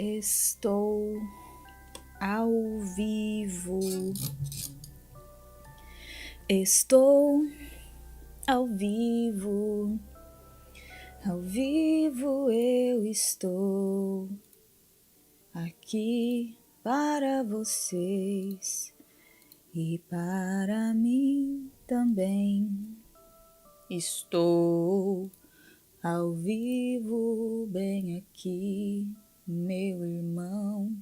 Estou ao vivo. Estou ao vivo. Ao vivo eu estou aqui para vocês e para mim também. Estou ao vivo bem aqui, meu irmão.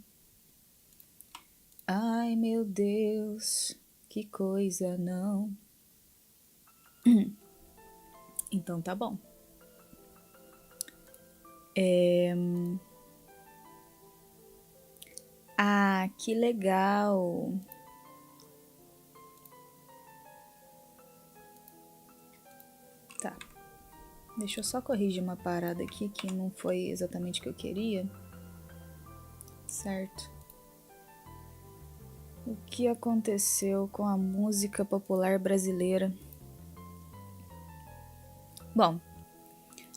Ai, meu Deus, que coisa não. Então tá bom. Ah, que legal. Tá. Deixa eu só corrigir uma parada aqui que não foi exatamente o que eu queria. Certo. O que aconteceu com a música popular brasileira? Bom,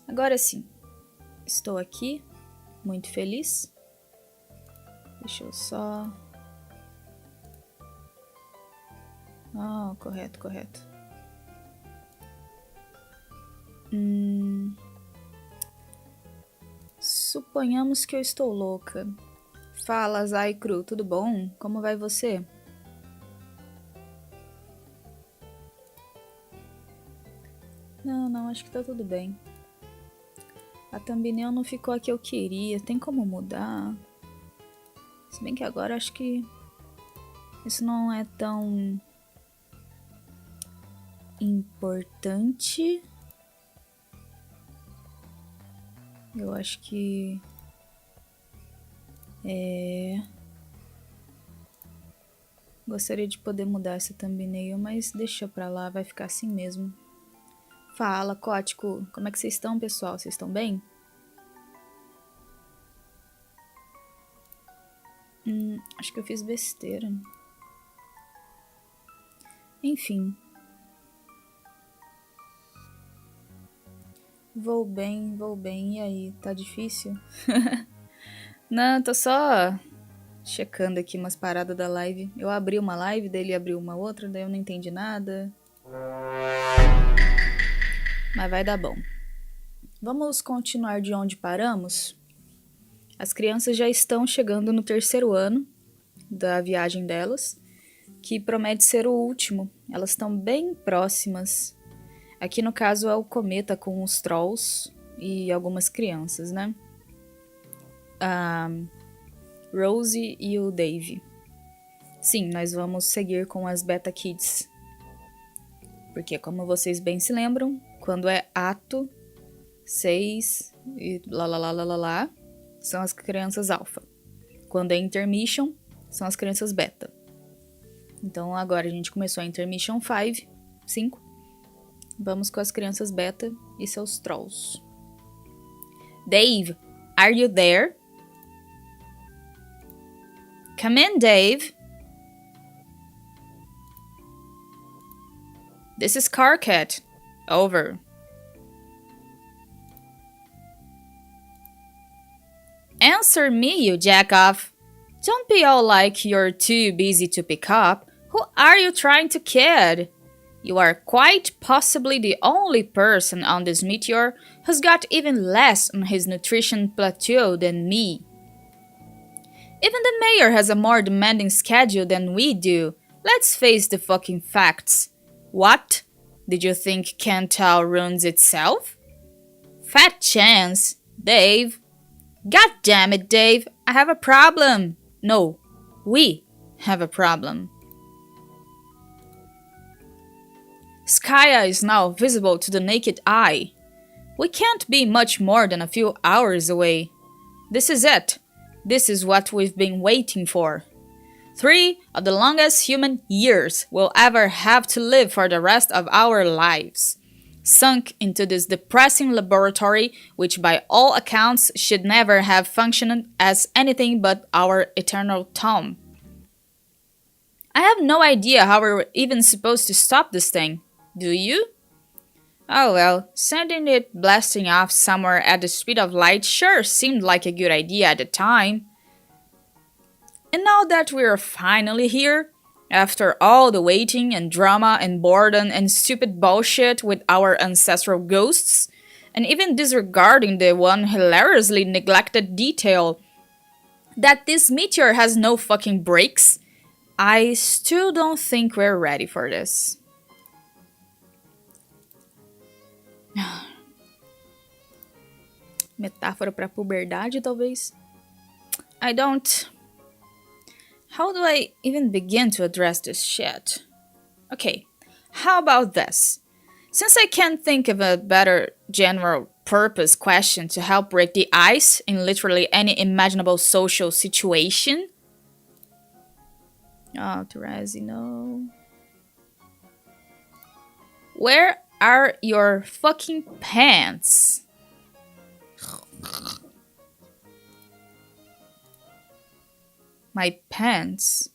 agora sim. Estou aqui, muito feliz. Deixa eu só... Ah, correto. Suponhamos que eu estou louca. Fala, Zai Cru, tudo bom? Como vai você? Não, acho que tá tudo bem. A thumbnail não ficou a que eu queria, tem como mudar? Se bem que agora acho que isso não é tão importante. Eu acho que gostaria de poder mudar essa thumbnail, mas deixa pra lá, vai ficar assim mesmo. Fala, Cótico, como é que vocês estão, pessoal? Vocês estão bem? Acho que eu fiz besteira. Enfim. Vou bem. E aí, tá difícil? Não, tô só checando aqui umas paradas da live. Eu abri uma live, daí ele abriu uma outra, daí eu não entendi nada. Mas vai dar bom. Vamos continuar de onde paramos? As crianças já estão chegando no 3º ano da viagem delas, que promete ser o último. Elas estão bem próximas. Aqui no caso é o cometa com os trolls e algumas crianças, né? A Rosie e o Dave. Sim, nós vamos seguir com as Beta Kids. Porque, como vocês bem se lembram, quando é ATO 6 e lá, são as crianças alfa. Quando é intermission, são as crianças beta. Então agora a gente começou a intermission 5. Vamos com as crianças beta e seus trolls. Dave, are you there? Come in, Dave. This is KARKAT. Over. Answer me, you jack-off. Don't be all like you're too busy to pick up. Who are you trying to kid? You are quite possibly the only person on this meteor who's got even less on his nutrition plateau than me. Even the mayor has a more demanding schedule than we do. Let's face the fucking facts. What? Did you think Cantal runs itself? Fat chance, Dave. God damn it, Dave, I have a problem. No, we have a problem. Skya is now visible to the naked eye. We can't be much more than a few hours away. This is it. This is what we've been waiting for. 3 of the longest human years we'll ever have to live for the rest of our lives. Sunk into this depressing laboratory, which by all accounts should never have functioned as anything but our eternal tomb. I have no idea how we're even supposed to stop this thing. Do you? Oh well, sending it blasting off somewhere at the speed of light sure seemed like a good idea at the time. And now that we're finally here, after all the waiting and drama and boredom and stupid bullshit with our ancestral ghosts, and even disregarding the one hilariously neglected detail that this meteor has no fucking brakes, I still don't think we're ready for this. Metáfora pra puberdade, talvez? I don't... How do I even begin to address this shit? Okay, how about this? Since I can't think of a better general purpose question to help break the ice in literally any imaginable social situation. Oh, Therese, no. Where are your fucking pants? My pants?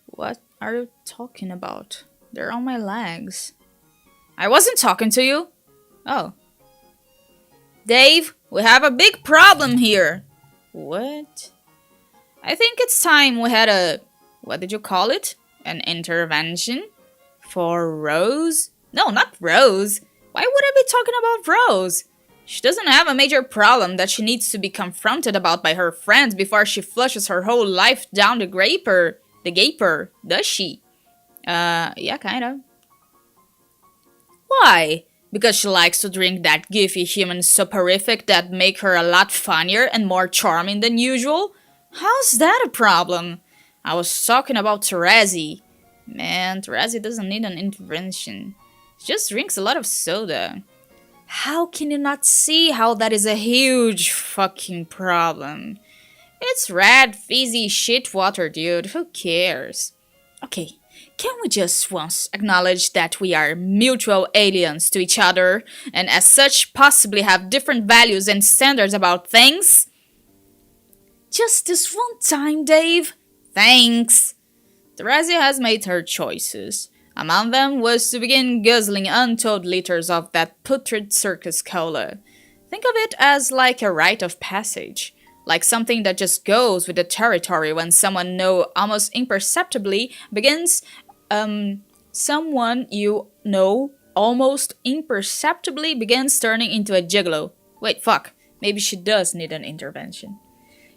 What are you talking about? They're on my legs. I wasn't talking to you. Oh. Dave, we have a big problem here. What? I think it's time we had a... What did you call it? An intervention? For Rose? No, not Rose. Why would I be talking about Rose? She doesn't have a major problem that she needs to be confronted about by her friends before she flushes her whole life down the gaper, does she? Yeah, kinda. Why? Because she likes to drink that goofy human soporific that make her a lot funnier and more charming than usual? How's that a problem? I was talking about Terezi. Man, Terezi doesn't need an intervention. She just drinks a lot of soda. How can you not see how that is a huge fucking problem? It's red, fizzy shit water, dude. Who cares? Okay, can we just once acknowledge that we are mutual aliens to each other and as such possibly have different values and standards about things? Just this one time, Dave. Thanks. Therese has made her choices. Among them was to begin guzzling untold liters of that putrid circus cola. Think of it as like a rite of passage, like something that just goes with the territory when someone know almost imperceptibly begins, someone you know almost imperceptibly begins turning into a gigolo. Wait, fuck, maybe she does need an intervention.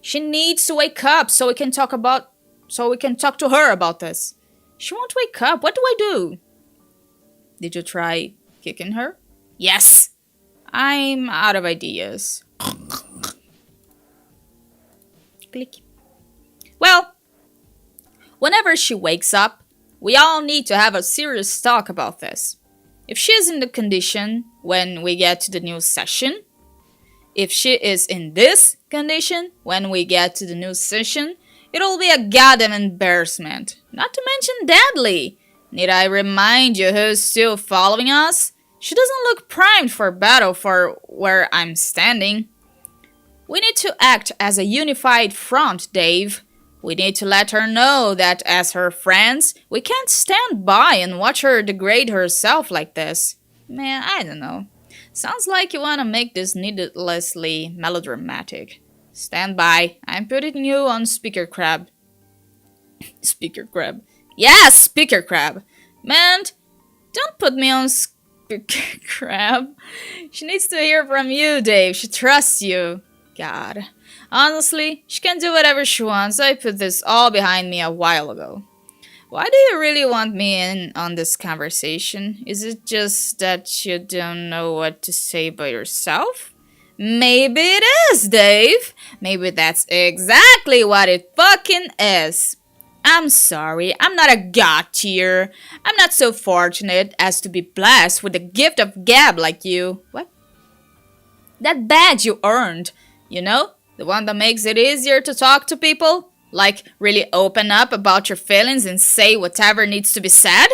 She needs to wake up so we can talk to her about this. She won't wake up. What do I do? Did you try kicking her? Yes. I'm out of ideas. Click. Well, whenever she wakes up, we all need to have a serious talk about this. If she is in the condition when we get to the new session, if she is in this condition when we get to the new session, it'll be a goddamn embarrassment. Not to mention deadly. Need I remind you who's still following us? She doesn't look primed for battle for where I'm standing. We need to act as a unified front, Dave. We need to let her know that as her friends, we can't stand by and watch her degrade herself like this. Man, I don't know. Sounds like you want to make this needlessly melodramatic. Stand by. I'm putting you on Speaker Crab. Speaker Crab. Yes, Speaker Crab. Man, don't put me on Speaker Crab. She needs to hear from you, Dave. She trusts you. God. Honestly, she can do whatever she wants. I put this all behind me a while ago. Why do you really want me in on this conversation? Is it just that you don't know what to say by yourself? Maybe it is, Dave. Maybe that's exactly what it fucking is. I'm sorry, I'm not a god tier. I'm not so fortunate as to be blessed with the gift of gab like you. What? That badge you earned, you know? The one that makes it easier to talk to people? Like, really open up about your feelings and say whatever needs to be said?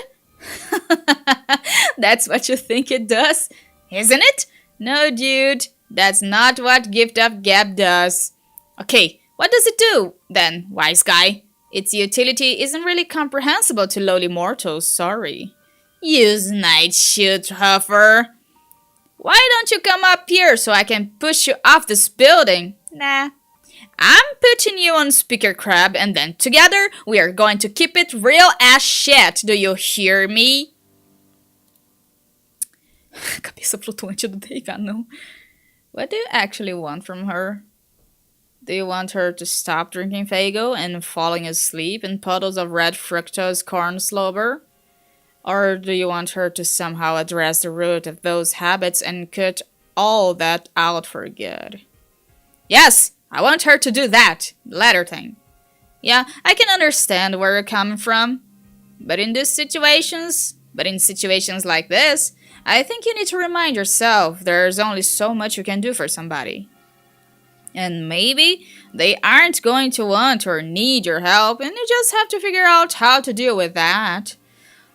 That's what you think it does, isn't it? No, dude. That's not what Gift of Gab does. Okay, what does it do, then, wise guy? Its utility isn't really comprehensible to lowly mortals, sorry. Use night shoot, Huffer. Why don't you come up here so I can push you off this building? Nah. I'm putting you on speaker crab and then together we are going to keep it real as shit. Do you hear me? Cabeça flutuante do DK, não. What do you actually want from her? Do you want her to stop drinking Faygo and falling asleep in puddles of red fructose corn slobber? Or do you want her to somehow address the root of those habits and cut all that out for good? Yes, I want her to do that, the latter thing. Yeah, I can understand where you're coming from. But in situations like this, I think you need to remind yourself there's only so much you can do for somebody. And maybe they aren't going to want or need your help, and you just have to figure out how to deal with that.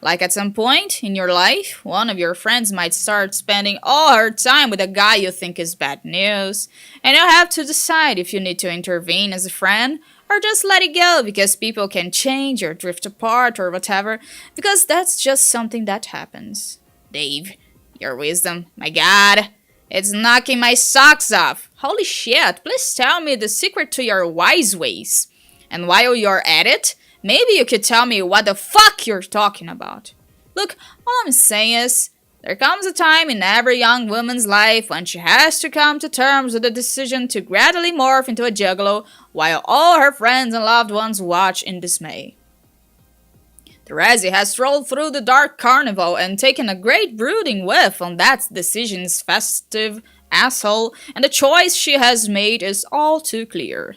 Like at some point in your life, one of your friends might start spending all her time with a guy you think is bad news, and you have to decide if you need to intervene as a friend or just let it go because people can change or drift apart or whatever, because that's just something that happens. Dave, your wisdom, my god, it's knocking my socks off. Holy shit, please tell me the secret to your wise ways. And while you're at it, maybe you could tell me what the fuck you're talking about. Look, all I'm saying is, there comes a time in every young woman's life when she has to come to terms with the decision to gradually morph into a juggalo while all her friends and loved ones watch in dismay. Therese has strolled through the dark carnival and taken a great brooding whiff on that decision's festive asshole, and the choice she has made is all too clear.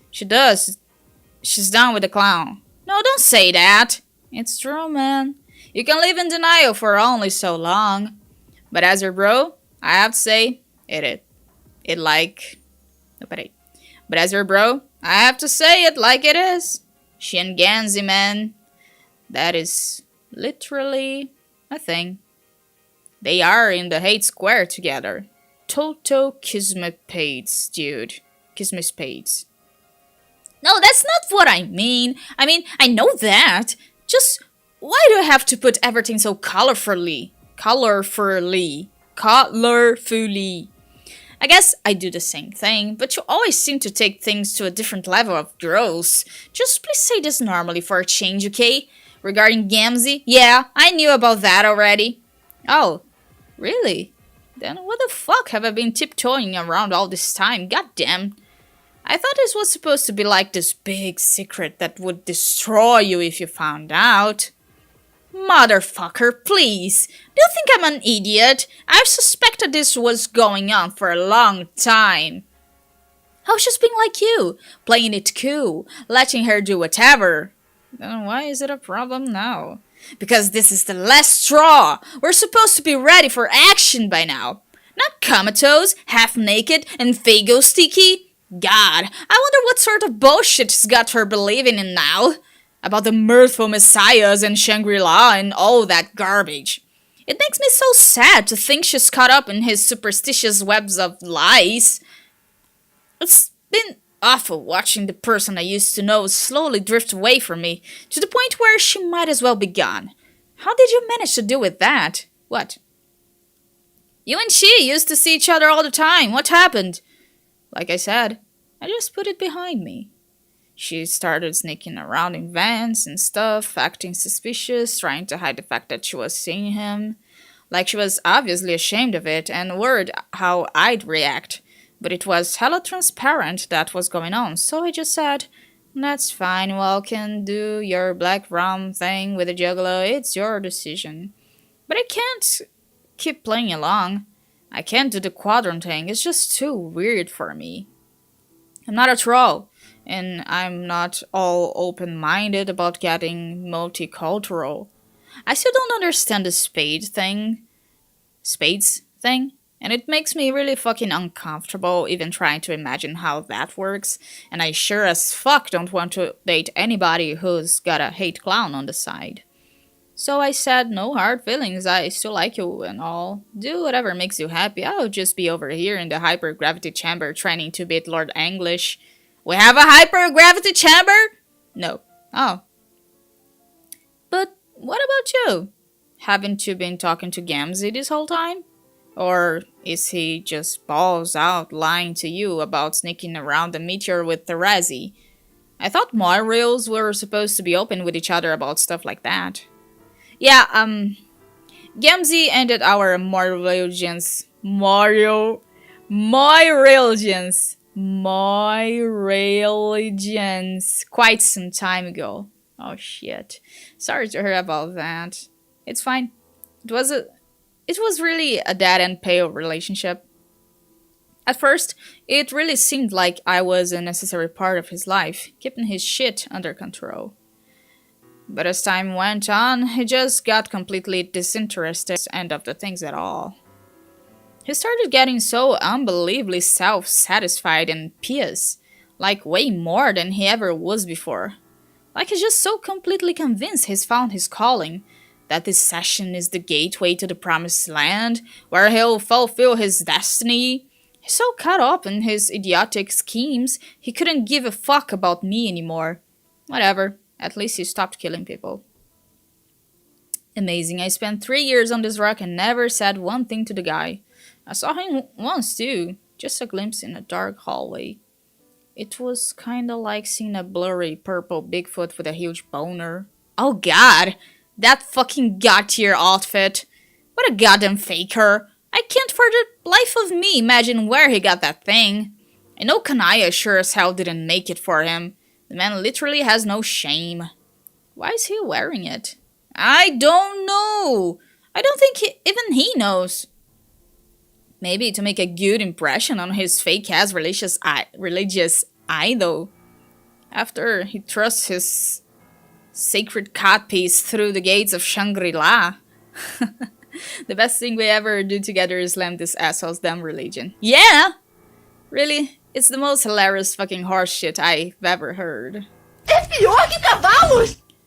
She's done with the clown. No, don't say that. It's true, man. You can live in denial for only so long. But as your bro, I have to say, But as your bro, I have to say it like it is. She and Gansey, man. That is literally a thing. They are in the hate square together. Total kismespades, dude. Kismespades. No, that's not what I mean. I know that. Just, why do I have to put everything so colorfully? Colorfully. I guess I do the same thing, but you always seem to take things to a different level of gross. Just please say this normally for a change, okay? Regarding Gamzee, yeah, I knew about that already. Oh, really? Then what the fuck have I been tiptoeing around all this time? Goddamn. I thought this was supposed to be like this big secret that would destroy you if you found out. Motherfucker, please. Do you think I'm an idiot? I've suspected this was going on for a long time. I was just being like you, playing it cool, letting her do whatever. Then why is it a problem now? Because this is the last straw. We're supposed to be ready for action by now. Not comatose, half naked, and Faygo sticky. God, I wonder what sort of bullshit she's got her believing in now. About the mirthful messiahs and Shangri-La and all that garbage. It makes me so sad to think she's caught up in his superstitious webs of lies. It's been awful watching the person I used to know slowly drift away from me, to the point where she might as well be gone. How did you manage to deal with that? What? You and she used to see each other all the time. What happened? Like I said, I just put it behind me. She started sneaking around in vans and stuff, acting suspicious, trying to hide the fact that she was seeing him. Like she was obviously ashamed of it and worried how I'd react. But it was hella transparent that was going on, so I just said, that's fine, well, can do your black rum thing with a juggalo, it's your decision. But I can't keep playing along. I can't do the quadrant thing, it's just too weird for me. I'm not a troll, and I'm not all open-minded about getting multicultural. I still don't understand the spades thing, and it makes me really fucking uncomfortable even trying to imagine how that works, and I sure as fuck don't want to date anybody who's got a hate clown on the side. So I said, no hard feelings, I still like you and all. Do whatever makes you happy, I'll just be over here in the hypergravity chamber training to beat Lord English. We have a hypergravity chamber? No. Oh. But what about you? Haven't you been talking to Gamzee this whole time? Or is he just balls out lying to you about sneaking around the meteor with Therese? I thought Morals were supposed to be open with each other about stuff like that. Yeah, Gamzee ended our my religions quite some time ago. Oh shit. Sorry to hear about that. It's fine. It was really a dead and pale relationship. At first, it really seemed like I was a necessary part of his life, keeping his shit under control. But as time went on, he just got completely disinterested and of the things at all. He started getting so unbelievably self-satisfied and pious, like way more than he ever was before. Like he's just so completely convinced he's found his calling, that this session is the gateway to the promised land, where he'll fulfill his destiny. He's so caught up in his idiotic schemes, he couldn't give a fuck about me anymore. Whatever, at least he stopped killing people. Amazing, I spent 3 years on this rock and never said one thing to the guy. I saw him once too, just a glimpse in a dark hallway. It was kinda like seeing a blurry purple Bigfoot with a huge boner. Oh god, that fucking god-tier outfit. What a goddamn faker. I can't for the life of me imagine where he got that thing. I know Kanaya sure as hell didn't make it for him. The man literally has no shame. Why is he wearing it? I don't know. I don't think even he knows. Maybe to make a good impression on his fake-ass religious idol. After he thrusts his sacred codpiece through the gates of Shangri-La. The best thing we ever do together is slam this asshole's damn religion. Yeah! Really, it's the most hilarious fucking horse shit I've ever heard.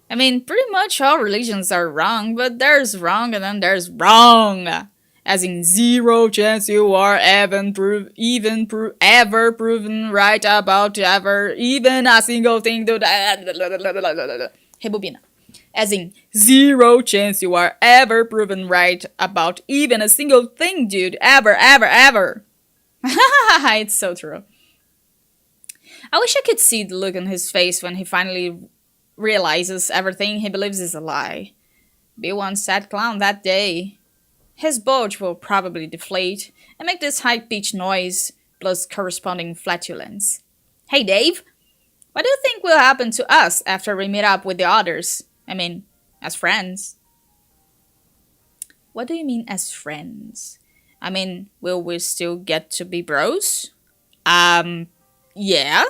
I mean, pretty much all religions are wrong, but there's wrong and then there's wrong. As in 0 chance you are ever proven right about ever even a single thing to Rebobina. As in 0 chance you are ever proven right about even a single thing, dude. Ever. It's so true. I wish I could see the look on his face when he finally realizes everything he believes is a lie. Be one sad clown that day. His bulge will probably deflate and make this high-pitched noise plus corresponding flatulence. Hey Dave, what do you think will happen to us after we meet up with the others? I mean, as friends. What do you mean as friends? I mean, will we still get to be bros? Yeah.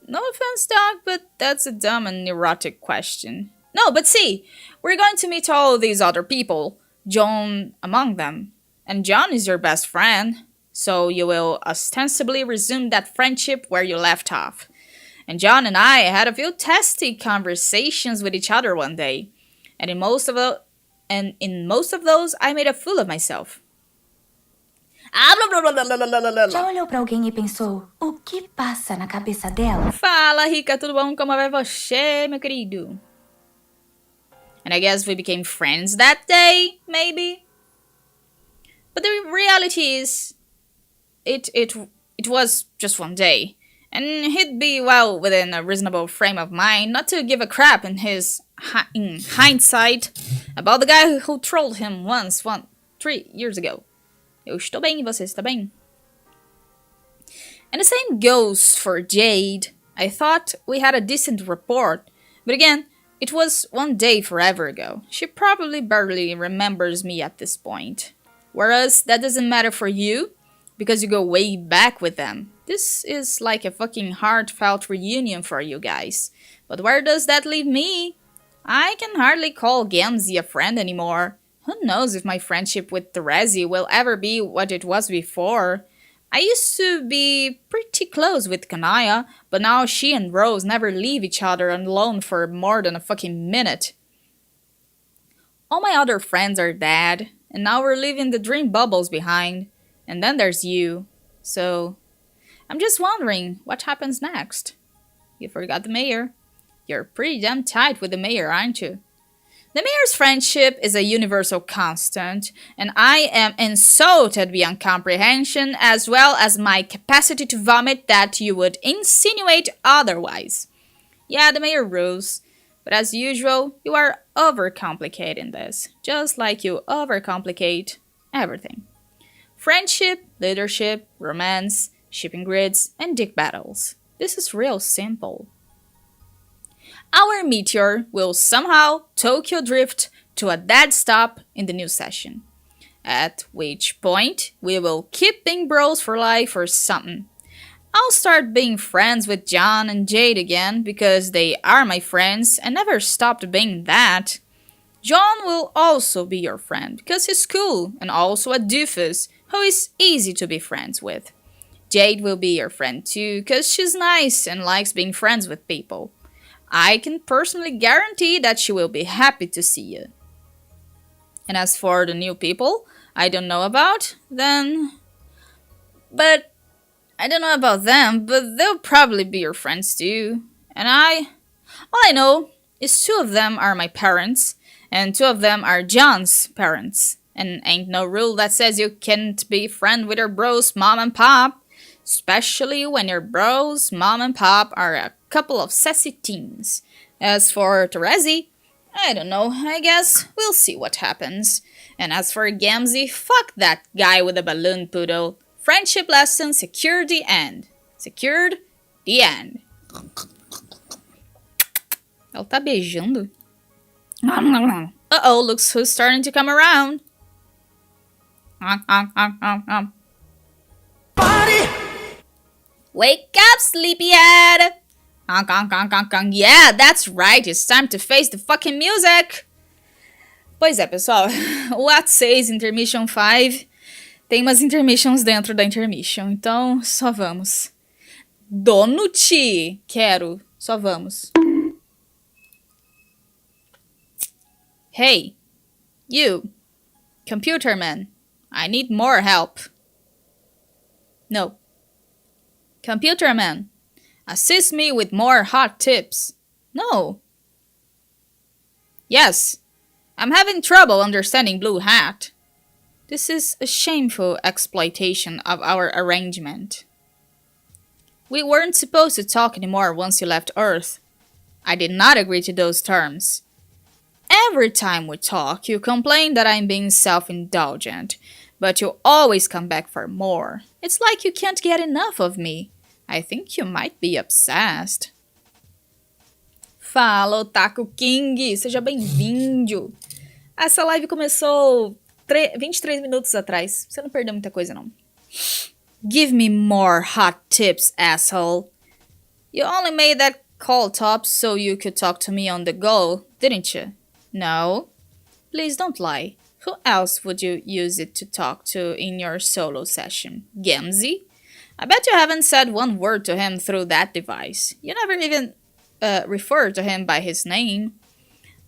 No offense, Doc, but that's a dumb and neurotic question. No, but see, we're going to meet all these other people. John among them. And John is your best friend, so you will ostensibly resume that friendship where you left off. And John and I had a few testy conversations with each other one day, and in most of those, I made a fool of myself. Já olhou pra alguém e pensou, o que passa na cabeça dela? Fala, Rica, tudo bom? Como vai você, meu querido? And I guess we became friends that day, maybe? But the reality is, it was just one day. And he'd be well within a reasonable frame of mind not to give a crap in hindsight about the guy who trolled him 3 years ago. Eu estou bem, você está bem? And the same goes for Jade. I thought we had a decent rapport, but again, it was one day forever ago. She probably barely remembers me at this point. Whereas, that doesn't matter for you, because you go way back with them. This is like a fucking heartfelt reunion for you guys. But where does that leave me? I can hardly call Gamzee a friend anymore. Who knows if my friendship with Therese will ever be what it was before. I used to be pretty close with Kanaya, but now she and Rose never leave each other alone for more than a fucking minute. All my other friends are dead, and now we're leaving the dream bubbles behind. And then there's you. So, I'm just wondering what happens next. You forgot the mayor. You're pretty damn tight with the mayor, aren't you? The mayor's friendship is a universal constant, and I am insulted beyond comprehension, as well as my capacity to vomit that you would insinuate otherwise. Yeah, the mayor rules, but as usual, you are overcomplicating this, just like you overcomplicate everything. Friendship, leadership, romance, shipping grids, and dick battles. This is real simple. Our meteor will somehow Tokyo drift to a dead stop in the new session. At which point, we will keep being bros for life or something. I'll start being friends with John and Jade again because they are my friends and never stopped being that. John will also be your friend because he's cool and also a doofus who is easy to be friends with. Jade will be your friend too because she's nice and likes being friends with people. I can personally guarantee that she will be happy to see you. And as for the new people I don't know about, but they'll probably be your friends too. And all I know is 2 of them are my parents, and 2 of them are John's parents. And ain't no rule that says you can't be friend with your bros, mom and pop. Especially when your bros, mom and pop are a couple of sassy teens. As for Terezi, I don't know, I guess we'll see what happens. And as for Gamzee, fuck that guy with the balloon poodle. Friendship lesson secured the end. Secured the end. Ela tá beijando? Uh-oh, looks who's starting to come around. Body! Wake up, sleepyhead! Yeah, that's right, it's time to face the fucking music! Pois é, pessoal, o Ato 6, Intermission 5, tem umas intermissions dentro da intermission, então só vamos. Donut! Quero, só vamos. Hey, you, computer man, I need more help. No. Computer man, assist me with more hot tips. No. Yes, I'm having trouble understanding Blue Hat. This is a shameful exploitation of our arrangement. We weren't supposed to talk anymore once you left Earth. I did not agree to those terms. Every time we talk, you complain that I'm being self-indulgent, but you always come back for more. It's like you can't get enough of me. I think you might be obsessed. Fala, Otaku King! Seja bem-vindo! Essa live começou 23 minutos atrás. Você não perdeu muita coisa, não. Give me more hot tips, asshole. You only made that call top so you could talk to me on the go, didn't you? No? Please don't lie. Who else would you use it to talk to in your solo session? Gamzee? I bet you haven't said one word to him through that device. You never even referred to him by his name.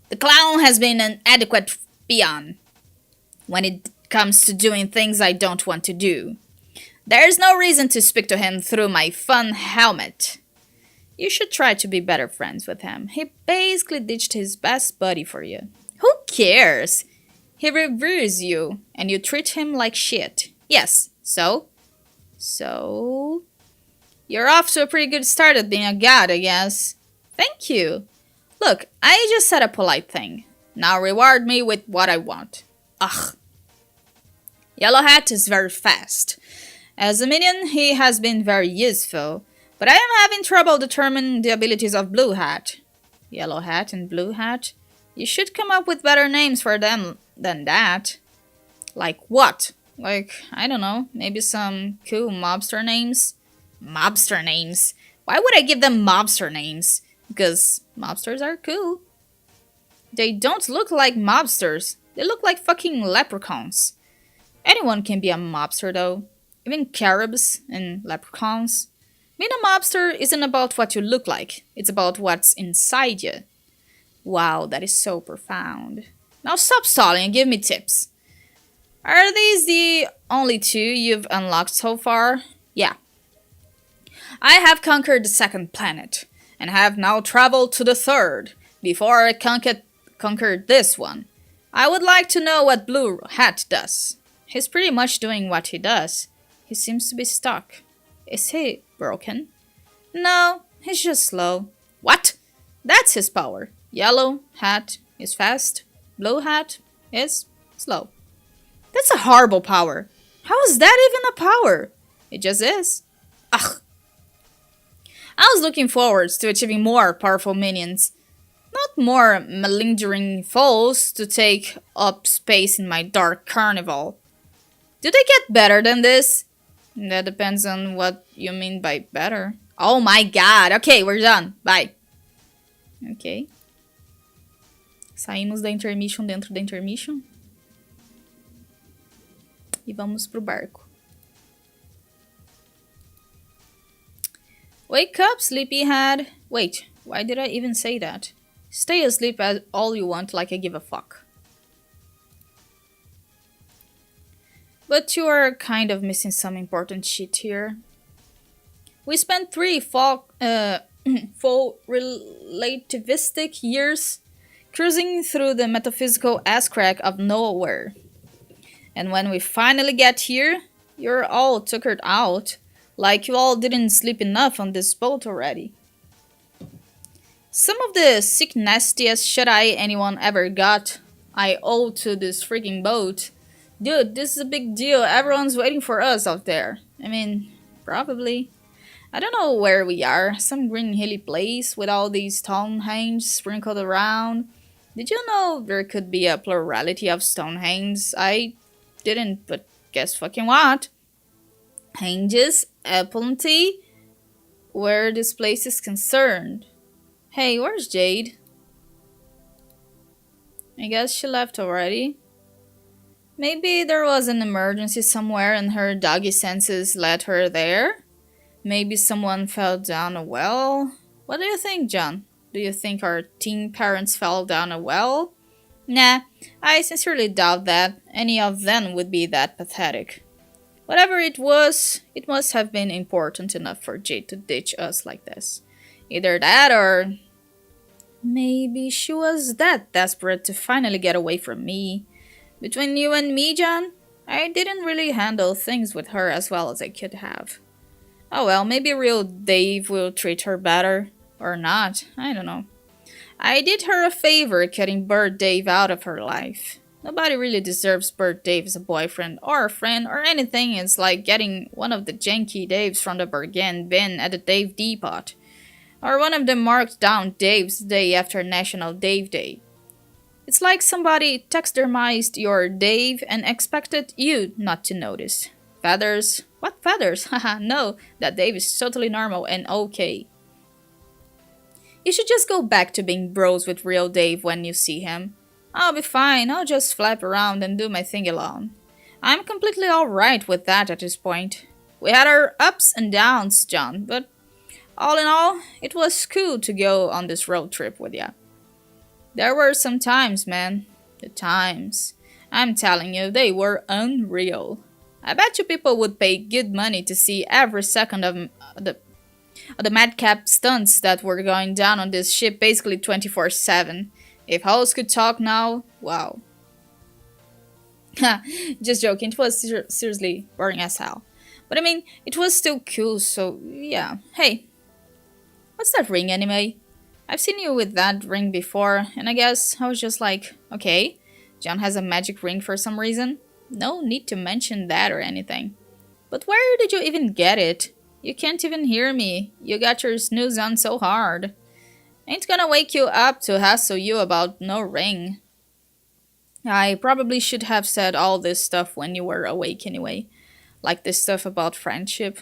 The clown has been an adequate peon when it comes to doing things I don't want to do. There's no reason to speak to him through my fun helmet. You should try to be better friends with him. He basically ditched his best buddy for you. Who cares? He reveres you, and you treat him like shit. Yes, so? So? You're off to a pretty good start at being a god, I guess. Thank you. Look, I just said a polite thing. Now reward me with what I want. Ugh. Yellow Hat is very fast. As a minion, he has been very useful, but I am having trouble determining the abilities of Blue Hat. Yellow Hat and Blue Hat? You should come up with better names for them than that. Like what? Like, I don't know, maybe some cool mobster names? Mobster names? Why would I give them mobster names? Because mobsters are cool. They don't look like mobsters. They look like fucking leprechauns. Anyone can be a mobster though. Even Caribs and leprechauns. Being a mobster isn't about what you look like. It's about what's inside you. Wow, that is so profound. Now stop stalling and give me tips. Are these the only 2 you've unlocked so far? Yeah. I have conquered the 2nd planet, and have now traveled to the 3rd, before I conquer this one. I would like to know what Blue Hat does. He's pretty much doing what he does. He seems to be stuck. Is he broken? No, he's just slow. What? That's his power. Yellow Hat is fast. Blue Hat is slow. That's a horrible power. How is that even a power? It just is. Ugh. I was looking forward to achieving more powerful minions. Not more malingering foes to take up space in my dark carnival. Do they get better than this? That depends on what you mean by better. Oh my god. Okay, we're done. Bye. Ok. Saímos da intermission dentro da intermission. E vamos pro barco. Wake up, sleepyhead. Wait, why did I even say that? Stay asleep as all you want, like I give a fuck. But you are kind of missing some important shit here. We spent 3 full relativistic years cruising through the metaphysical ass-crack of nowhere. And when we finally get here, you're all tuckered out, like you all didn't sleep enough on this boat already. Some of the sick nastiest shut-eye anyone ever got, I owe to this freaking boat. Dude, this is a big deal. Everyone's waiting for us out there. I mean, probably. I don't know where we are. Some green hilly place with all these Stonehenge sprinkled around. Did you know there could be a plurality of Stonehenges? I didn't, but guess fucking what? Henges, aplenty, where this place is concerned. Hey, where's Jade? I guess she left already. Maybe there was an emergency somewhere and her doggy senses led her there? Maybe someone fell down a well? What do you think, John? Do you think our teen parents fell down a well? Nah, I sincerely doubt that any of them would be that pathetic. Whatever it was, it must have been important enough for Jade to ditch us like this. Either that or maybe she was that desperate to finally get away from me. Between you and me, John, I didn't really handle things with her as well as I could have. Oh well, maybe real Dave will treat her better. Or not, I don't know. I did her a favor cutting Bird Dave out of her life. Nobody really deserves Bird Dave as a boyfriend or a friend or anything. It's like getting one of the janky Daves from the bargain bin at the Dave Depot. Or one of the marked down Daves the day after National Dave Day. It's like somebody taxidermized your Dave and expected you not to notice. Feathers? What feathers? Haha, no, that Dave is totally normal and okay. You should just go back to being bros with real Dave when you see him. I'll be fine, I'll just flap around and do my thing alone. I'm completely alright with that at this point. We had our ups and downs, John, but all in all, it was cool to go on this road trip with ya. There were some times, man. The times. I'm telling you, they were unreal. I bet you people would pay good money to see every second of the madcap stunts that were going down on this ship basically 24/7. If hoes could talk now, wow. Just joking, it was seriously boring as hell. But I mean, it was still cool, so yeah. Hey, what's that ring anyway? I've seen you with that ring before, and I guess I was just like, okay, John has a magic ring for some reason. No need to mention that or anything. But where did you even get it? You can't even hear me. You got your snooze on so hard. Ain't gonna wake you up to hassle you about no ring. I probably should have said all this stuff when you were awake anyway. Like this stuff about friendship.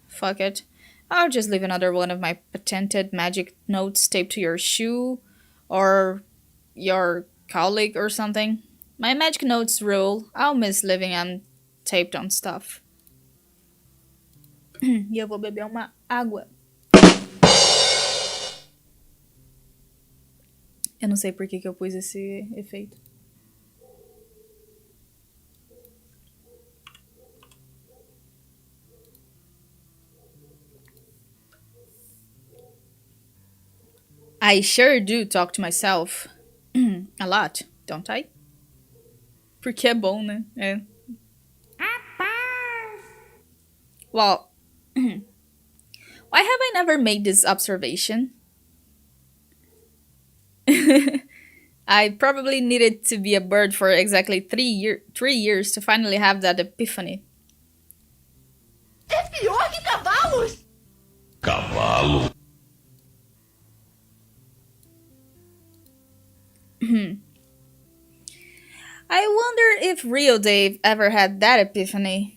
Fuck it. I'll just leave another one of my patented magic notes taped to your shoe. Or your colleague or something. My magic notes rule. I'll miss leaving them taped on stuff. E eu vou beber uma água. Eu não sei por que eu pus esse efeito. I sure do talk to myself. A lot, don't I? Porque é bom, né? É. Well, why have I never made this observation? I probably needed to be a bird for exactly 3 years to finally have that epiphany. É pior que cavalos! Cavalo. I wonder if real Dave ever had that epiphany.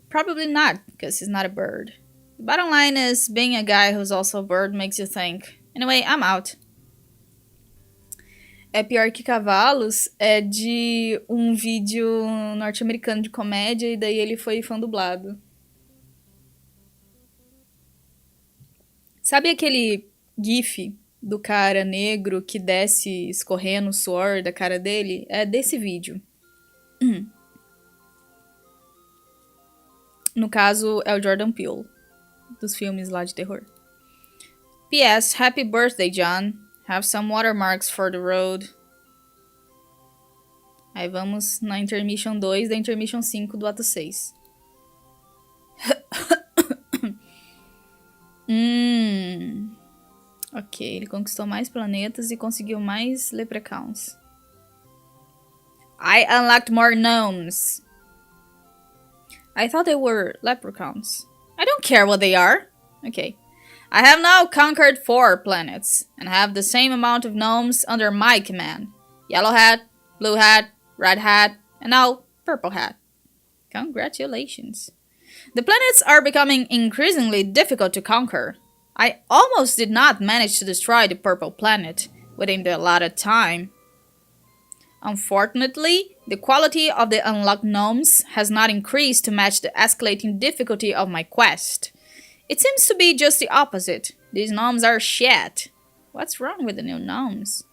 Probably not, because he's not a bird. The bottom line is, being a guy who's also a bird makes you think. Anyway, I'm out. É pior que cavalos é de um vídeo norte-americano de comédia e daí ele foi fã dublado. Sabe aquele gif do cara negro que desce escorrendo o suor da cara dele? É desse vídeo. No caso, é o Jordan Peele, dos filmes lá de terror. P.S. Happy birthday, John. Have some watermarks for the road. Aí vamos na Intermission 2 da Intermission 5 do ato 6. Ok, ele conquistou mais planetas e conseguiu mais leprechauns. I unlocked more gnomes. I thought they were leprechauns. I don't care what they are. Okay. I have now conquered 4 planets and have the same amount of gnomes under my command. Yellow hat, blue hat, red hat, and now purple hat. Congratulations. The planets are becoming increasingly difficult to conquer. I almost did not manage to destroy the purple planet within the allotted time. Unfortunately, the quality of the unlocked gnomes has not increased to match the escalating difficulty of my quest. It seems to be just the opposite. These gnomes are shit. What's wrong with the new gnomes?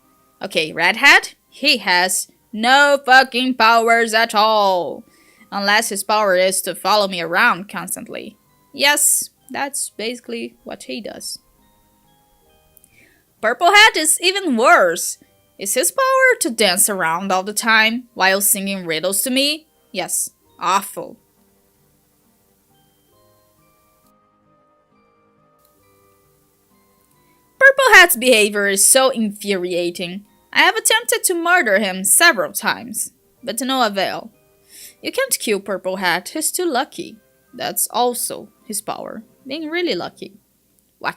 Okay, Red Hat, he has no fucking powers at all. Unless his power is to follow me around constantly. Yes, that's basically what he does. Purple Hat is even worse. Is his power to dance around all the time while singing riddles to me? Yes, awful. Purple Hat's behavior is so infuriating. I have attempted to murder him several times, but to no avail. You can't kill Purple Hat, he's too lucky. That's also his power, being really lucky. What?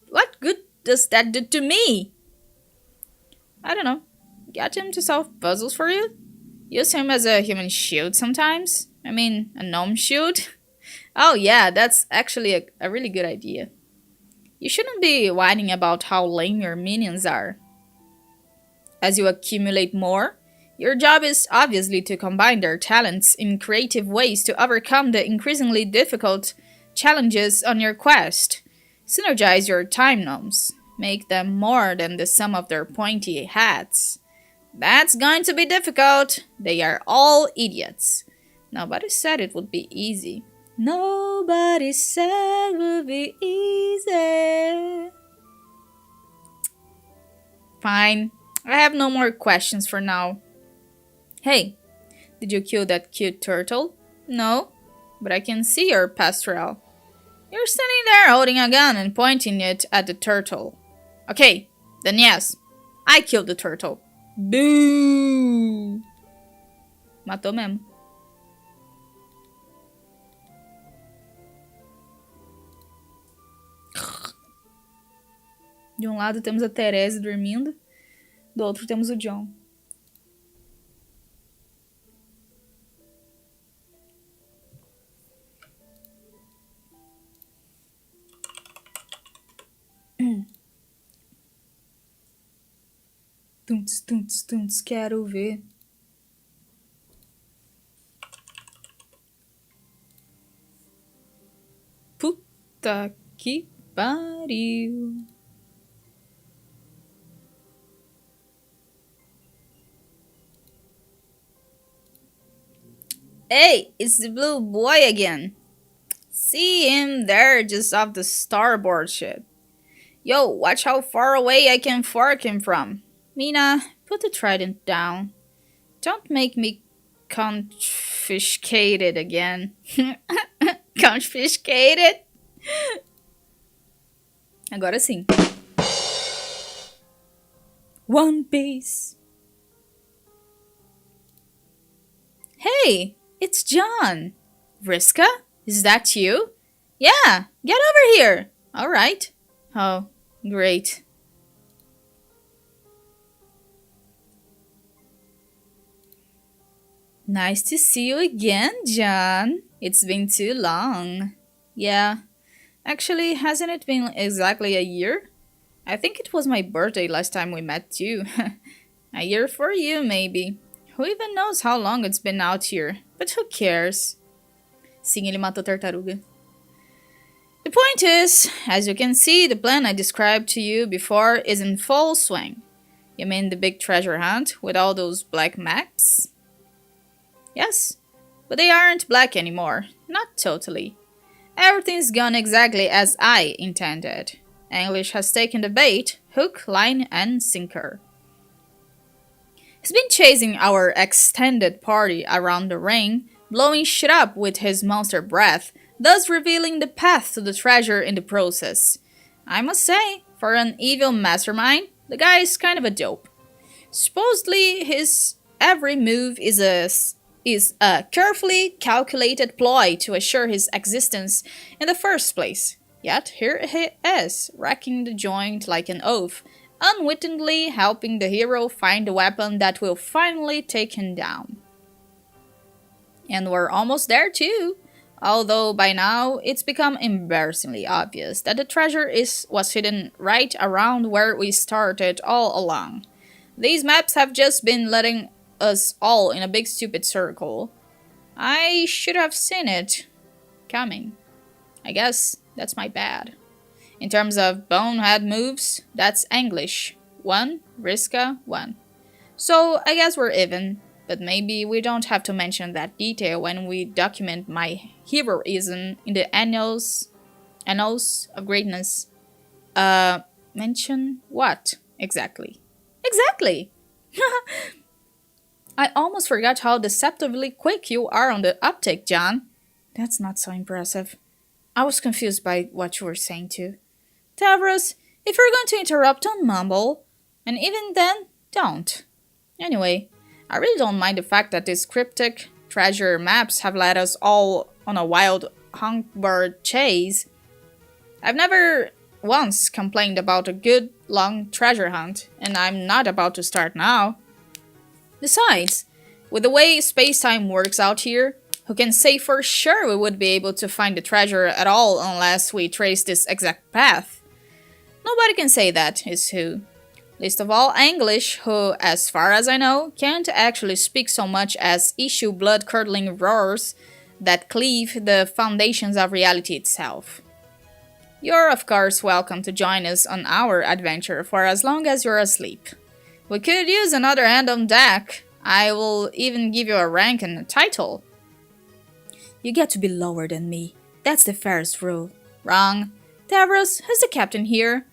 What good does that do to me? I don't know. Get him to solve puzzles for you? Use him as a human shield sometimes? I mean, a gnome shield? Oh yeah, that's actually a really good idea. You shouldn't be whining about how lame your minions are. As you accumulate more, your job is obviously to combine their talents in creative ways to overcome the increasingly difficult challenges on your quest. Synergize your time gnomes. Make them more than the sum of their pointy hats. That's going to be difficult. They are all idiots. Nobody said it would be easy. Nobody said it would be easy. Fine. I have no more questions for now. Hey, did you kill that cute turtle? No, but I can see your pastoral. You're standing there holding a gun and pointing it at the turtle. Okay, then yes, I killed the turtle. Boo! Matou mesmo. De um lado temos a Therese dormindo, do outro temos o John. Tunts, tunts, tunts, quero ver. Puta que pariu. Hey, it's the blue boy again. See him there just off the starboard ship. Yo, watch how far away I can fork him from. Mina, put the trident down. Don't make me confiscated again. Confiscated? Agora sim. One Piece. Hey, it's John. Vriska, is that you? Yeah, get over here. All right. Oh, great. Nice to see you again, John. It's been too long. Yeah. Actually, hasn't it been exactly a year? I think it was my birthday last time we met too. A year for you, maybe. Who even knows how long it's been out here? But who cares? Sim, ele matou a tartaruga. The point is, as you can see, the plan I described to you before is in full swing. You mean the big treasure hunt with all those black maps? Yes, but they aren't black anymore. Not totally. Everything's gone exactly as I intended. English has taken the bait, hook, line, and sinker. He's been chasing our extended party around the ring, blowing shit up with his monster breath, thus revealing the path to the treasure in the process. I must say, for an evil mastermind, the guy is kind of a dope. Supposedly, his every move is a carefully calculated ploy to assure his existence in the first place. Yet here he is, wrecking the joint like an oaf, unwittingly helping the hero find the weapon that will finally take him down. And we're almost there too, although by now it's become embarrassingly obvious that the treasure was hidden right around where we started all along. These maps have just been letting us all in a big stupid circle. I should have seen it coming. I guess that's my bad. In terms of bonehead moves, that's English. 1, Vriska, 1. So I guess we're even, but maybe we don't have to mention that detail when we document my heroism in the annals of greatness. Mention what exactly? Exactly! I almost forgot how deceptively quick you are on the uptake, John. That's not so impressive. I was confused by what you were saying too. Tavros, if you're going to interrupt, don't mumble. And even then, don't. Anyway, I really don't mind the fact that these cryptic treasure maps have led us all on a wild hummingbird chase. I've never once complained about a good, long treasure hunt, and I'm not about to start now. Besides, with the way space-time works out here, who can say for sure we would be able to find the treasure at all unless we trace this exact path? Nobody can say that, is who. Least of all English, who, as far as I know, can't actually speak so much as issue blood-curdling roars that cleave the foundations of reality itself. You're of course welcome to join us on our adventure for as long as you're asleep. We could use another hand on deck. I will even give you a rank and a title. You get to be lower than me. That's the fairest rule. Wrong. Tavros, who's the captain here?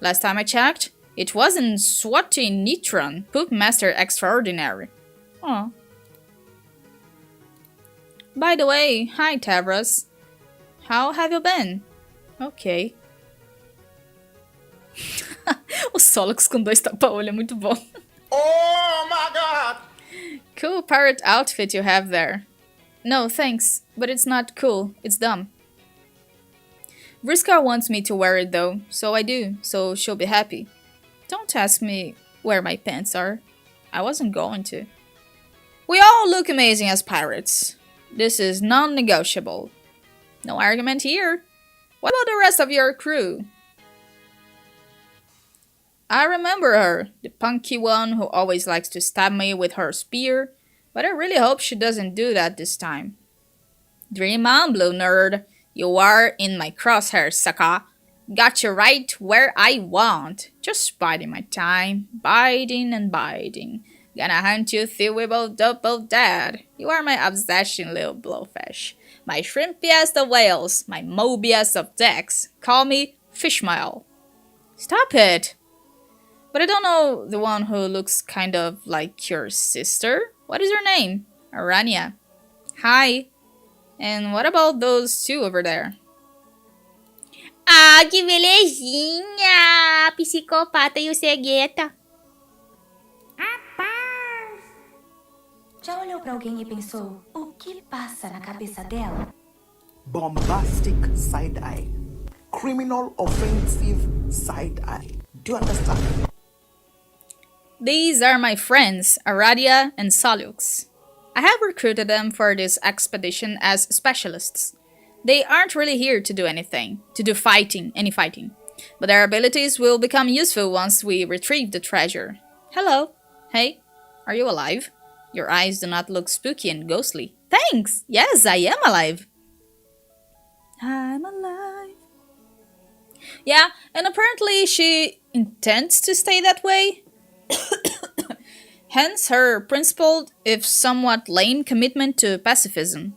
Last time I checked, it wasn't Swati Nitron, Poop Master Extraordinary. Oh. By the way, hi Tavros. How have you been? Ok. O Solux com 2 tapa-olho é muito bom. Oh my god! Cool pirate outfit you have there. No, thanks, but it's not cool, it's dumb. Vriska wants me to wear it though, so I do, so she'll be happy. Don't ask me where my pants are. I wasn't going to. We all look amazing as pirates. This is non-negotiable. No argument here. What about the rest of your crew? I remember her, the punky one who always likes to stab me with her spear, but I really hope she doesn't do that this time. Dream on, blue nerd. You are in my crosshairs, sucker. Got you right where I want. Just biding my time, biding and biding. Gonna hunt you till we both dead. You are my obsession, little blowfish. My shrimpiest of whales, my mobiest of decks. Call me Fishmail. Stop it! But I don't know the one who looks kind of like your sister. What is your name? Aranya. Hi. And what about those two over there? Ah, que belezinha! A psicopata e o cegueta. Já olhou pra alguém e pensou, o que passa na cabeça dela? Bombastic side eye. Criminal offensive side eye. Do you understand? These are my friends, Aradia and Salux. I have recruited them for this expedition as specialists. They aren't really here to do anything, any fighting. But their abilities will become useful once we retrieve the treasure. Hello. Hey, are you alive? Your eyes do not look spooky and ghostly. Thanks! Yes, I am alive. I'm alive. Yeah, and apparently she intends to stay that way. Hence her principled, if somewhat lame, commitment to pacifism.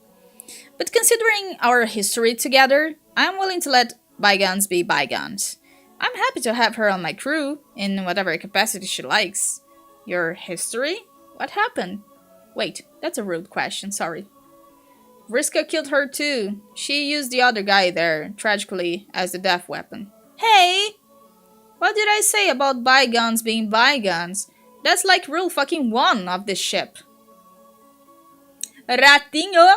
But considering our history together, I'm willing to let bygones be bygones. I'm happy to have her on my crew, in whatever capacity she likes. Your history? What happened? Wait, that's a rude question, sorry. Vriska killed her too. She used the other guy there, tragically, as the death weapon. Hey! What did I say about bygones being bygones? That's like rule fucking 1 of this ship. Ratinho!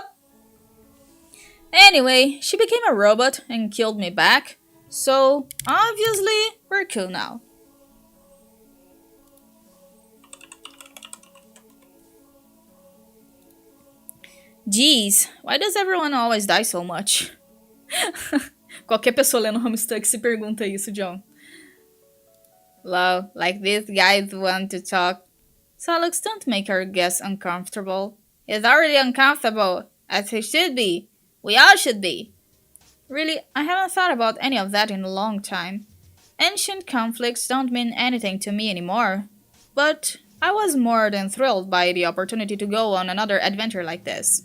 Anyway, she became a robot and killed me back, so obviously we're cool now. Jeez, why does everyone always die so much? Qualquer pessoa lendo Homestuck se pergunta isso, John. Lol, like these guys want to talk. Solux, don't make our guest uncomfortable. He's already uncomfortable, as he should be. We all should be. Really, I haven't thought about any of that in a long time. Ancient conflicts don't mean anything to me anymore. But I was more than thrilled by the opportunity to go on another adventure like this.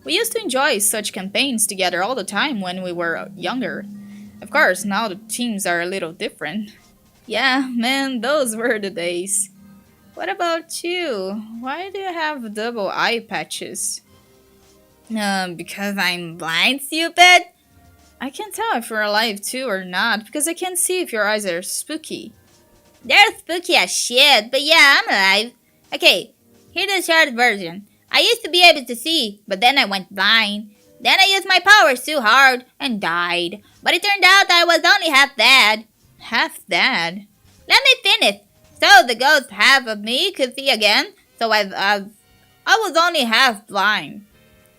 We used to enjoy such campaigns together all the time when we were younger. Of course, now the teams are a little different. Yeah, man, those were the days. What about you? Why do you have double eye patches? Because I'm blind, stupid? I can't tell if you're alive too or not, because I can't see if your eyes are spooky. They're spooky as shit, but yeah, I'm alive. Okay, here's the short version. I used to be able to see, but then I went blind. Then I used my powers too hard and died. But it turned out I was only half dead. Half dead? Let me finish. So the ghost half of me could see again, so I was only half blind.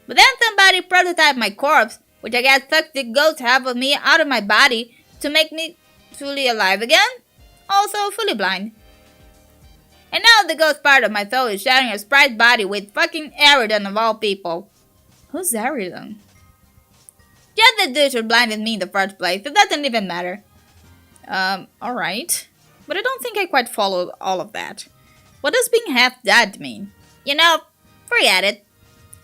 But then somebody prototyped my corpse, which I guess sucked the ghost half of me out of my body to make me fully alive again. Also fully blind. And now the ghost part of my soul is sharing a sprite body with fucking Aridon of all people. Who's Aridon? Just the dude who blinded me in the first place, it doesn't even matter. Alright. But I don't think I quite followed all of that. What does being half dead mean? You know, forget it.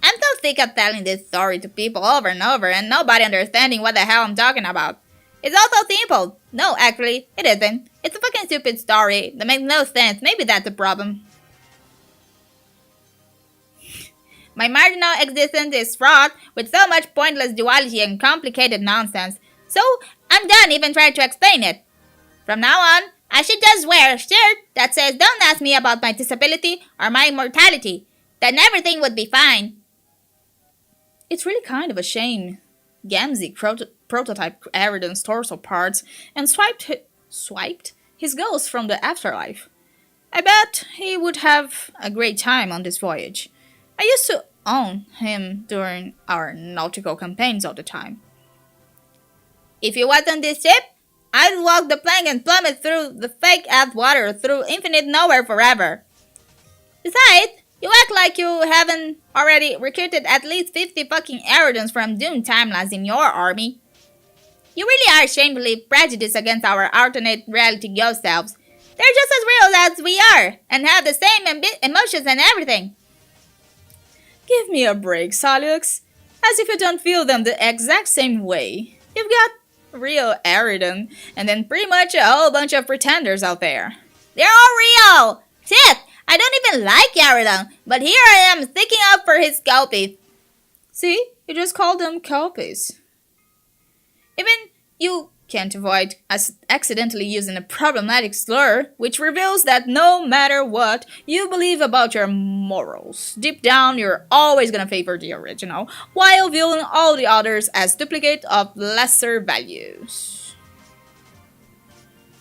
I'm so sick of telling this story to people over and over and nobody understanding what the hell I'm talking about. It's all so simple. No, actually, it isn't. It's a fucking stupid story that makes no sense. Maybe that's the problem. My marginal existence is fraught with so much pointless duality and complicated nonsense, so I'm done even trying to explain it. From now on, I should just wear a shirt that says don't ask me about my disability or my immortality. Then everything would be fine. It's really kind of a shame. Gamzee prototyped Aridon's torso parts and swiped his ghost from the afterlife. I bet he would have a great time on this voyage. I used to own him during our nautical campaigns all the time. If you wasn't this ship, I'd walk the plank and plummet through the fake-ass water through infinite nowhere forever. Besides, you act like you haven't already recruited at least 50 fucking Aridons from doomed timelines in your army. You really are shamefully prejudiced against our alternate reality ghost selves. They're just as real as we are, and have the same emotions and everything. Give me a break, Salux. As if you don't feel them the exact same way. You've got real Aridon, and then pretty much a whole bunch of pretenders out there. They're all real! Shit! I don't even like Yaradon, but here I am sticking up for his kelpies. See? You just called them kelpies. Even you can't avoid accidentally using a problematic slur, which reveals that no matter what you believe about your morals, deep down you're always gonna favor the original, while viewing all the others as duplicate of lesser values.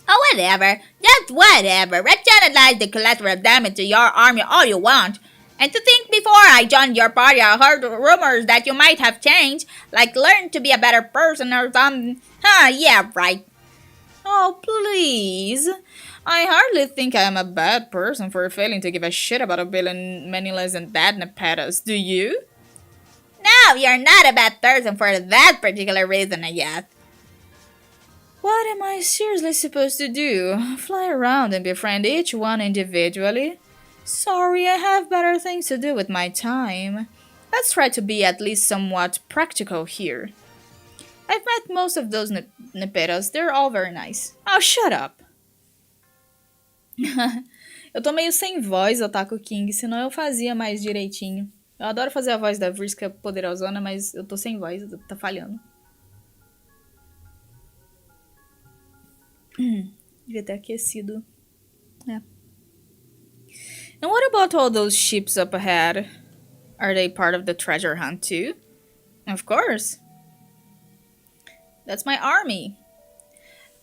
Oh, whatever. Just whatever. Rationalize the collateral damage to your army all you want. And to think before I joined your party, I heard rumors that you might have changed, like learn to be a better person or something. Huh, yeah, right. Oh, please. I hardly think I am a bad person for failing to give a shit about a billion Meneless and bad Nepetas, do you? No, you're not a bad person for that particular reason, I guess. What am I seriously supposed to do? Fly around and befriend each one individually? Sorry, I have better things to do with my time. Let's try to be at least somewhat practical here. I've met most of those Nepetas, they're all very nice. Oh, shut up! Eu tô meio sem voz, Otaku King, senão eu fazia mais direitinho. Eu adoro fazer a voz da Vriska poderosona, mas eu tô sem voz, tá falhando. Devia ter aquecido. É. And what about all those ships up ahead? Are they part of the treasure hunt too? Of course. That's my army.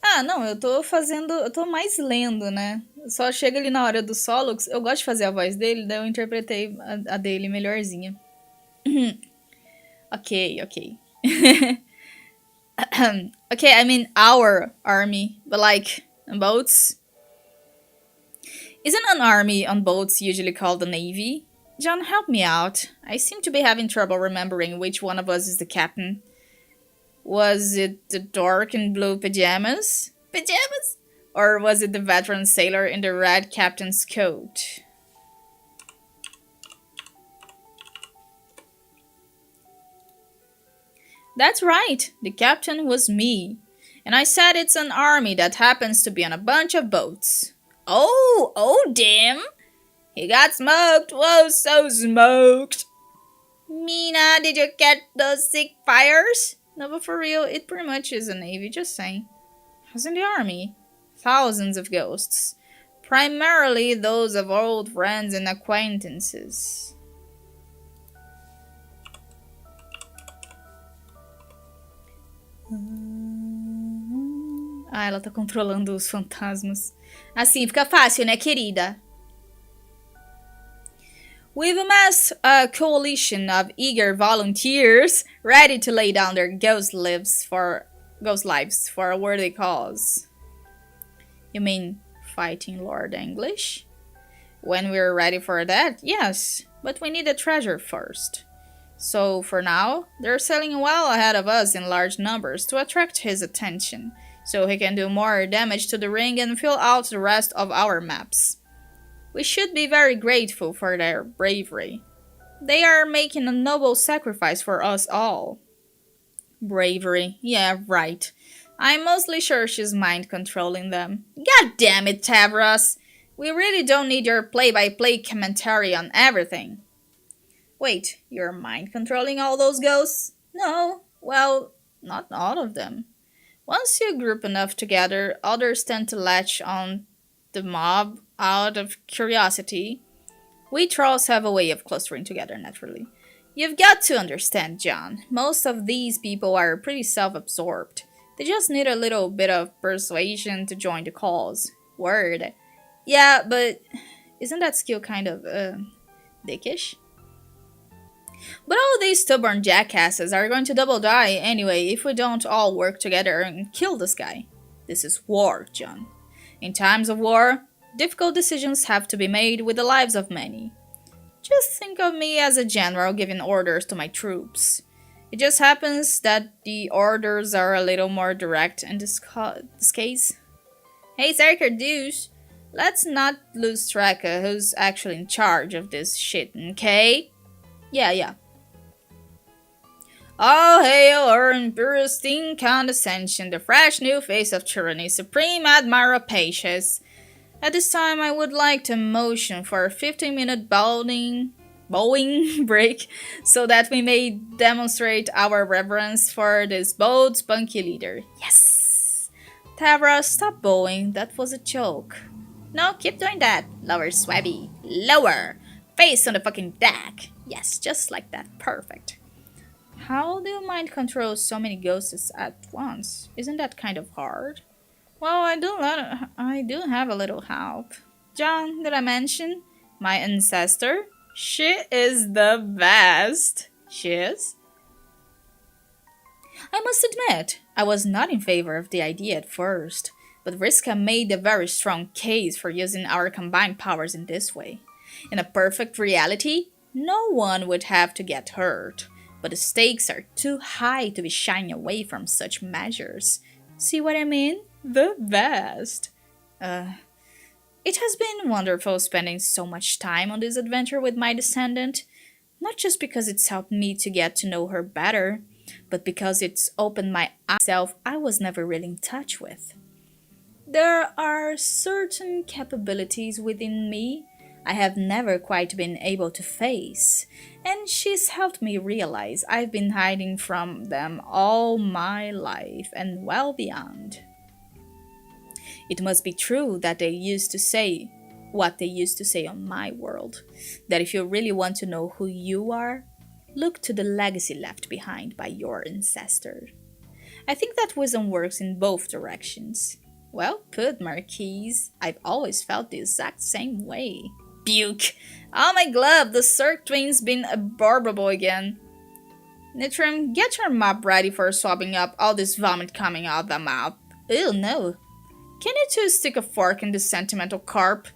Ah, não, eu tô mais lendo, né? Só chega ali na hora do Solux, eu gosto de fazer a voz dele, daí eu interpretei a dele melhorzinha. Ok. Okay, I mean our army, but like, on boats? Isn't an army on boats usually called a navy? John, help me out. I seem to be having trouble remembering which one of us is the captain. Was it the dork in blue pajamas? Pajamas? Or was it the veteran sailor in the red captain's coat? That's right, the captain was me. And I said it's an army that happens to be on a bunch of boats. Oh, damn. He got smoked. Whoa, so smoked. Mina, did you catch those sick fires? No, but for real, it pretty much is a navy, just saying. How's in the army? Thousands of ghosts. Primarily those of old friends and acquaintances. Ah, ela tá controlando os fantasmas. Assim fica fácil, né, querida? We've amassed a coalition of eager volunteers ready to lay down their ghost lives for a worthy cause. You mean fighting Lord English? When we're ready for that, yes, but we need the treasure first. So for now, they're sailing well ahead of us in large numbers to attract his attention, so he can do more damage to the ring and fill out the rest of our maps. We should be very grateful for their bravery. They are making a noble sacrifice for us all. Bravery, yeah, right. I'm mostly sure she's mind-controlling them. God damn it, Tavros! We really don't need your play-by-play commentary on everything. Wait, you're mind-controlling all those ghosts? No, well, not all of them. Once you group enough together, others tend to latch on the mob out of curiosity. We trolls have a way of clustering together naturally. You've got to understand, John. Most of these people are pretty self-absorbed. They just need a little bit of persuasion to join the cause. Word. Yeah, but isn't that skill kind of, dickish? But all these stubborn jackasses are going to double die anyway if we don't all work together and kill this guy. This is war, John. In times of war, difficult decisions have to be made with the lives of many. Just think of me as a general giving orders to my troops. It just happens that the orders are a little more direct in this case. Hey, Sarker Deuce, let's not lose track of who's actually in charge of this shit, okay? Yeah. All hail our imperial condescension, the fresh new face of tyranny, Supreme Admiral Pacious. At this time, I would like to motion for a 15-minute bowing break so that we may demonstrate our reverence for this bold, spunky leader. Yes! Tara, stop bowing. That was a joke. No, keep doing that. Lower, Swabby. Lower. Face on the fucking deck. Yes, just like that. Perfect. How do you mind control so many ghosts at once? Isn't that kind of hard? Well, I do have a little help. John, did I mention? My ancestor? She is the best. She is? I must admit, I was not in favor of the idea at first, but Riska made a very strong case for using our combined powers in this way. In a perfect reality, no one would have to get hurt, but the stakes are too high to be shying away from such measures. See what I mean? The best. It has been wonderful spending so much time on this adventure with my descendant, not just because it's helped me to get to know her better, but because it's opened my eyes to myself I was never really in touch with. There are certain capabilities within me I have never quite been able to face, and she's helped me realize I've been hiding from them all my life and well beyond. It must be true that they used to say what they used to say on my world, that if you really want to know who you are, look to the legacy left behind by your ancestor. I think that wisdom works in both directions. Well put, Marquise. I've always felt the exact same way. Puke! Oh my glove, the Cirque twins been abominable again. Nitram, get your mop ready for swabbing up all this vomit coming out the mouth. Ew, no. Can you two stick a fork in this sentimental carp?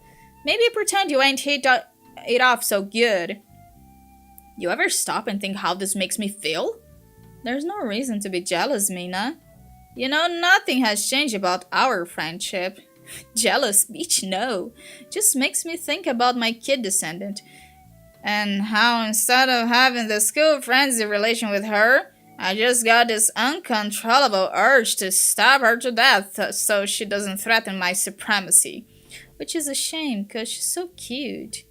Maybe pretend you ain't hit it off so good. You ever stop and think how this makes me feel? There's no reason to be jealous, Mina. You know, nothing has changed about our friendship. Jealous, bitch, no. Just makes me think about my kid descendant. And how instead of having the school frenzy relation with her, I just got this uncontrollable urge to stab her to death so she doesn't threaten my supremacy. Which is a shame, cause she's so cute.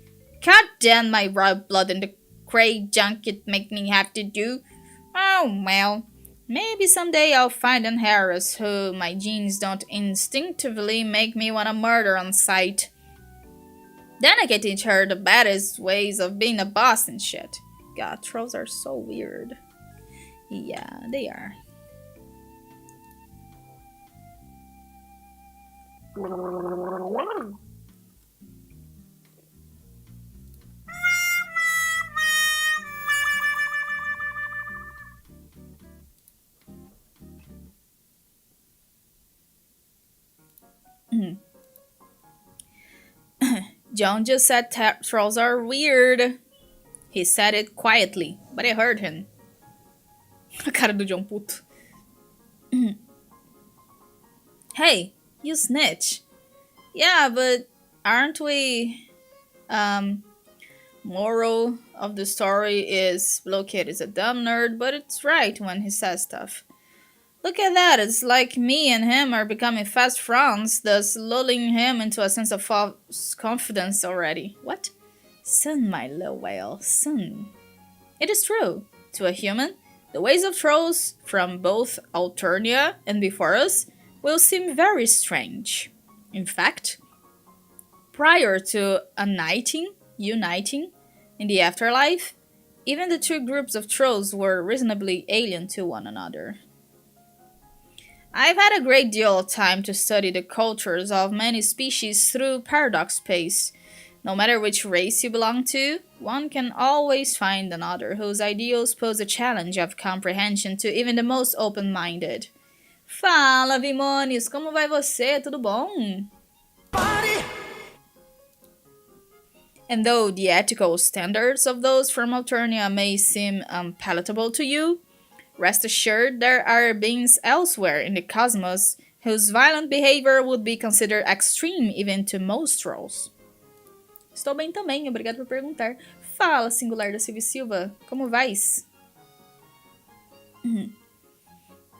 God damn my raw blood and the cray junk it make me have to do. Oh well. Maybe someday I'll find an heiress who my genes don't instinctively make me want to murder on sight. Then I can teach her the baddest ways of being a boss and shit. God, trolls are so weird. Yeah, they are. John just said trolls are weird. He said it quietly, but I heard him. A cara do John puto. Hey, you snitch. Yeah, but aren't we... Moral of the story is Blockhead is a dumb nerd, but it's right when he says stuff. Look at that, it's like me and him are becoming fast friends, thus lulling him into a sense of false confidence already. What? Son, my little whale, son. It is true. To a human, the ways of trolls from both Alternia and before us will seem very strange. In fact, prior to uniting in the afterlife, even the two groups of trolls were reasonably alien to one another. I've had a great deal of time to study the cultures of many species through paradox space. No matter which race you belong to, one can always find another whose ideals pose a challenge of comprehension to even the most open-minded. Fala, Vimones! Como vai você? Tudo bom? And though the ethical standards of those from Alternia may seem unpalatable to you, rest assured there are beings elsewhere in the cosmos whose violent behavior would be considered extreme even to most trolls. Estou bem também, obrigado por perguntar. Fala, singular da Silva, como vais?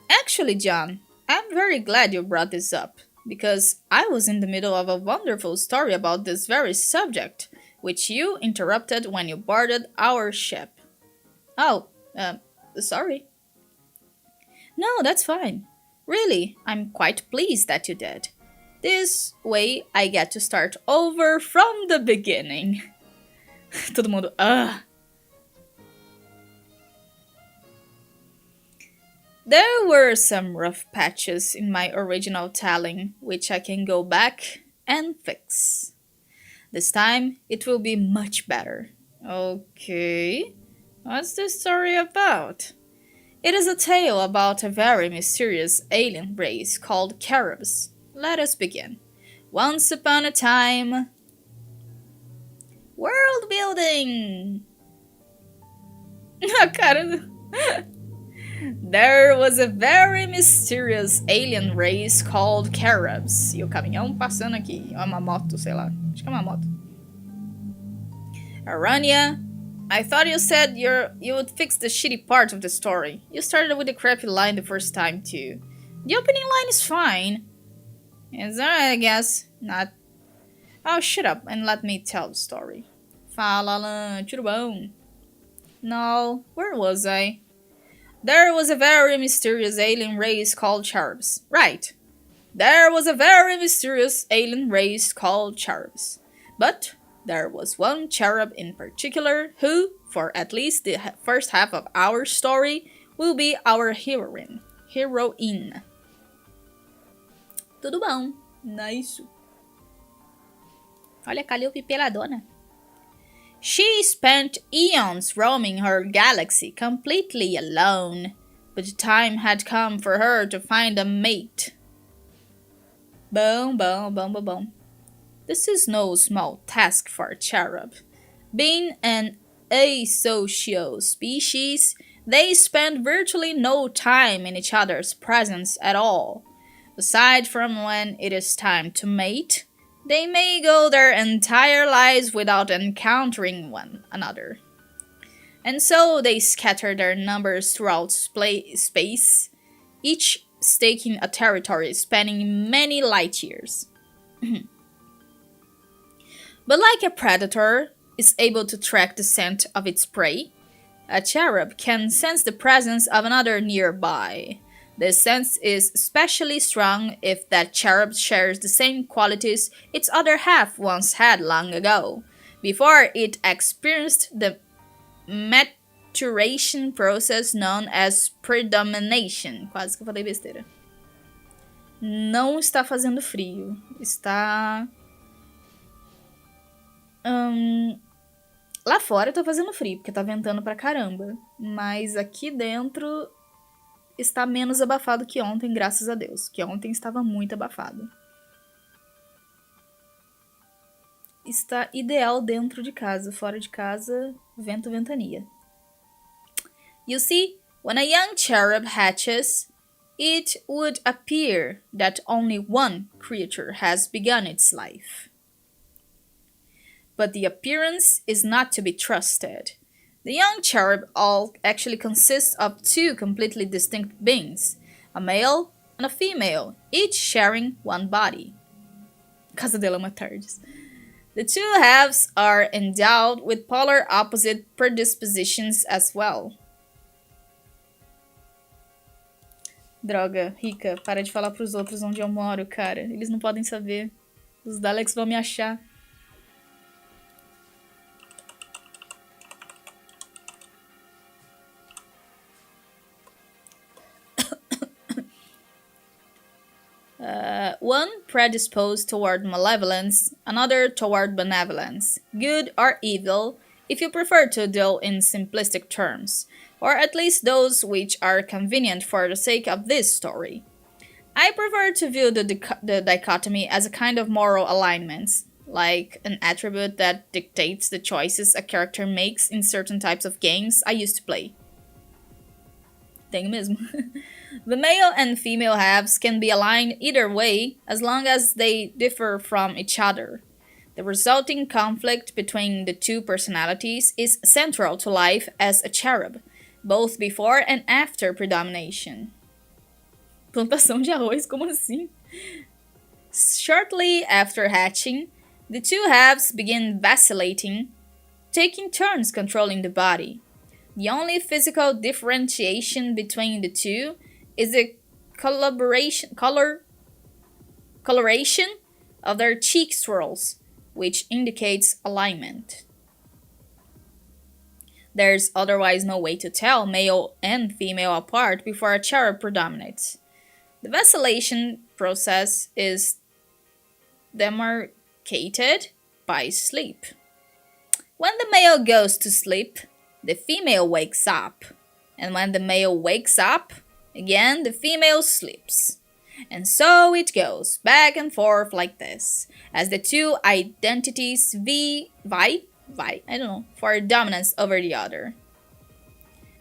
Actually, John, I'm very glad you brought this up. because I was in the middle of a wonderful story about this very subject, which you interrupted when you boarded our ship. Oh, sorry. No, that's fine. Really, I'm quite pleased that you did. This way I get to start over from the beginning. Todo mundo, There were some rough patches in my original telling, which I can go back and fix. This time, it will be much better. Okay, what's this story about? It is a tale about a very mysterious alien race called Caribs. Let us begin. Once upon a time... World building! Cara... There was a very mysterious alien race called Caribs. E o caminhão passando aqui. É uma moto, sei lá. Acho que é uma moto. Aranya, I thought you said you would fix the shitty part of the story. You started with the crappy line the first time too. The opening line is fine. Is that, I guess? Not. Oh, shut up and let me tell the story. Fala, Alan. Tudo bom? No, where was I? There was a very mysterious alien race called Cherubs. Right. There was a very mysterious alien race called Cherubs. But there was one cherub in particular who, for at least the first half of our story, will be our heroine. Tudo bom. Nice. Olha, Calliope peladona. She spent eons roaming her galaxy completely alone, but the time had come for her to find a mate. Bom. This is no small task for a cherub. Being an asocial species, they spend virtually no time in each other's presence at all. Aside from when it is time to mate, they may go their entire lives without encountering one another. And so they scatter their numbers throughout space, each staking a territory spanning many light years. But like a predator is able to track the scent of its prey, a cherub can sense the presence of another nearby. This sense is especially strong if that cherub shares the same qualities its other half once had long ago, before it experienced the maturation process known as predomination. Quase que eu falei besteira. Não está fazendo frio. Está... Lá fora tá fazendo frio, porque tá ventando pra caramba. Mas aqui dentro... está menos abafado que ontem, graças a Deus. Que ontem estava muito abafado. Está ideal dentro de casa. Fora de casa, vento, ventania. You see, when a young cherub hatches, it would appear that only one creature has begun its life. But the appearance is not to be trusted. The young cherub actually consists of two completely distinct beings, a male and a female, each sharing one body. Casa dela uma tardes. The two halves are endowed with polar opposite predispositions as well. Droga, Rica, para de falar pros outros onde eu moro, cara. Eles não podem saber. Os Daleks vão me achar. One predisposed toward malevolence, another toward benevolence, good or evil, if you prefer to deal in simplistic terms, or at least those which are convenient for the sake of this story. I prefer to view the dichotomy as a kind of moral alignment, like an attribute that dictates the choices a character makes in certain types of games I used to play. Tenho mesmo. The male and female halves can be aligned either way as long as they differ from each other. The resulting conflict between the two personalities is central to life as a cherub, both before and after predomination. Plantação de arroz, como assim? Shortly after hatching, the two halves begin vacillating, taking turns controlling the body. The only physical differentiation between the two is the coloration of their cheek swirls, which indicates alignment. There's otherwise no way to tell male and female apart before a cherub predominates. The vacillation process is demarcated by sleep. When the male goes to sleep, the female wakes up, and when the male wakes up, again the female sleeps. And so it goes back and forth like this, as the two identities vie for dominance over the other.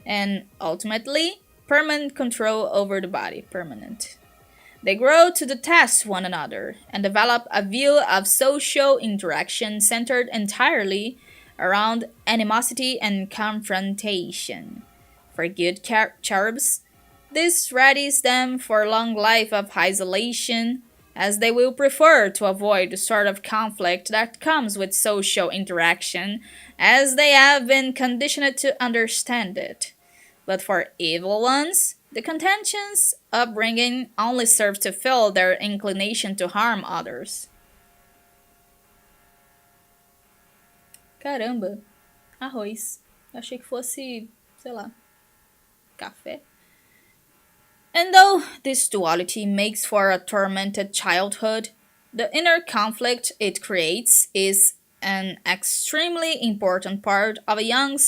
And ultimately, permanent control over the body, permanent. They grow to detest one another and develop a view of social interaction centered entirely around animosity and confrontation. For good cherubs, this readies them for a long life of isolation, as they will prefer to avoid the sort of conflict that comes with social interaction, as they have been conditioned to understand it. But for evil ones, the contentions upbringing only serve to fuel their inclination to harm others. Caramba, arroz. Achei que fosse, sei lá, café. And though this duality makes for a tormented childhood, the inner conflict it creates is an extremely important part of a young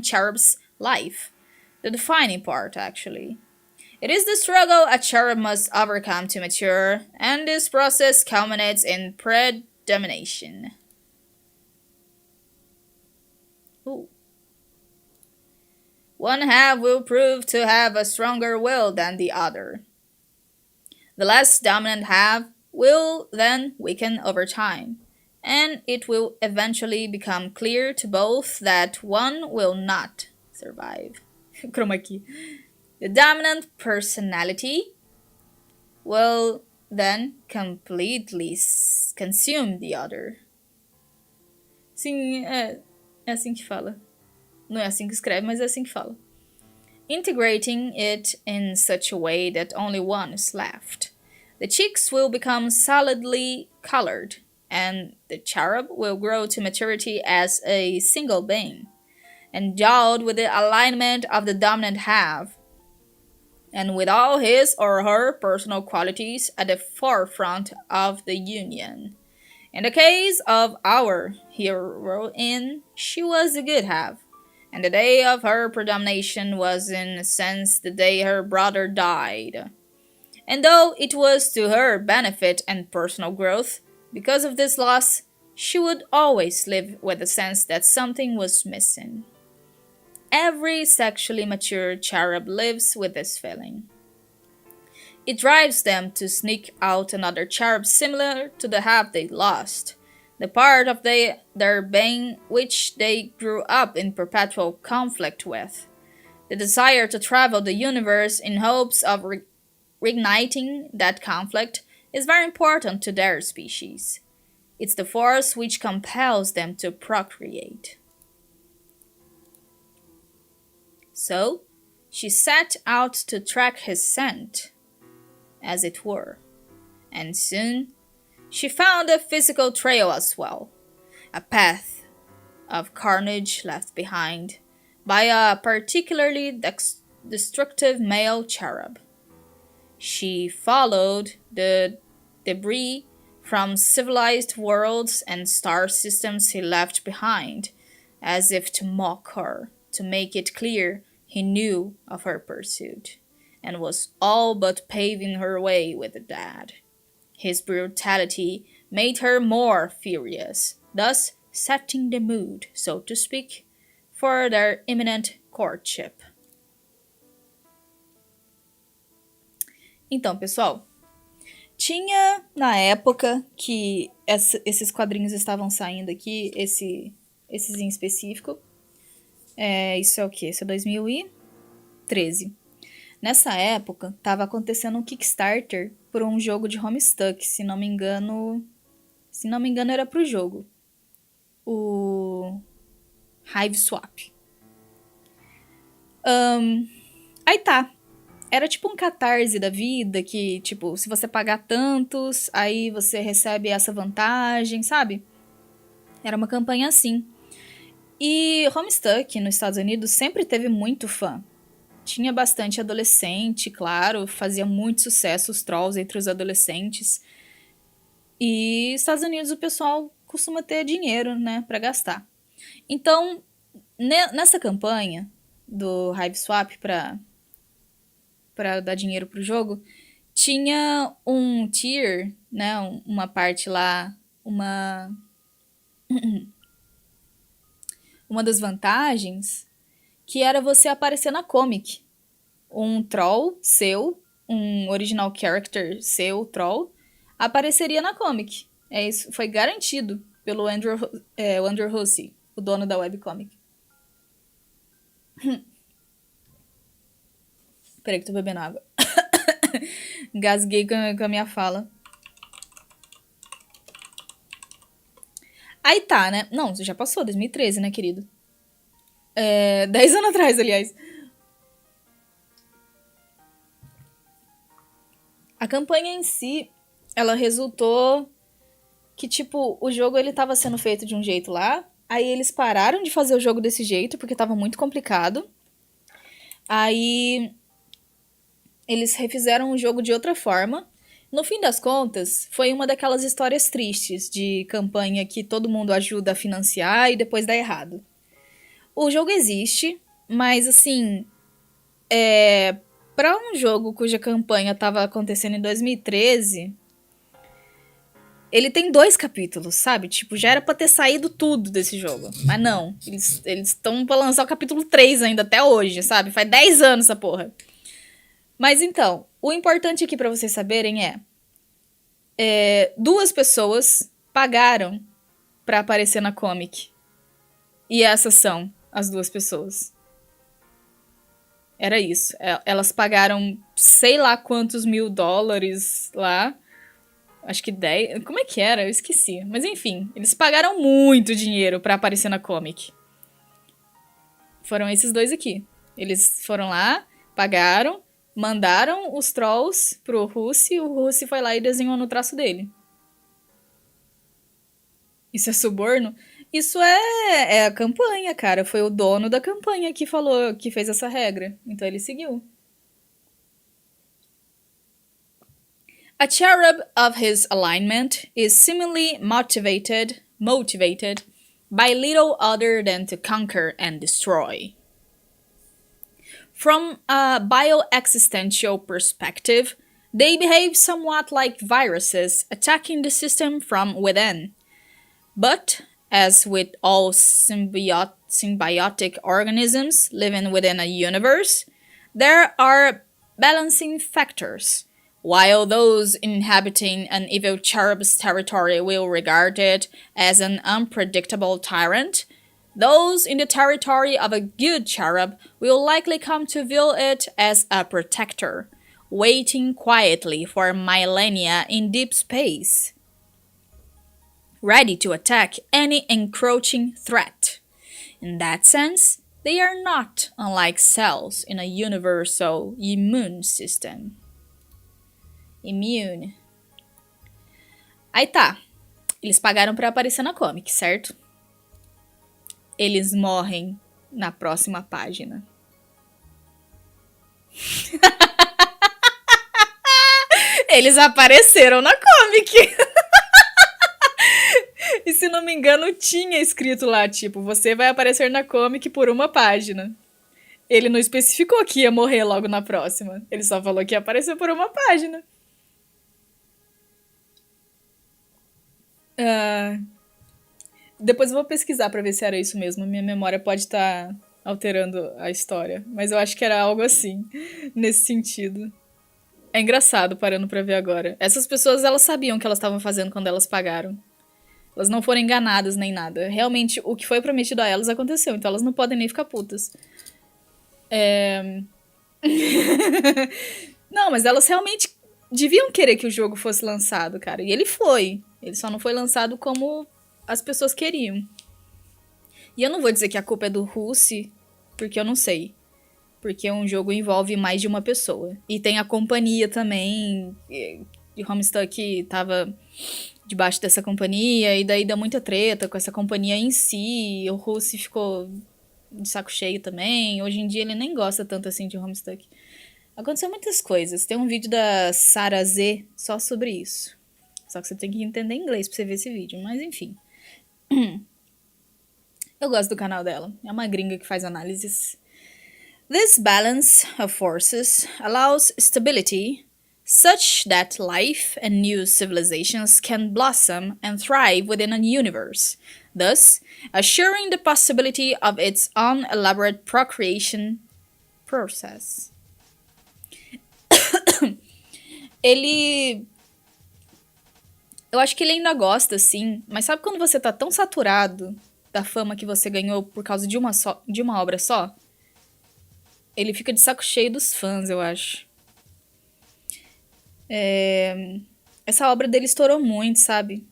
cherub's life. The defining part, actually. It is the struggle a cherub must overcome to mature, and this process culminates in predomination. Ooh. One half will prove to have a stronger will than the other. The less dominant half will then weaken over time, and it will eventually become clear to both that one will not survive. Chroma key. The dominant personality will then completely consume the other. Sim, é assim que fala. Não é assim que escreve, mas é assim que fala. Integrating it in such a way that only one is left. The cheeks will become solidly colored, and the cherub will grow to maturity as a single being, endowed with the alignment of the dominant half, and with all his or her personal qualities at the forefront of the union. In the case of our heroine, she was the good half, and the day of her predomination was in a sense the day her brother died. And though it was to her benefit and personal growth, because of this loss, she would always live with the sense that something was missing. Every sexually mature cherub lives with this feeling. It drives them to sneak out another cherub similar to the half they lost, the part of their being which they grew up in perpetual conflict with. The desire to travel the universe in hopes of reigniting that conflict is very important to their species. It's the force which compels them to procreate. So, she set out to track his scent, as it were, and soon she found a physical trail as well, a path of carnage left behind by a particularly destructive male cherub. She followed the debris from civilized worlds and star systems he left behind, as if to mock her, to make it clear he knew of her pursuit, and was all but paving her way with the dead. His brutality made her more furious, thus setting the mood, so to speak, for their imminent courtship. Então, pessoal, tinha na época que esses quadrinhos estavam saindo aqui, esses em específico, isso é o quê? Isso é 2013. Nessa época, tava acontecendo um Kickstarter por um jogo de Homestuck, se não me engano era pro jogo. O Hive Swap. Aí tá. Era tipo um catarse da vida, que, tipo, se você pagar tantos, aí você recebe essa vantagem, sabe? Era uma campanha assim. E Homestuck, nos Estados Unidos, sempre teve muito fã. Tinha bastante adolescente, claro, fazia muito sucesso os trolls entre os adolescentes. E nos Estados Unidos o pessoal costuma ter dinheiro, né, pra gastar. Então, nessa campanha do Hive Swap pra dar dinheiro pro jogo, tinha um tier, né, uma parte lá, uma das vantagens, que era você aparecer na comic. Um troll seu, um original character seu, troll, apareceria na comic. É isso, foi garantido pelo Andrew Hussey, o dono da webcomic. Peraí que tô bebendo água. Engasguei com a minha fala. Aí tá, né? Não, já passou, 2013, né, querido? 10 anos atrás, aliás. A campanha em si, ela resultou que, tipo, o jogo ele tava sendo feito de um jeito lá. Aí eles pararam de fazer o jogo desse jeito, porque tava muito complicado. Aí eles refizeram o jogo de outra forma. No fim das contas, foi uma daquelas histórias tristes de campanha que todo mundo ajuda a financiar e depois dá errado. O jogo existe, mas assim, para um jogo cuja campanha estava acontecendo em 2013, ele tem 2 capítulos, sabe? Tipo, já era pra ter saído tudo desse jogo. Mas não, eles estão pra lançar o capítulo 3 ainda até hoje, sabe? Faz 10 anos essa porra. Mas então, o importante aqui pra vocês saberem é 2 pessoas pagaram pra aparecer na comic. E essas são as 2 pessoas. Era isso. Elas pagaram sei lá quantos $1.000 lá. Acho que 10... Como é que era? Eu esqueci. Mas enfim, eles pagaram muito dinheiro pra aparecer na comic. Foram esses 2 aqui. Eles foram lá, pagaram, mandaram os trolls pro Russi, o Russi foi lá e desenhou no traço dele. Isso é suborno? Isso é a campanha, cara. Foi o dono da campanha que falou, que fez essa regra. Então ele seguiu. A cherub of his alignment is seemingly motivated by little other than to conquer and destroy. From a bioexistential perspective, they behave somewhat like viruses attacking the system from within. But, as with all symbiotic organisms living within a universe, there are balancing factors. While those inhabiting an evil cherub's territory will regard it as an unpredictable tyrant, those in the territory of a good cherub will likely come to view it as a protector, waiting quietly for millennia in deep space, ready to attack any encroaching threat. In that sense, they are not unlike cells in a universal immune system. Immune. Aí tá. Eles pagaram pra aparecer na comic, certo? Eles morrem na próxima página. Eles apareceram na comic. E se não me engano, tinha escrito lá, tipo, você vai aparecer na comic por uma página. Ele não especificou que ia morrer logo na próxima. Ele só falou que ia aparecer por uma página. Depois eu vou pesquisar pra ver se era isso mesmo. Minha memória pode estar alterando a história. Mas eu acho que era algo assim, nesse sentido. É engraçado parando pra ver agora. Essas pessoas, elas sabiam o que elas estavam fazendo quando elas pagaram. Elas não foram enganadas nem nada. Realmente, o que foi prometido a elas aconteceu. Então elas não podem nem ficar putas. Não, mas elas realmente deviam querer que o jogo fosse lançado, cara. E ele foi. Ele só não foi lançado como as pessoas queriam. E eu não vou dizer que a culpa é do Russi, porque eu não sei. Porque um jogo envolve mais de uma pessoa. E tem a companhia também. E HOMESTUCK tava debaixo dessa companhia. E daí deu muita treta com essa companhia em si. O Russi ficou de saco cheio também. Hoje em dia ele nem gosta tanto assim de HOMESTUCK. Aconteceu muitas coisas. Tem um vídeo da Sarah Z só sobre isso. Só que você tem que entender inglês pra você ver esse vídeo. Mas enfim. Eu gosto do canal dela. É uma gringa que faz análises. This balance of forces allows stability such that life and new civilizations can blossom and thrive within a universe, thus assuring the possibility of its own elaborate procreation process. Eu acho que ele ainda gosta, sim, mas sabe quando você tá tão saturado da fama que você ganhou por causa de uma obra só? Ele fica de saco cheio dos fãs, eu acho. Essa obra dele estourou muito, sabe?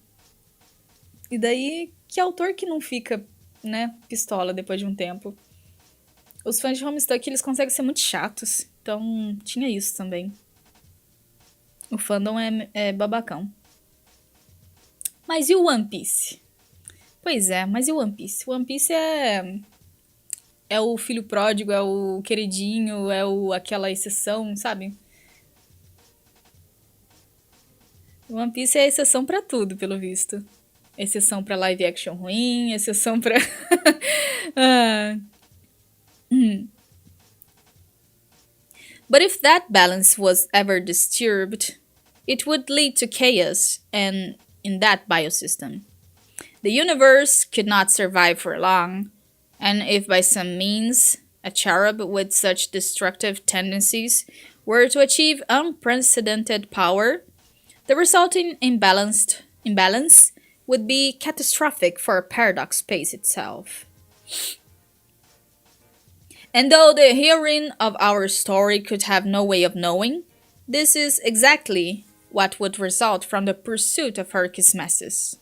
E daí, que autor que não fica, né, pistola depois de um tempo? Os fãs de HOMESTUCK, eles conseguem ser muito chatos. Então, tinha isso também. O fandom é babacão. Mas e o One Piece? Pois é, mas e o One Piece? O One Piece é o filho pródigo, é o queridinho, aquela exceção, sabe? O One Piece é exceção pra tudo, pelo visto. Exceção pra live action ruim, exceção pra... But if that balance was ever disturbed, it would lead to chaos in that biosystem. The universe could not survive for long, and if by some means a cherub with such destructive tendencies were to achieve unprecedented power, the resulting imbalance would be catastrophic for paradox space itself. And though the heroine of our story could have no way of knowing, this is exactly what would result from the pursuit of her kismesis.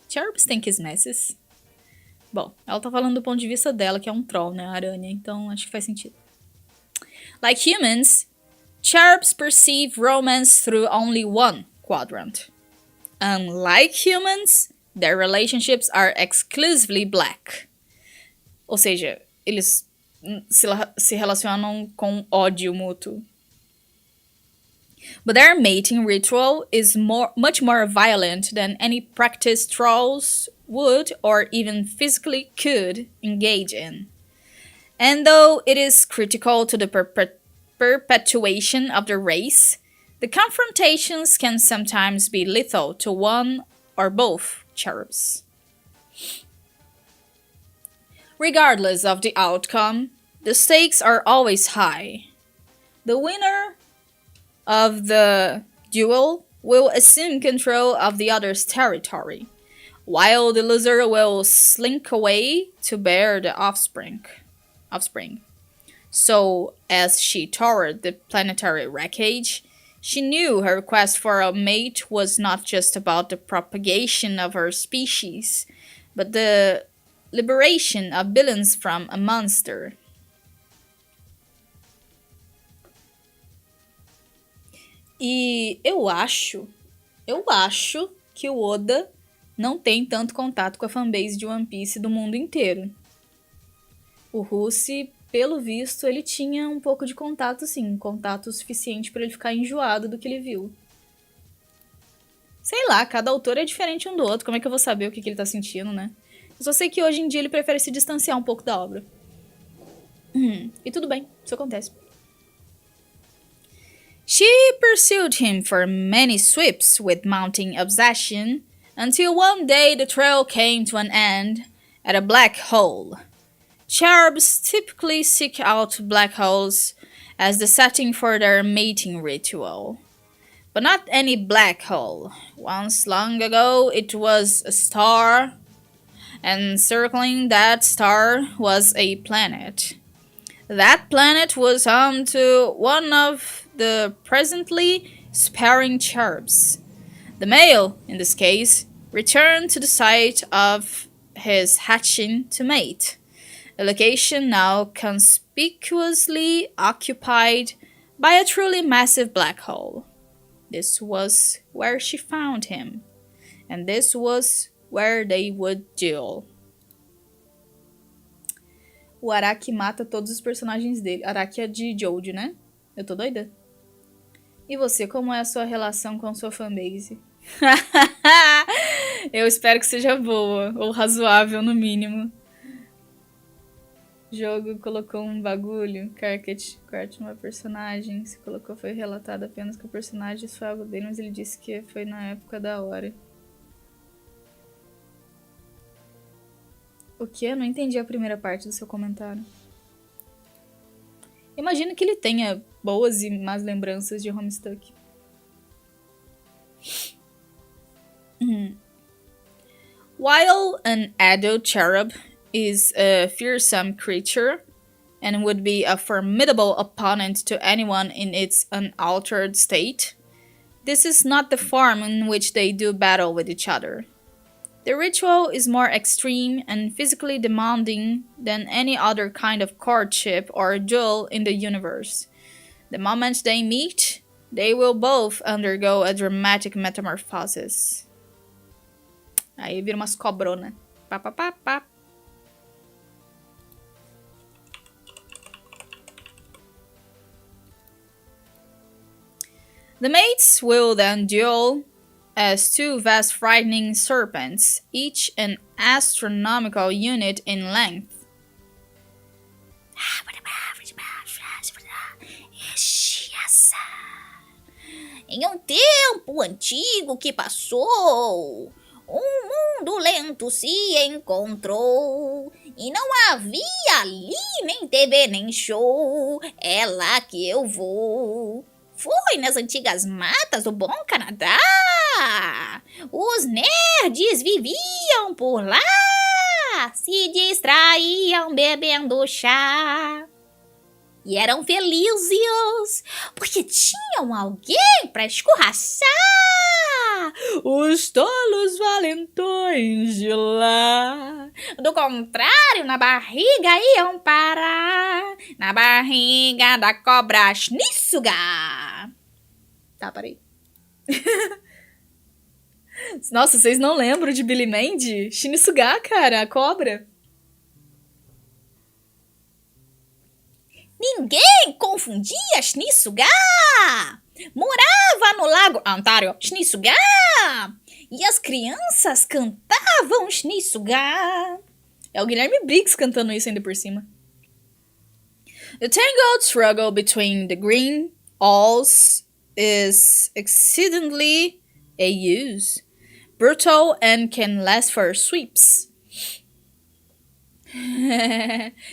Cherubs têm kismesis? Bom, ela tá falando do ponto de vista dela, que é um troll, né, a aranha, então acho que faz sentido. Like humans, cherubs perceive romance through only one quadrant. Unlike humans, their relationships are exclusively black. Ou seja, eles se relacionam com ódio mútuo. But their mating ritual is much more violent than any practice trolls would or even physically could engage in. And though it is critical to the perpetuation of the race, the confrontations can sometimes be lethal to one or both cherubs. Regardless of the outcome, the stakes are always high. The winner of the duel will assume control of the other's territory, while the loser will slink away to bear the offspring. So, as she toured the planetary wreckage, she knew her quest for a mate was not just about the propagation of her species, but the liberation of billions from a monster. E eu acho que o Oda não tem tanto contato com a fanbase de One Piece do mundo inteiro. O Russi, pelo visto, ele tinha um pouco de contato, sim. Contato suficiente para ele ficar enjoado do que ele viu. Sei lá, cada autor é diferente um do outro. Como é que eu vou saber o que ele tá sentindo, né? Eu só sei que hoje em dia ele prefere se distanciar um pouco da obra. E tudo bem, isso acontece. She pursued him for many sweeps with mounting obsession, until one day the trail came to an end at a black hole. Cherubs typically seek out black holes as the setting for their mating ritual. But not any black hole. Once long ago, it was a star, and circling that star was a planet. That planet was home to one of the presently sparing cherubs. The male, in this case, returned to the site of his hatching to mate, a location now conspicuously occupied by a truly massive black hole. This was where she found him, and this was where they would duel. O Araki mata todos os personagens dele. Araki é de Jojo, né? Eu tô doida? E você, como é a sua relação com sua fanbase? Eu espero que seja boa, ou razoável no mínimo. O jogo colocou um bagulho. KARKAT corta uma personagem. Se colocou foi relatado apenas que o personagem foi algo dele, mas ele disse que foi na época da hora. O que? Eu não entendi a primeira parte do seu comentário. Imagino que ele tenha boas e más lembranças de HOMESTUCK. While an ATO cherub is a fearsome creature and would be a formidable opponent to anyone in its unaltered state, this is not the form in which they do battle with each other. The ritual is more extreme and physically demanding than any other kind of courtship or duel in the universe. The moment they meet, they will both undergo a dramatic metamorphosis. Aí vira umas cobronas. Pá, pá, pá, pá. The mates will then duel as two vast frightening serpents, each an astronomical unit in length. Em um tempo antigo que passou, um mundo lento se encontrou. E não havia ali nem TV nem show. É lá que eu vou. Foi nas antigas matas do bom Canadá. Os nerds viviam por lá, se distraíam bebendo chá. E eram felizes, porque tinham alguém para escorraçar. Os tolos valentões de lá. Do contrário, na barriga iam parar. Na barriga da cobra Schnissuga. Tá, parei. Nossa, vocês não lembram de Billy Mandy? Shinisuga, cara, a cobra. Ninguém confundia Schnissuga. Morava no lago Ontário, Schnissuga. E as crianças cantavam Schnissuga. É o Guilherme Briggs cantando isso ainda por cima. The tangled struggle between the green alls is exceedingly use, brutal and can last for sweeps.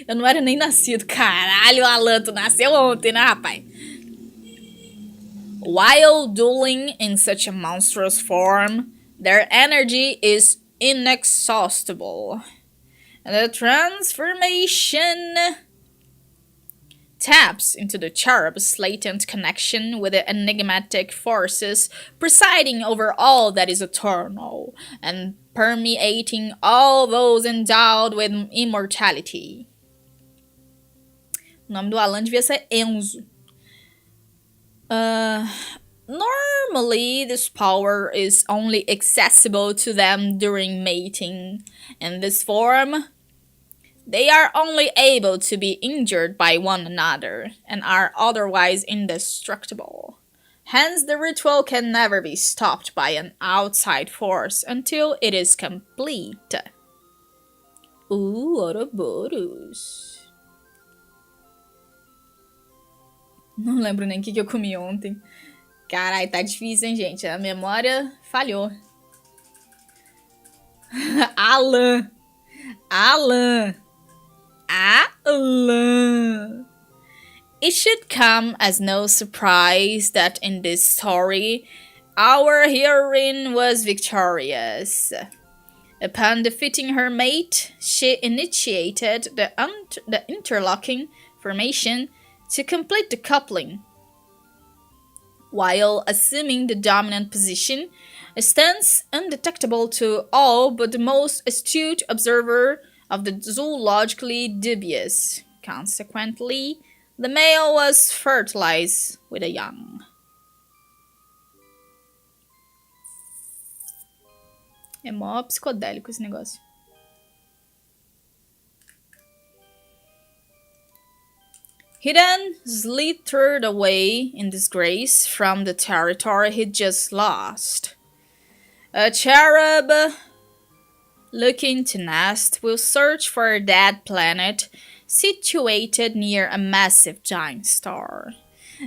Eu não era nem nascido. Caralho, Alan, tu nasceu ontem, né, rapaz? While dueling in such a monstrous form, their energy is inexhaustible. And the transformation taps into the cherub's latent connection with the enigmatic forces presiding over all that is eternal and permeating all those endowed with immortality. O nome do Alan devia ser Enzo. Normally, this power is only accessible to them during mating. In this form, they are only able to be injured by one another and are otherwise indestructible. Hence, the ritual can never be stopped by an outside force until it is complete. Ouroboros. Não lembro nem o que eu comi ontem. Carai, tá difícil, hein, gente? A memória falhou. Alan. It should come as no surprise that in this story, our heroine was victorious. Upon defeating her mate, she initiated the interlocking formation to complete the coupling. While assuming the dominant position, it stands undetectable to all but the most astute observer of the zoologically dubious. Consequently, the male was fertilized with the young. É mó psicodélico esse negócio. He then slithered away in disgrace from the territory he'd just lost. A cherub looking to nest will search for a dead planet situated near a massive giant star.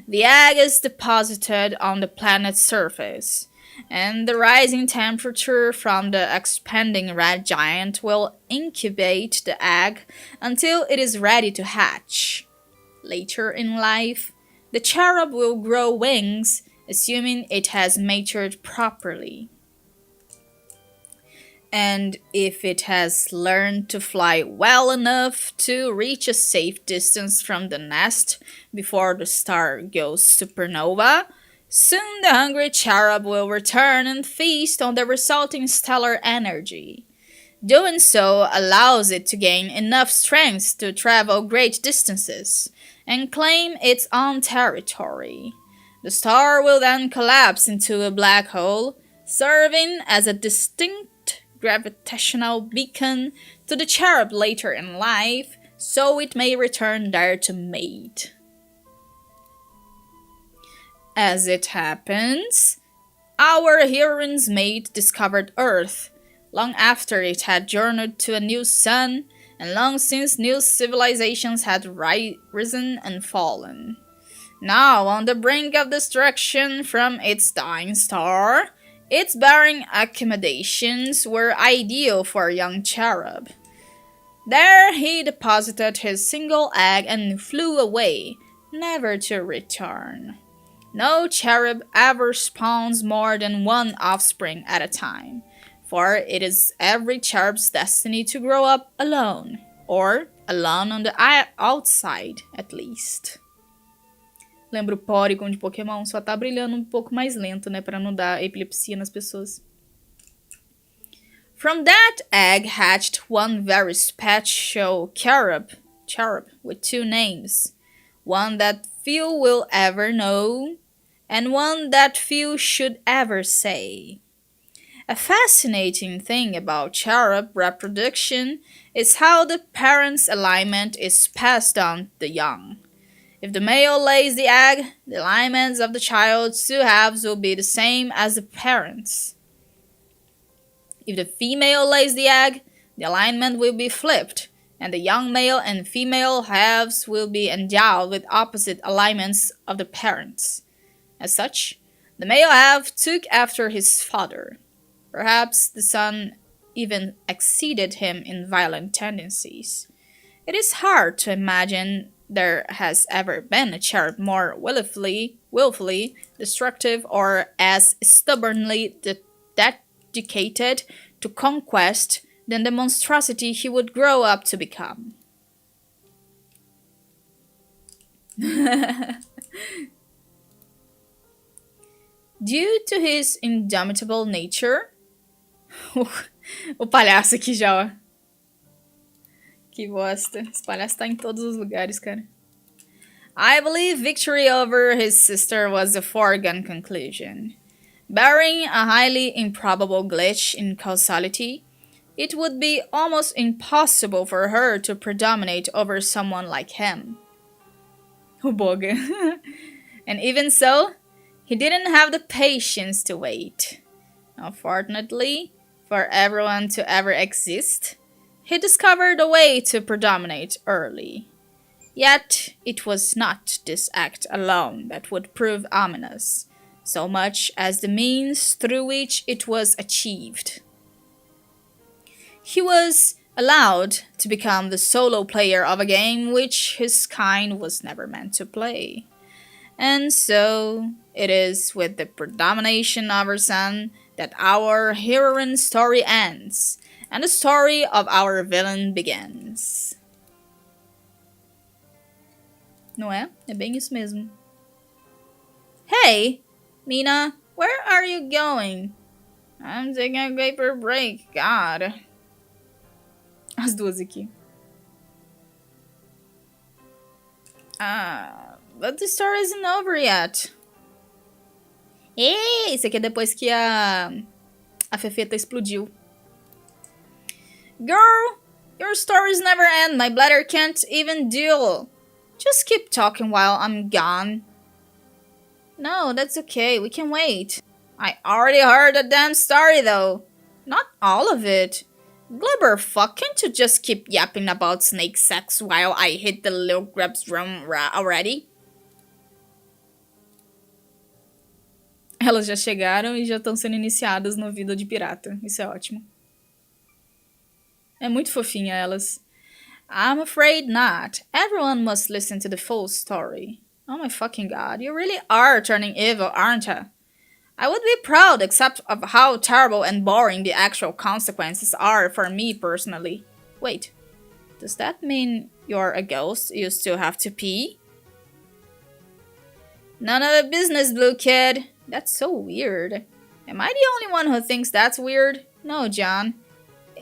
The egg is deposited on the planet's surface, and the rising temperature from the expanding red giant will incubate the egg until it is ready to hatch. Later in life, the cherub will grow wings, assuming it has matured properly. And if it has learned to fly well enough to reach a safe distance from the nest before the star goes supernova, soon the hungry cherub will return and feast on the resulting stellar energy. Doing so allows it to gain enough strength to travel great distances and claim its own territory. The star will then collapse into a black hole, serving as a distinct gravitational beacon to the cherub later in life, so it may return there to mate. As it happens, our heroine's mate discovered Earth long after it had journeyed to a new sun, and long since new civilizations had risen and fallen. Now, on the brink of destruction from its dying star, its barren accommodations were ideal for a young cherub. There he deposited his single egg and flew away, never to return. No cherub ever spawns more than one offspring at a time, for it is every cherub's destiny to grow up alone, or alone on the outside, at least. Lembra o Porygon de Pokémon, só tá brilhando um pouco mais lento, né, pra não dar epilepsia nas pessoas. From that egg hatched one very special cherub with two names, one that few will ever know, and one that few should ever say. A fascinating thing about cherub reproduction is how the parent's alignment is passed on to the young. If the male lays the egg, the alignments of the child's two halves will be the same as the parent's. If the female lays the egg, the alignment will be flipped, and the young male and female halves will be endowed with opposite alignments of the parents. As such, the male half took after his father. Perhaps the son even exceeded him in violent tendencies. It is hard to imagine there has ever been a cherub more willfully destructive or as stubbornly dedicated to conquest than the monstrosity he would grow up to become. Due to his indomitable nature, o palhaço aqui já, ó. Que bosta. Esse palhaço tá em todos os lugares, cara. I believe victory over his sister was a foregone conclusion. Barring a highly improbable glitch in causality, it would be almost impossible for her to predominate over someone like him. O Boga. And even so, he didn't have the patience to wait. Unfortunately, for everyone to ever exist, he discovered a way to predominate early. Yet, it was not this act alone that would prove ominous, so much as the means through which it was achieved. He was allowed to become the solo player of a game which his kind was never meant to play. And so, it is with the predomination of her son that our heroine's story ends, and the story of our villain begins. Não é? É bem isso mesmo. Hey, Mina, where are you going? I'm taking a paper break, God. As duas aqui. But the story isn't over yet. Ei, esse aqui é depois que a Fefeta explodiu. Girl, your stories never end. My bladder can't even deal. Just keep talking while I'm gone. No, that's okay. We can wait. I already heard the damn story though. Not all of it. Blubberfuck, can't you just keep yapping about snake sex while I hit the little grub's room already? Elas já chegaram e já estão sendo iniciadas no Vida de Pirata. Isso é ótimo. É muito fofinha elas. I'm afraid not. Everyone must listen to the full story. Oh my fucking god, you really are turning evil, aren't you? I would be proud except of how terrible and boring the actual consequences are for me personally. Wait, does that mean you're a ghost? You still have to pee? None of the business, blue kid. That's so weird. Am I the only one who thinks that's weird? No, John.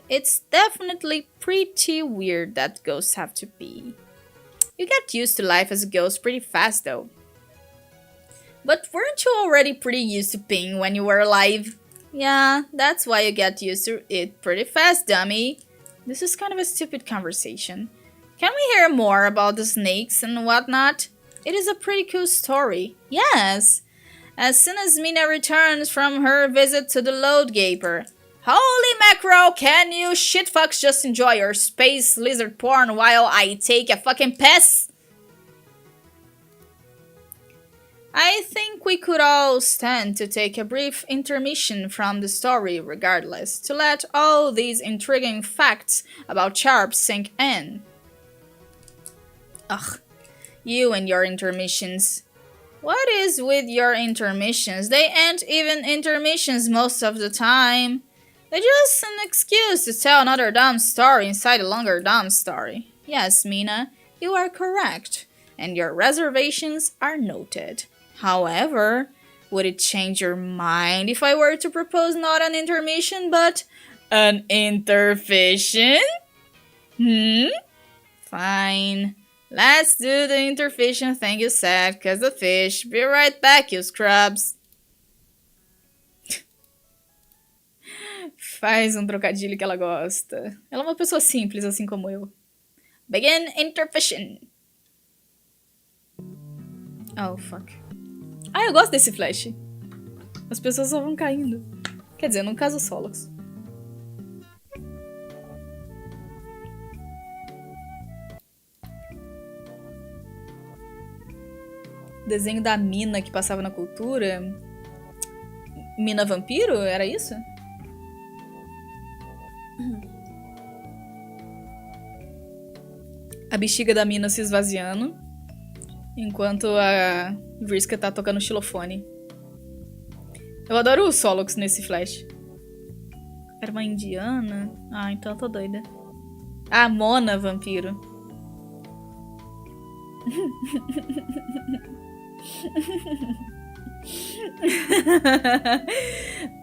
It's definitely pretty weird that ghosts have to pee. You get used to life as a ghost pretty fast though. But weren't you already pretty used to peeing when you were alive? Yeah, that's why you get used to it pretty fast, dummy. This is kind of a stupid conversation. Can we hear more about the snakes and whatnot? It is a pretty cool story. Yes. As soon as Mina returns from her visit to the Load Gaper. Holy mackerel, can you shitfucks just enjoy your space lizard porn while I take a fucking piss? I think we could all stand to take a brief intermission from the story regardless, to let all these intriguing facts about Sharp sink in. Ugh, you and your intermissions. What is with your intermissions? They ain't even intermissions most of the time. They're just an excuse to tell another dumb story inside a longer dumb story. Yes, Mina, you are correct, and your reservations are noted. However, would it change your mind if I were to propose not an intermission, but an interfission? Fine. Let's do the interfission thing you said, cause the fish. Be right back, you scrubs. Faz um trocadilho que ela gosta. Ela é uma pessoa simples, assim como eu. Begin interfission. Oh, fuck. Ah, eu gosto desse flash. As pessoas só vão caindo. Quer dizer, no caso, Solox. Desenho da Mina que passava na cultura. Mina Vampiro? Era isso? A bexiga da Mina se esvaziando. Enquanto a Vriska tá tocando xilofone. Eu adoro o Solox nesse flash. Era uma indiana? Ah, então eu tô doida. Ah, Mona Vampiro.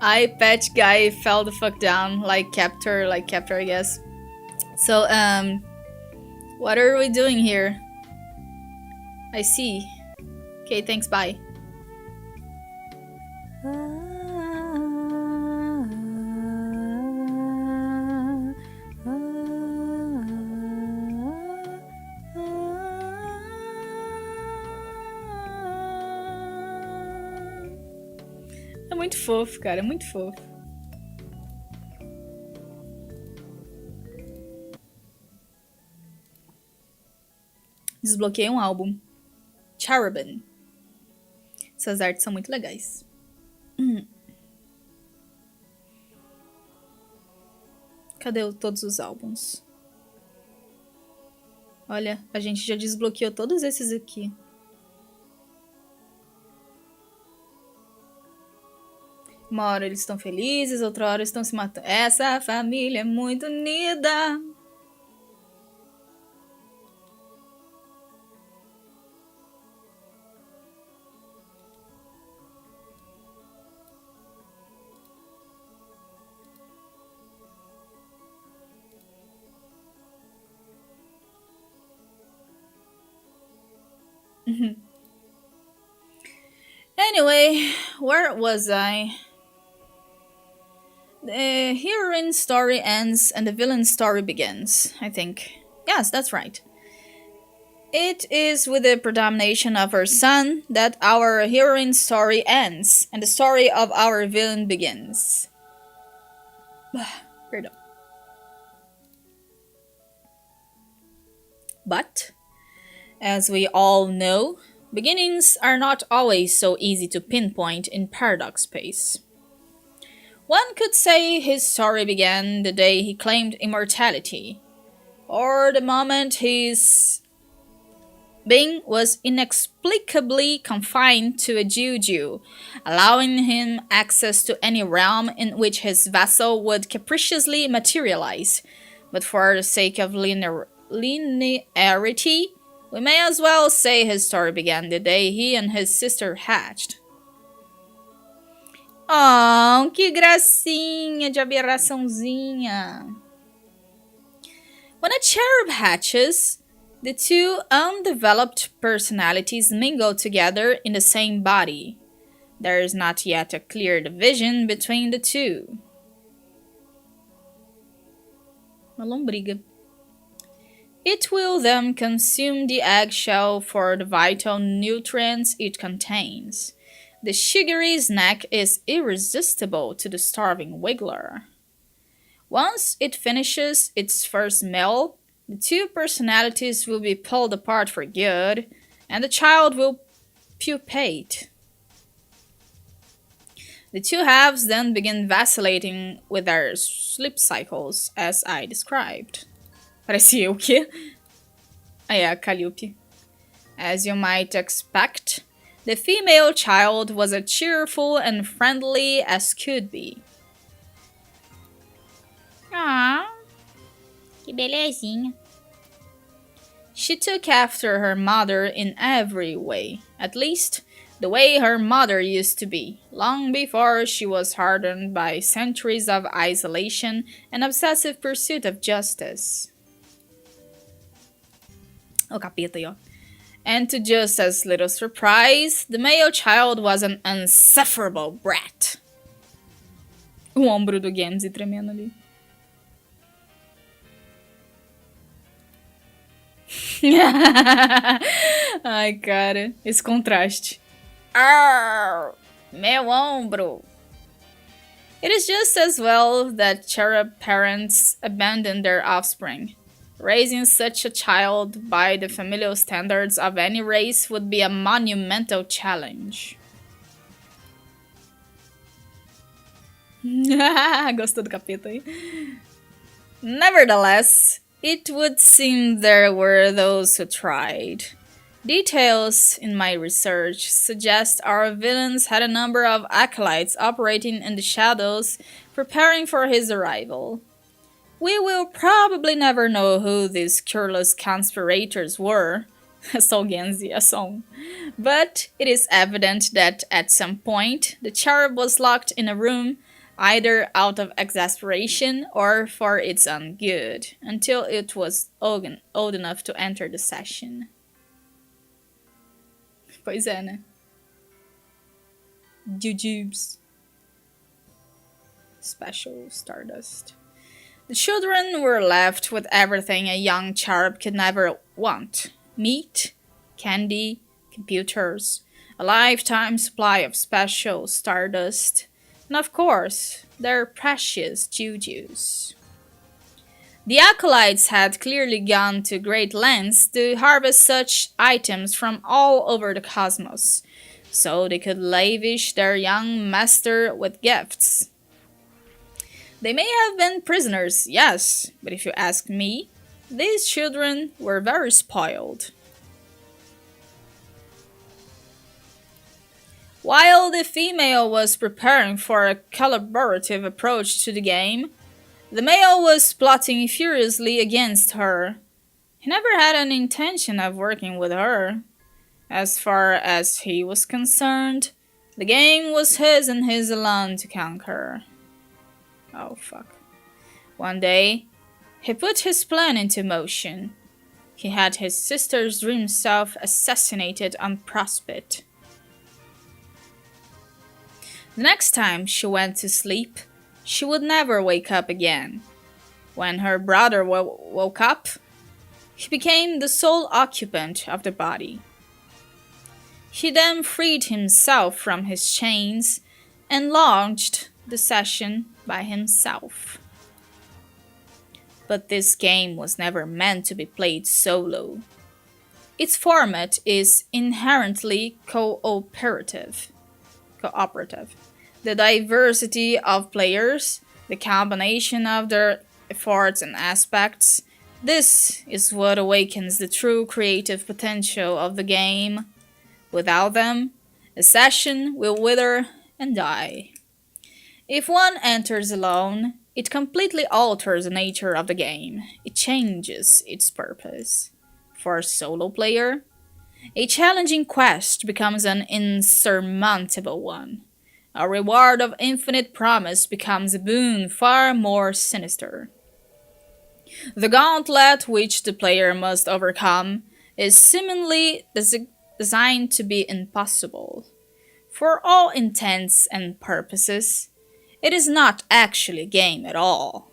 I patch guy fell the fuck down, like captor, I guess. So, what are we doing here? I see. Okay, thanks, bye. É muito fofo, cara, é muito fofo. Desbloqueei um álbum. Cherubin. Essas artes são muito legais. Cadê todos os álbuns? Olha, a gente já desbloqueou todos esses aqui. Uma hora eles estão felizes, outra hora estão se matando. Essa família é muito unida. Anyway, where was I? The heroine's story ends and the villain's story begins, I think. Yes, that's right. It is with the predomination of her son that our heroine's story ends and the story of our villain begins. Perdão. But, as we all know, beginnings are not always so easy to pinpoint in paradox space. One could say his story began the day he claimed immortality, or the moment his being was inexplicably confined to a juju, allowing him access to any realm in which his vessel would capriciously materialize. But for the sake of linearity, we may as well say his story began the day he and his sister hatched. Oh, que gracinha de aberraçãozinha! When a cherub hatches, the two undeveloped personalities mingle together in the same body. There is not yet a clear division between the two. Uma lombriga. It will then consume the eggshell for the vital nutrients it contains. The sugary snack is irresistible to the starving wiggler. Once it finishes its first meal, the two personalities will be pulled apart for good, and the child will pupate. The two halves then begin vacillating with their sleep cycles, as I described. Parecia o quê? Ah, é a Calliope. As you might expect, the female child was as cheerful and friendly as could be. Ah, que belezinha. She took after her mother in every way, at least the way her mother used to be, long before she was hardened by centuries of isolation and obsessive pursuit of justice. O capeta aí, ó. And to Justa's little surprise, the male child was an insufferable brat. O ombro do Gamzee tremendo ali. Ai, cara, esse contraste. Arr, meu ombro. It is just as well that cherub parents abandon their offspring. Raising such a child by the familial standards of any race would be a monumental challenge. Gostou do capeta aí? Nevertheless, it would seem there were those who tried. Details in my research suggest our villains had a number of acolytes operating in the shadows, preparing for his arrival. We will probably never know who these cureless conspirators were, but it is evident that at some point the cherub was locked in a room, either out of exasperation or for its own good, until it was old enough to enter the session. Pois é, né? Zizibs. Special Stardust. The children were left with everything a young cherub could never want: meat, candy, computers, a lifetime supply of special stardust, and of course, their precious jujus. The acolytes had clearly gone to great lengths to harvest such items from all over the cosmos, so they could lavish their young master with gifts. They may have been prisoners, yes, but if you ask me, these children were very spoiled. While the female was preparing for a collaborative approach to the game, the male was plotting furiously against her. He never had an intention of working with her. As far as he was concerned, the game was his and his alone to conquer. Oh, fuck. One day, he put his plan into motion. He had his sister's dream self assassinated on prospect. The next time she went to sleep, she would never wake up again. When her brother woke up, he became the sole occupant of the body. He then freed himself from his chains and launched the session by himself. But this game was never meant to be played solo. Its format is inherently cooperative. The diversity of players, the combination of their efforts and aspects, this is what awakens the true creative potential of the game. Without them, a session will wither and die. If one enters alone, it completely alters the nature of the game. It changes its purpose. For a solo player, a challenging quest becomes an insurmountable one. A reward of infinite promise becomes a boon far more sinister. The gauntlet which the player must overcome is seemingly designed to be impossible. For all intents and purposes, it is not actually a game at all.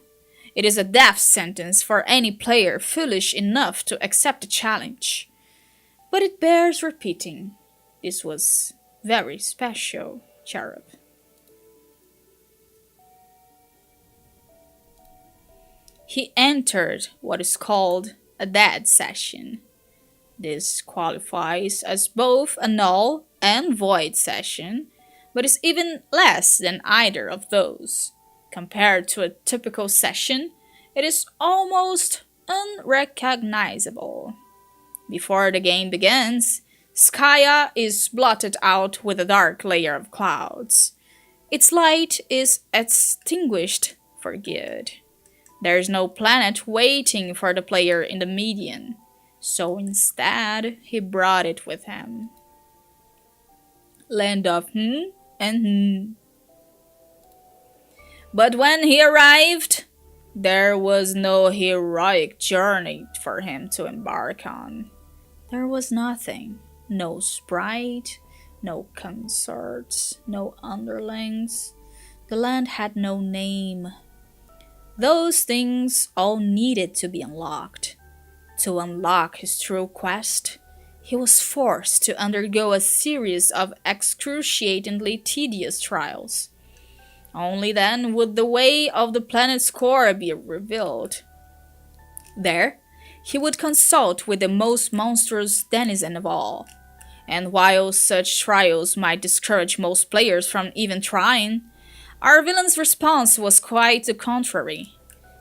It is a death sentence for any player foolish enough to accept the challenge. But it bears repeating. This was very special, Cherub. He entered what is called a dead session. This qualifies as both a null and void session, but is even less than either of those. Compared to a typical session, it is almost unrecognizable. Before the game begins, Skya is blotted out with a dark layer of clouds. Its light is extinguished for good. There is no planet waiting for the player in the median, so instead he brought it with him. Land of and But when he arrived, there was no heroic journey for him to embark on. There was nothing. No sprite, no consorts, no underlings. The land had no name. Those things all needed to be unlocked. To unlock his true quest, he was forced to undergo a series of excruciatingly tedious trials. Only then would the way of the planet's core be revealed. There, he would consult with the most monstrous denizen of all, and while such trials might discourage most players from even trying, our villain's response was quite the contrary.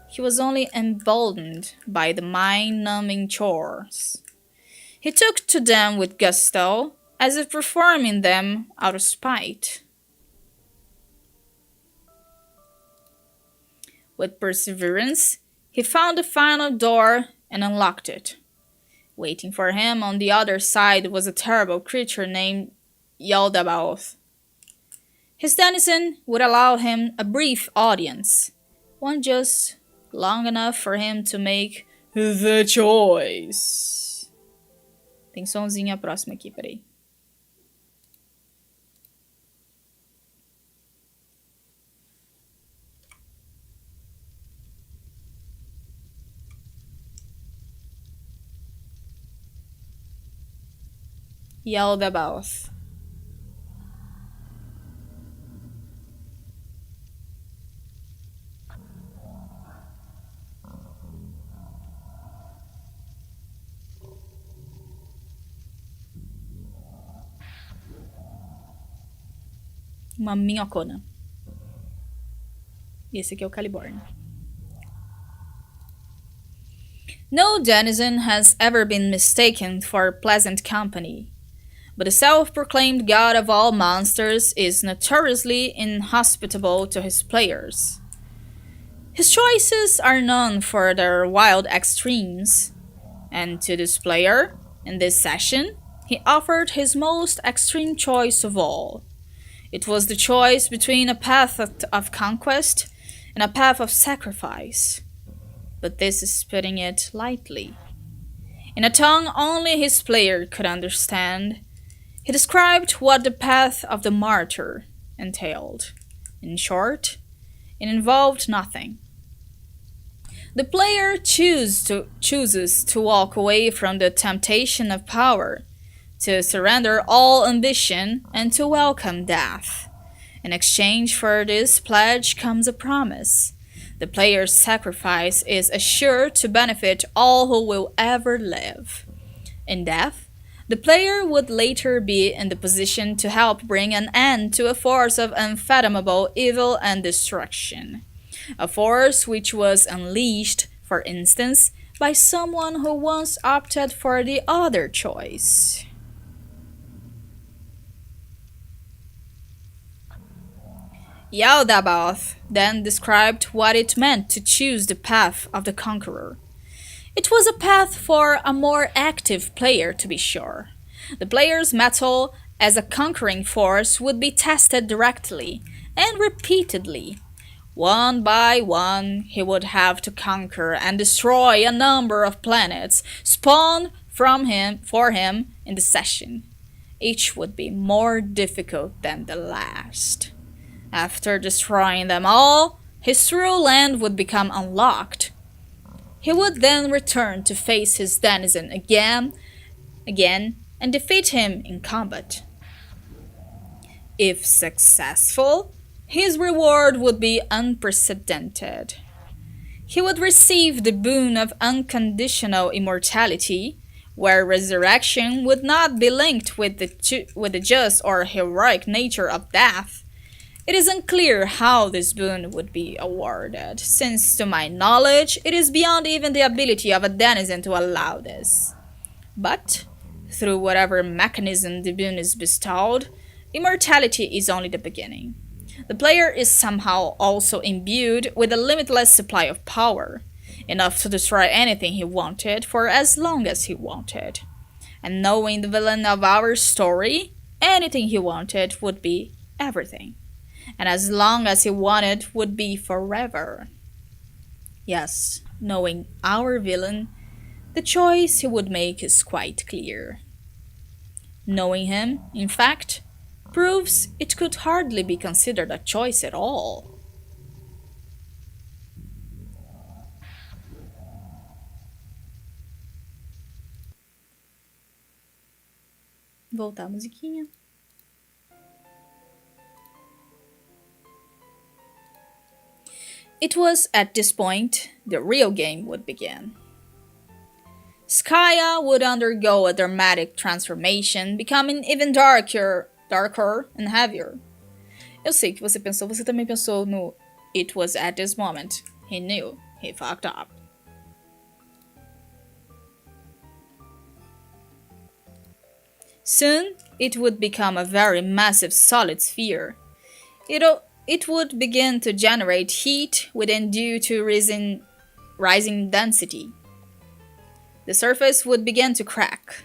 He was only emboldened by the mind-numbing chores. He took to them with gusto, as if performing them out of spite. With perseverance, he found the final door and unlocked it. Waiting for him on the other side was a terrible creature named Yaldabaoth. His denizen would allow him a brief audience, one just long enough for him to make the choice. Tem sonzinho próximo aqui, peraí. Yaldabaoth. Uma minhocona. E esse aqui é o Caliborn. No denizen has ever been mistaken for pleasant company, but the self-proclaimed god of all monsters is notoriously inhospitable to his players. His choices are known for their wild extremes, and to this player, in this session, he offered his most extreme choice of all. It was the choice between a path of conquest and a path of sacrifice. But this is putting it lightly. In a tongue only his player could understand, he described what the path of the martyr entailed. In short, it involved nothing. The player chooses to walk away from the temptation of power, to surrender all ambition, and to welcome death. In exchange for this pledge comes a promise. The player's sacrifice is assured to benefit all who will ever live. In death, the player would later be in the position to help bring an end to a force of unfathomable evil and destruction. A force which was unleashed, for instance, by someone who once opted for the other choice. Yaldabaoth then described what it meant to choose the path of the conqueror. It was a path for a more active player, to be sure. The player's mettle as a conquering force would be tested directly and repeatedly. One by one, he would have to conquer and destroy a number of planets spawned for him in the session. Each would be more difficult than the last. After destroying them all, his true land would become unlocked. He would then return to face his denizen again, and defeat him in combat. If successful, his reward would be unprecedented. He would receive the boon of unconditional immortality, where resurrection would not be linked with the just or heroic nature of death. It is unclear how this boon would be awarded, since to my knowledge it is beyond even the ability of a denizen to allow this. But, through whatever mechanism the boon is bestowed, immortality is only the beginning. The player is somehow also imbued with a limitless supply of power, enough to destroy anything he wanted for as long as he wanted. And knowing the villain of our story, anything he wanted would be everything. And as long as he wanted would be forever. Yes, knowing our villain, the choice he would make is quite clear. Knowing him, in fact, proves it could hardly be considered a choice at all. Voltar a musiquinha. It was at this point the real game would begin. Skaya would undergo a dramatic transformation, becoming even darker and heavier. Eu sei que você pensou, você também pensou no "it was at this moment." He knew he fucked up. Soon, it would become a very massive solid sphere. It would begin to generate heat within due to rising density. The surface would begin to crack.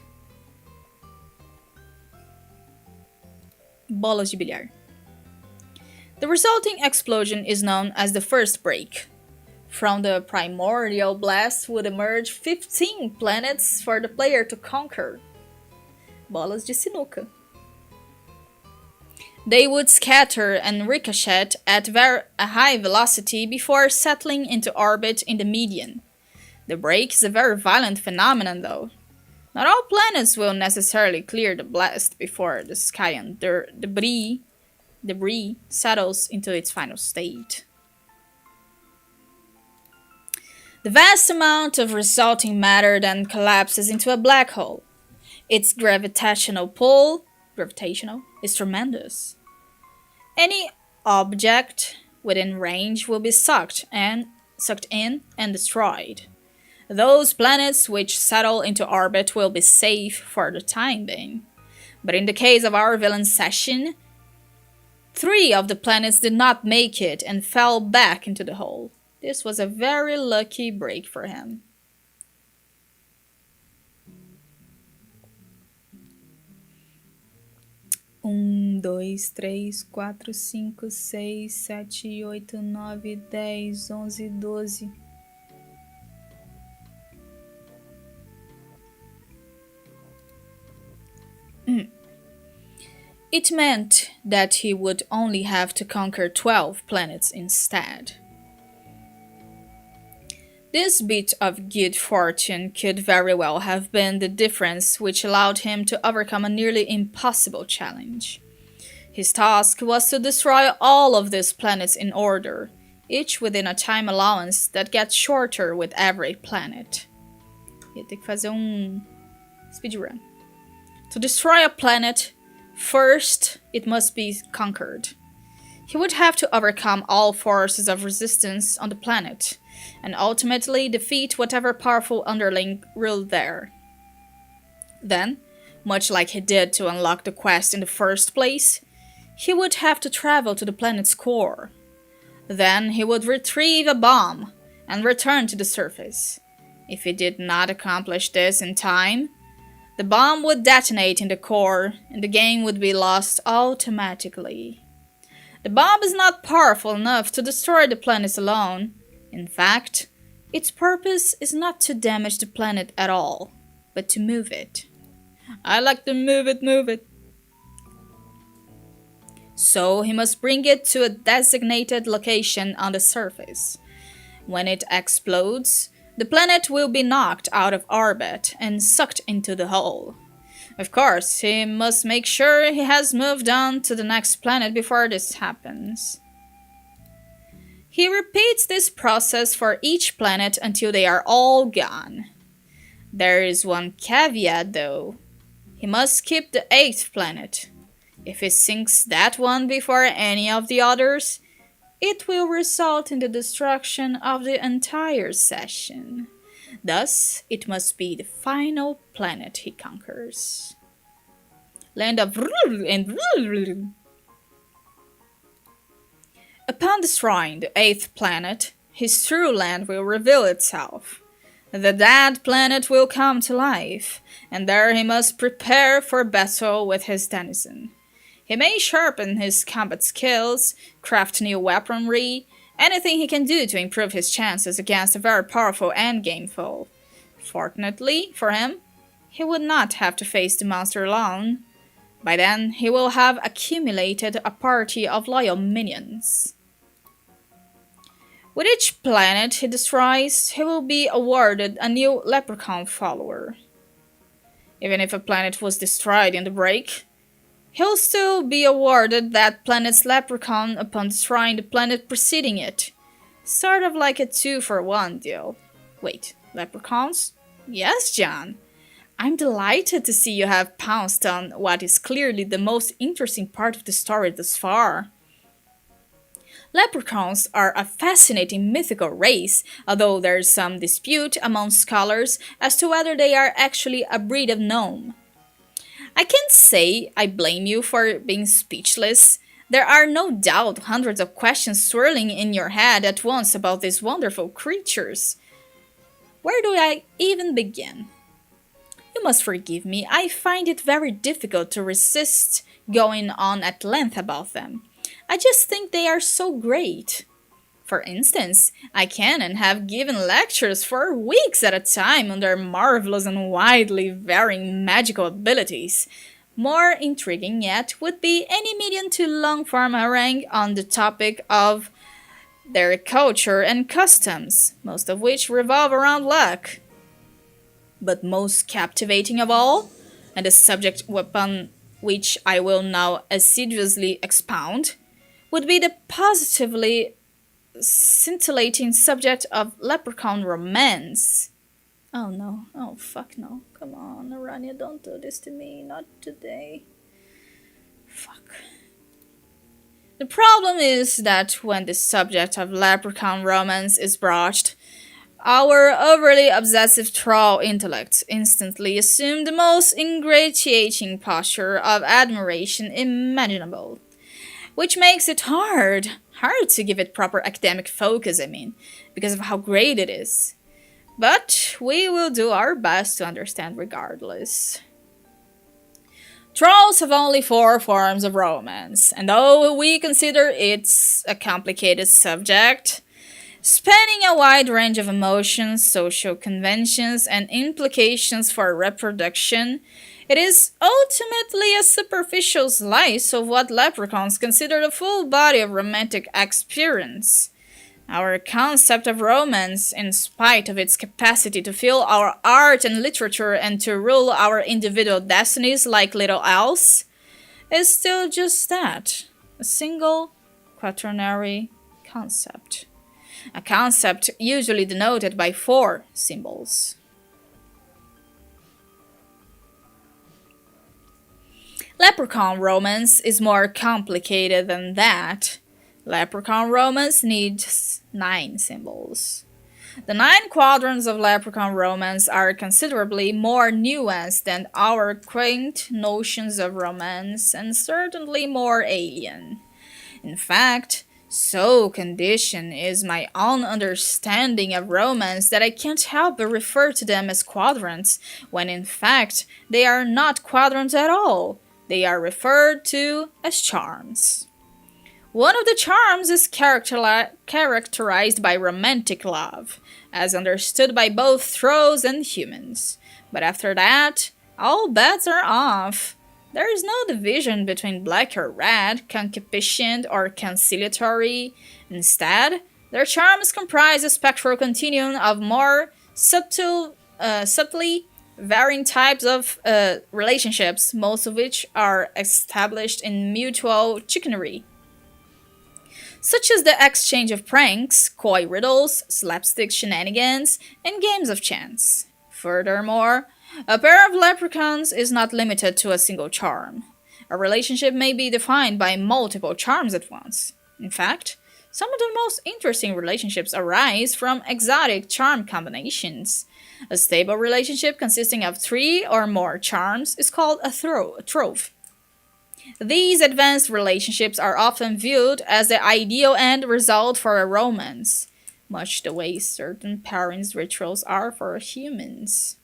Bolas de bilhar. The resulting explosion is known as the first break. From the primordial blast would emerge 15 planets for the player to conquer. Bolas de sinuca. They would scatter and ricochet at a high velocity before settling into orbit in the median. The break is a very violent phenomenon, though. Not all planets will necessarily clear the blast before the Skyan debris settles into its final state. The vast amount of resulting matter then collapses into a black hole. Its gravitational pull is tremendous. Any object within range will be sucked in and destroyed. Those planets which settle into orbit will be safe for the time being. But in the case of our villain's session, 3 of the planets did not make it and fell back into the hole. This was a very lucky break for him. 1, 2, 3, 4, 5, 6, 7, 8, 9, 10, 11, 12. It meant that he would only have to conquer 12 planets instead. This bit of good fortune could very well have been the difference which allowed him to overcome a nearly impossible challenge. His task was to destroy all of these planets in order, each within a time allowance that gets shorter with every planet. Ia ter que fazer speedrun. To destroy a planet, first it must be conquered. He would have to overcome all forces of resistance on the planet, and ultimately defeat whatever powerful underling ruled there. Then, much like he did to unlock the quest in the first place, he would have to travel to the planet's core. Then he would retrieve a bomb and return to the surface. If he did not accomplish this in time, the bomb would detonate in the core and the game would be lost automatically. The bomb is not powerful enough to destroy the planet alone. In fact, its purpose is not to damage the planet at all, but to move it. I like to move it. So he must bring it to a designated location on the surface. When it explodes, the planet will be knocked out of orbit and sucked into the hole. Of course, he must make sure he has moved on to the next planet before this happens. He repeats this process for each planet until they are all gone. There is one caveat though. He must keep the 8th planet. If he sinks that one before any of the others, it will result in the destruction of the entire session. Thus, it must be the final planet he conquers. Lendo and upon destroying the 8th planet, his true land will reveal itself. The dead planet will come to life, and there he must prepare for battle with his denizen. He may sharpen his combat skills, craft new weaponry, anything he can do to improve his chances against a very powerful endgame foe. Fortunately for him, he would not have to face the monster alone. By then, he will have accumulated a party of loyal minions. With each planet he destroys, he will be awarded a new leprechaun follower. Even if a planet was destroyed in the break, he'll still be awarded that planet's leprechaun upon destroying the planet preceding it. Sort of like a 2-for-1 deal. Wait, leprechauns? Yes, John. I'm delighted to see you have pounced on what is clearly the most interesting part of the story thus far. Leprechauns are a fascinating mythical race, although there is some dispute among scholars as to whether they are actually a breed of gnome. I can't say I blame you for being speechless. There are no doubt hundreds of questions swirling in your head at once about these wonderful creatures. Where do I even begin? You must forgive me, I find it very difficult to resist going on at length about them. I just think they are so great. For instance, I can and have given lectures for weeks at a time on their marvelous and widely varying magical abilities. More intriguing yet would be any medium to long-form harangue on the topic of their culture and customs, most of which revolve around luck. But most captivating of all, and the subject upon which I will now assiduously expound, would be the positively scintillating subject of leprechaun romance. Oh no, oh fuck no. Come on, Aranya, don't do this to me, not today. Fuck. The problem is that when the subject of leprechaun romance is broached, our overly obsessive troll intellects instantly assume the most ingratiating posture of admiration imaginable. Which makes it hard to give it proper academic focus, because of how great it is. But we will do our best to understand regardless. Trolls have only 4 forms of romance, and though we consider it a complicated subject, spanning a wide range of emotions, social conventions, and implications for reproduction, It is ultimately a superficial slice of what leprechauns consider the full body of romantic experience. Our concept of romance, in spite of its capacity to fill our art and literature and to rule our individual destinies like little elves, is still just that, a single quaternary concept. A concept usually denoted by 4 symbols. Leprechaun romance is more complicated than that. Leprechaun romance needs 9 symbols. The 9 quadrants of leprechaun romance are considerably more nuanced than our quaint notions of romance and certainly more alien. In fact, so conditioned is my own understanding of romance that I can't help but refer to them as quadrants, when in fact they are not quadrants at all. They are referred to as charms. One of the charms is characterized by romantic love, as understood by both trolls and humans. But after that, all bets are off. There is no division between black or red, concupiscent or conciliatory. Instead, their charms comprise a spectral continuum of more subtly varying types of relationships, most of which are established in mutual chicanery, such as the exchange of pranks, coy riddles, slapstick shenanigans, and games of chance. Furthermore, a pair of leprechauns is not limited to a single charm. A relationship may be defined by multiple charms at once. In fact, some of the most interesting relationships arise from exotic charm combinations. A stable relationship consisting of 3 or more charms is called a trove. These advanced relationships are often viewed as the ideal end result for a romance, much the way certain parents' rituals are for humans.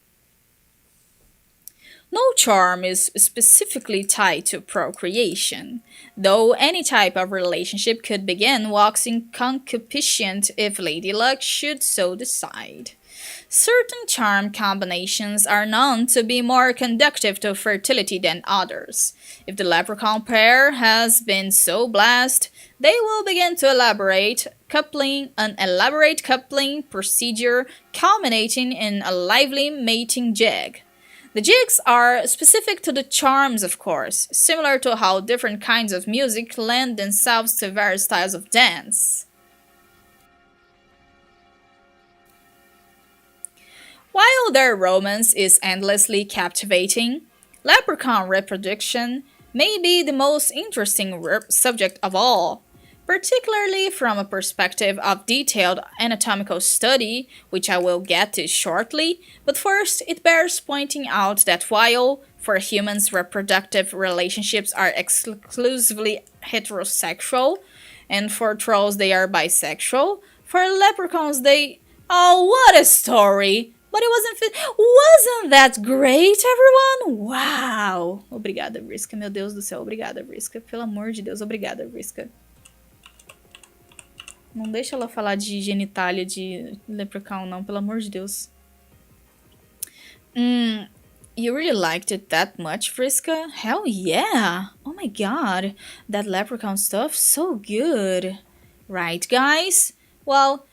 No charm is specifically tied to procreation, though any type of relationship could begin waxing concupiscent if Lady Luck should so decide. Certain charm combinations are known to be more conducive to fertility than others. If the leprechaun pair has been so blessed, they will begin to elaborate coupling procedure culminating in a lively mating jig. The jigs are specific to the charms, of course, similar to how different kinds of music lend themselves to various styles of dance. While their romance is endlessly captivating, leprechaun reproduction may be the most interesting subject of all, particularly from a perspective of detailed anatomical study, which I will get to shortly, but first it bears pointing out that while for humans reproductive relationships are exclusively heterosexual, and for trolls they are bisexual, for leprechauns they... Oh, what a story! But wasn't that great, everyone? Wow! Obrigada, Vriska. Meu Deus do céu, obrigada, Vriska. Pelo amor de Deus, obrigada, Vriska. Não deixa ela falar de genitália de leprechaun, não, pelo amor de Deus. You really liked it that much, Vriska? Hell yeah! Oh my god, that leprechaun stuff, so good. Right, guys? Well,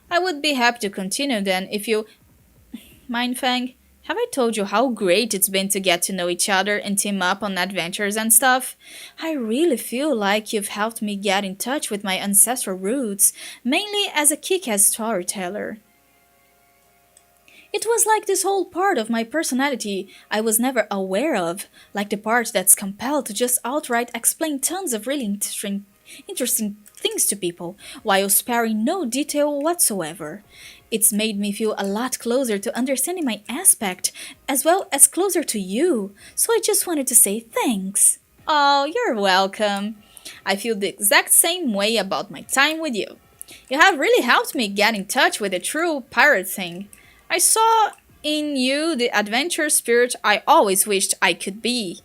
I would be happy to continue then if you... Mindfang, have I told you how great it's been to get to know each other and team up on adventures and stuff? I really feel like you've helped me get in touch with my ancestral roots, mainly as a kick-ass storyteller. It was like this whole part of my personality I was never aware of, like the part that's compelled to just outright explain tons of really interesting things to people, while sparing no detail whatsoever. It's made me feel a lot closer to understanding my aspect, as well as closer to you, so I just wanted to say thanks. Oh, you're welcome. I feel the exact same way about my time with you. You have really helped me get in touch with the true pirate thing. I saw in you the adventure spirit I always wished I could be.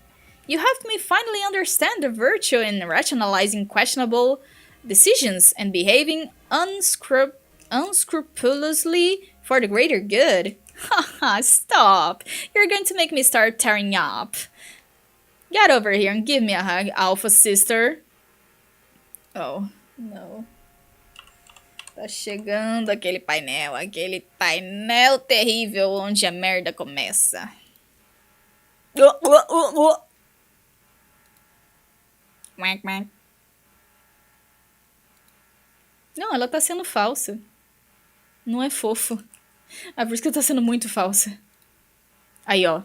You helped me finally understand the virtue in rationalizing questionable decisions and behaving unscrupulously for the greater good. Haha, stop. You're going to make me start tearing up. Get over here and give me a hug, alpha sister. Oh, no. Tá chegando aquele painel terrível onde a merda começa. Não, ela tá sendo falsa. Não é fofo. É por isso que tá sendo muito falsa. Aí, ó.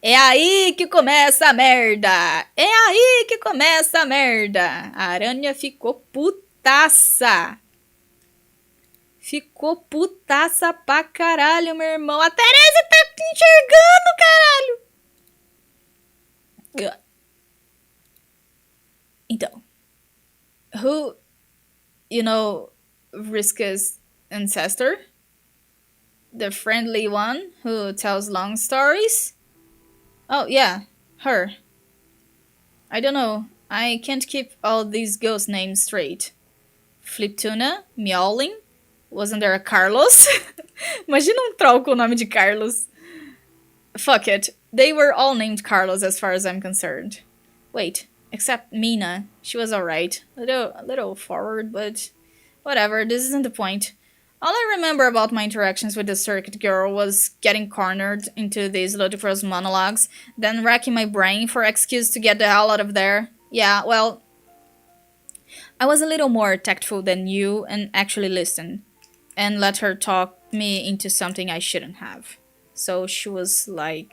É aí que começa a merda! É aí que começa a merda! A aranha ficou putaça! Ficou putaça pra caralho, meu irmão. A Teresa tá enxergando, caralho! Então. Who, you know, Vriska's ancestor? The friendly one who tells long stories? Oh, yeah, her. I don't know. I can't keep all these ghost names straight. Fliptuna, Meowling. Wasn't there a Carlos? Imagina troll com o nome de Carlos. Fuck it. They were all named Carlos as far as I'm concerned. Wait, except Mina. She was alright. A little forward, but whatever, this isn't the point. All I remember about my interactions with the circuit girl was getting cornered into these ludicrous monologues, then racking my brain for excuse to get the hell out of there. Yeah, well, I was a little more tactful than you and actually listened, and let her talk me into something I shouldn't have. So she was like,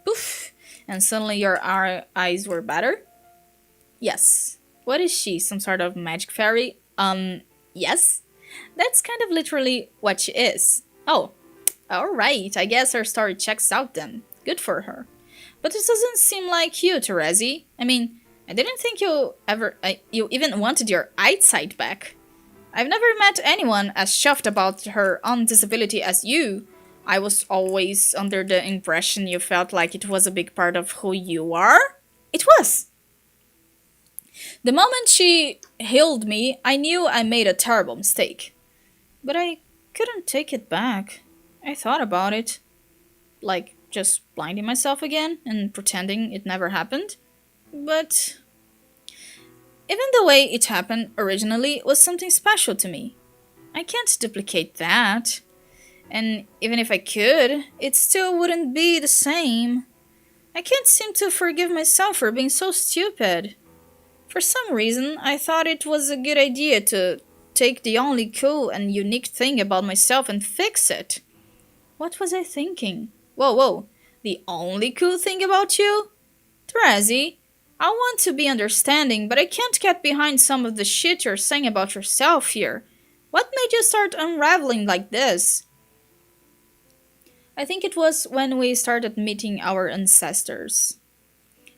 poof, and suddenly your eyes were better? Yes. What is she, some sort of magic fairy? Yes. That's kind of literally what she is. Oh, alright, I guess her story checks out then. Good for her. But this doesn't seem like you, Terezi. I mean, I didn't think you even wanted your eyesight back. I've never met anyone as chuffed about her own disability as you. I was always under the impression you felt like it was a big part of who you are. It was. The moment she healed me, I knew I made a terrible mistake. But I couldn't take it back. I thought about it. Like, just blinding myself again and pretending it never happened. But even the way it happened originally was something special to me. I can't duplicate that. And even if I could, it still wouldn't be the same. I can't seem to forgive myself for being so stupid. For some reason, I thought it was a good idea to take the only cool and unique thing about myself and fix it. What was I thinking? Whoa, the only cool thing about you? Terezi, I want to be understanding, but I can't get behind some of the shit you're saying about yourself here. What made you start unraveling like this? I think it was when we started meeting our ancestors.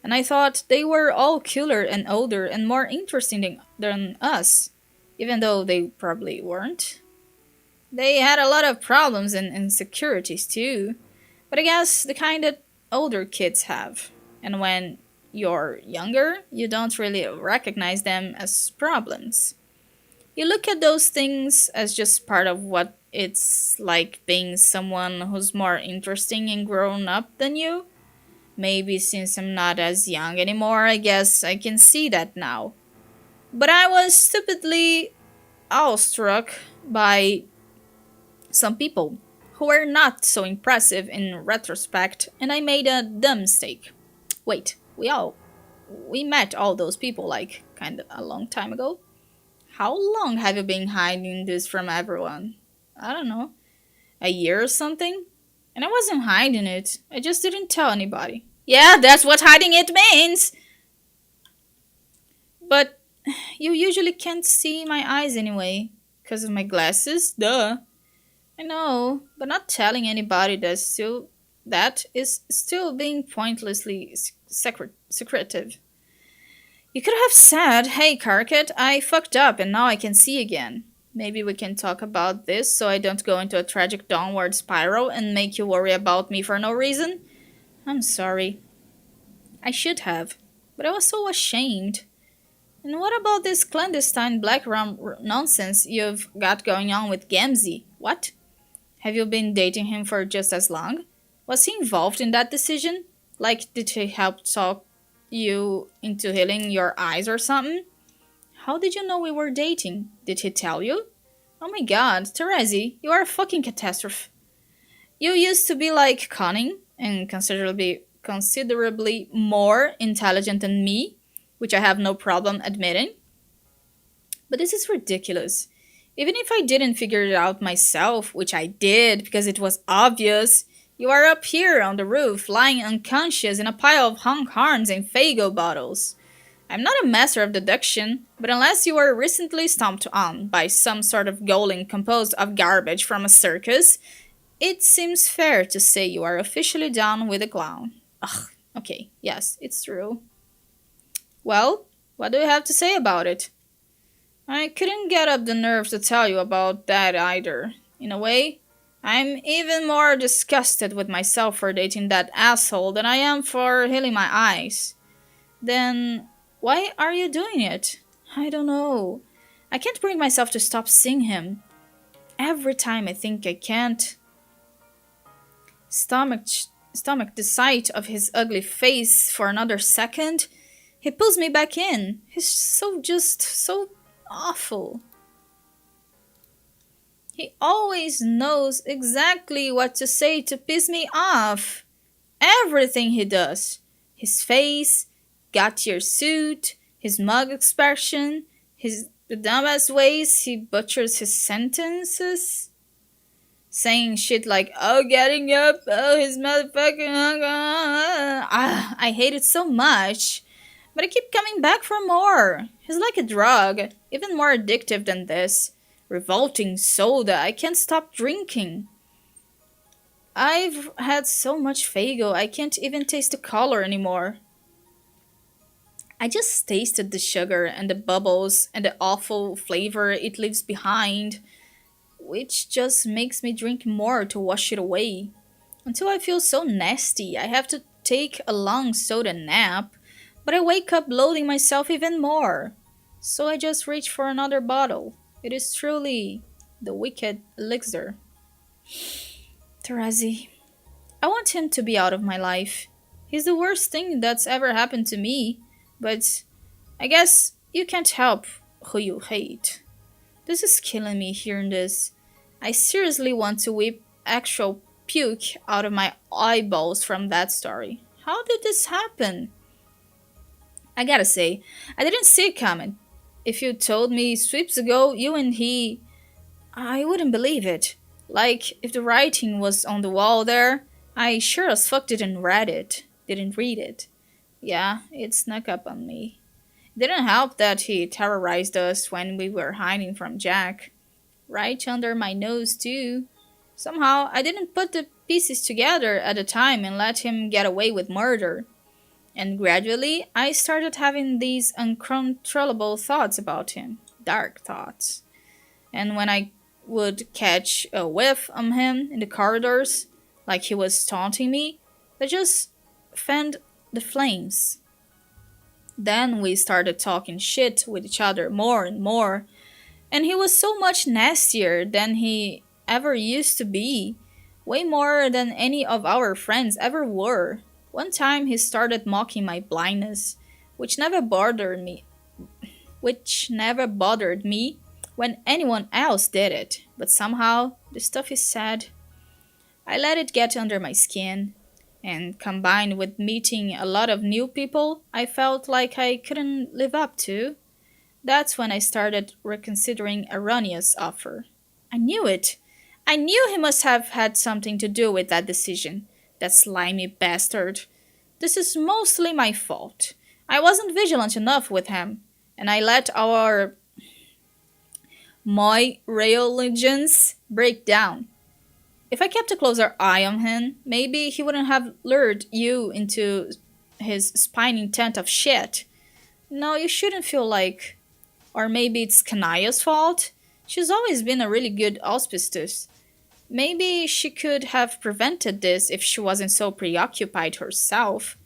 And I thought they were all cooler and older and more interesting than us, even though they probably weren't. They had a lot of problems and insecurities too, but I guess the kind that older kids have. And when you're younger, you don't really recognize them as problems. You look at those things as just part of what it's like being someone who's more interesting and grown up than you. Maybe since I'm not as young anymore, I guess I can see that now. But I was stupidly awestruck by some people who were not so impressive in retrospect, and I made a dumb mistake. Wait, we met all those people like kinda a long time ago? How long have you been hiding this from everyone? I don't know, a year or something? And I wasn't hiding it, I just didn't tell anybody. Yeah, that's what hiding it means! But you usually can't see my eyes anyway, because of my glasses, duh. I know, but not telling anybody that is still being pointlessly secretive. You could have said, hey KARKAT, I fucked up and now I can see again. Maybe we can talk about this so I don't go into a tragic downward spiral and make you worry about me for no reason. I'm sorry. I should have, but I was so ashamed. And what about this clandestine black rum nonsense you've got going on with Gamzee? What? Have you been dating him for just as long? Was he involved in that decision? Like, did he help talk you into healing your eyes or something? How did you know we were dating? Did he tell you? Oh my god, Terezi, you are a fucking catastrophe. You used to be like cunning and considerably more intelligent than me, which I have no problem admitting. But this is ridiculous. Even if I didn't figure it out myself, which I did because it was obvious, you are up here on the roof, lying unconscious in a pile of hung horns and Fago bottles. I'm not a master of deduction, but unless you were recently stomped on by some sort of golem composed of garbage from a circus, it seems fair to say you are officially down with the clown. Ugh, okay, yes, it's true. Well, what do you have to say about it? I couldn't get up the nerve to tell you about that either. In a way, I'm even more disgusted with myself for dating that asshole than I am for healing my eyes. Then, why are you doing it? I don't know. I can't bring myself to stop seeing him. Every time I think I can't stomach the sight of his ugly face for another second, he pulls me back in. He's so awful. He always knows exactly what to say to piss me off. Everything he does. His face, got your suit, his mug expression, the dumbass ways he butchers his sentences. Saying shit like, oh, getting up, oh, his motherfucking... I hate it so much. But I keep coming back for more. He's like a drug, even more addictive than this. Revolting soda I can't stop drinking. I've had so much Fago I can't even taste the color anymore. I just tasted the sugar and the bubbles and the awful flavor it leaves behind, which just makes me drink more to wash it away. Until I feel so nasty I have to take a long soda nap, but I wake up loathing myself even more. So I just reach for another bottle. It is truly the wicked elixir. Terezi, I want him to be out of my life. He's the worst thing that's ever happened to me, but I guess you can't help who you hate. This is killing me hearing this. I seriously want to whip actual puke out of my eyeballs from that story. How did this happen? I gotta say, I didn't see it coming. If you told me sweeps ago you and he... I wouldn't believe it. Like, if the writing was on the wall there, I sure as fuck didn't read it. Yeah, it snuck up on me. It didn't help that he terrorized us when we were hiding from Jack. Right under my nose too. Somehow, I didn't put the pieces together at the time and let him get away with murder. And gradually, I started having these uncontrollable thoughts about him. Dark thoughts. And when I would catch a whiff of him in the corridors, like he was taunting me, they just fanned the flames. Then we started talking shit with each other more and more, and he was so much nastier than he ever used to be, way more than any of our friends ever were. One time he started mocking my blindness, which never bothered me when anyone else did it, but somehow the stuff he said, I let it get under my skin, and combined with meeting a lot of new people I felt like I couldn't live up to, that's when I started reconsidering Aronia's offer. I knew it. I knew he must have had something to do with that decision. That slimy bastard. This is mostly my fault. I wasn't vigilant enough with him, and I let my religions break down. If I kept a closer eye on him, maybe he wouldn't have lured you into his spinning tent of shit. No, you shouldn't feel like... Or maybe it's Kanaya's fault? She's always been a really good auspicious. Maybe she could have prevented this if she wasn't so preoccupied herself.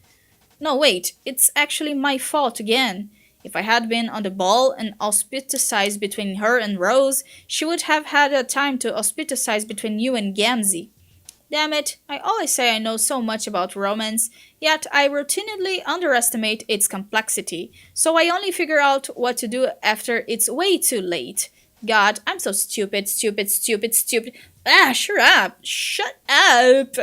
No, wait, it's actually my fault again. If I had been on the ball and auspicized between her and Rose, she would have had a time to auspicize between you and Gamzee. Damn it, I always say I know so much about romance, yet I routinely underestimate its complexity, so I only figure out what to do after it's way too late. God, I'm so stupid. Ah, shut up! Shut up!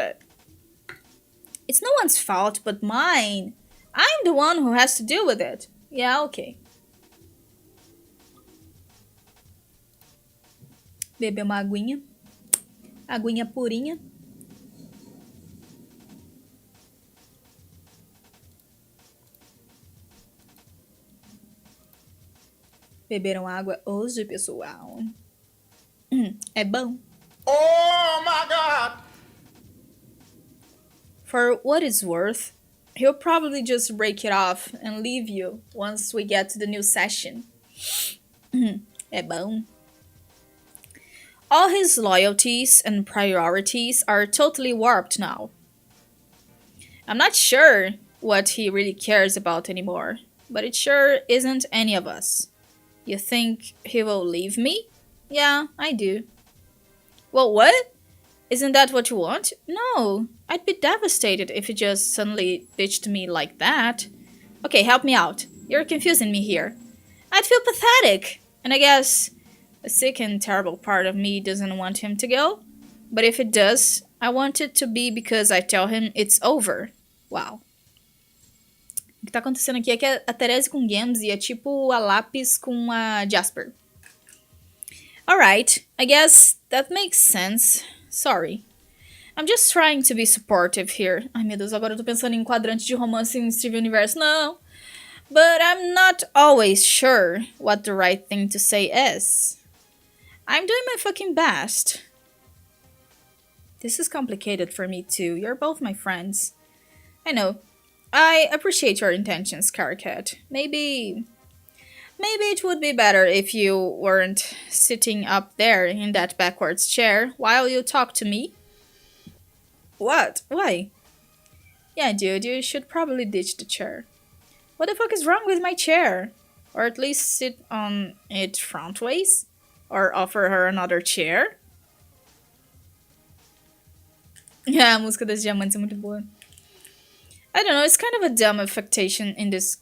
It's no one's fault but mine. I'm the one who has to deal with it. Yeah, ok. Beber uma aguinha. Aguinha purinha. Beberam água hoje, pessoal. É bom. Oh my God! For what it's worth, he'll probably just break it off and leave you once we get to the new session. É bom. All his loyalties and priorities are totally warped now. I'm not sure what he really cares about anymore, but it sure isn't any of us. You think he will leave me? Yeah, I do. Well, what? Isn't that what you want? No, I'd be devastated if he just suddenly ditched me like that. Okay, help me out. You're confusing me here. I'd feel pathetic, and I guess a sick and terrible part of me doesn't want him to go. But if it does, I want it to be because I tell him it's over. Wow. O que tá acontecendo aqui é que a Therese com Gamzee é tipo a Lápis com a Jasper. Alright, I guess that makes sense. Sorry. I'm just trying to be supportive here. Ai meu Deus, agora eu tô pensando em quadrante de romance em Steven Universe. Não. But I'm not always sure what the right thing to say is. I'm doing my fucking best. This is complicated for me too. You're both my friends. I know. I appreciate your intentions, KARKAT. Maybe it would be better if you weren't sitting up there in that backwards chair while you talk to me. What? Why? Yeah, dude, you should probably ditch the chair. What the fuck is wrong with my chair? Or at least sit on it frontways? Or offer her another chair? Yeah, a música das diamantes é muito boa. I don't know, it's kind of a dumb affectation in this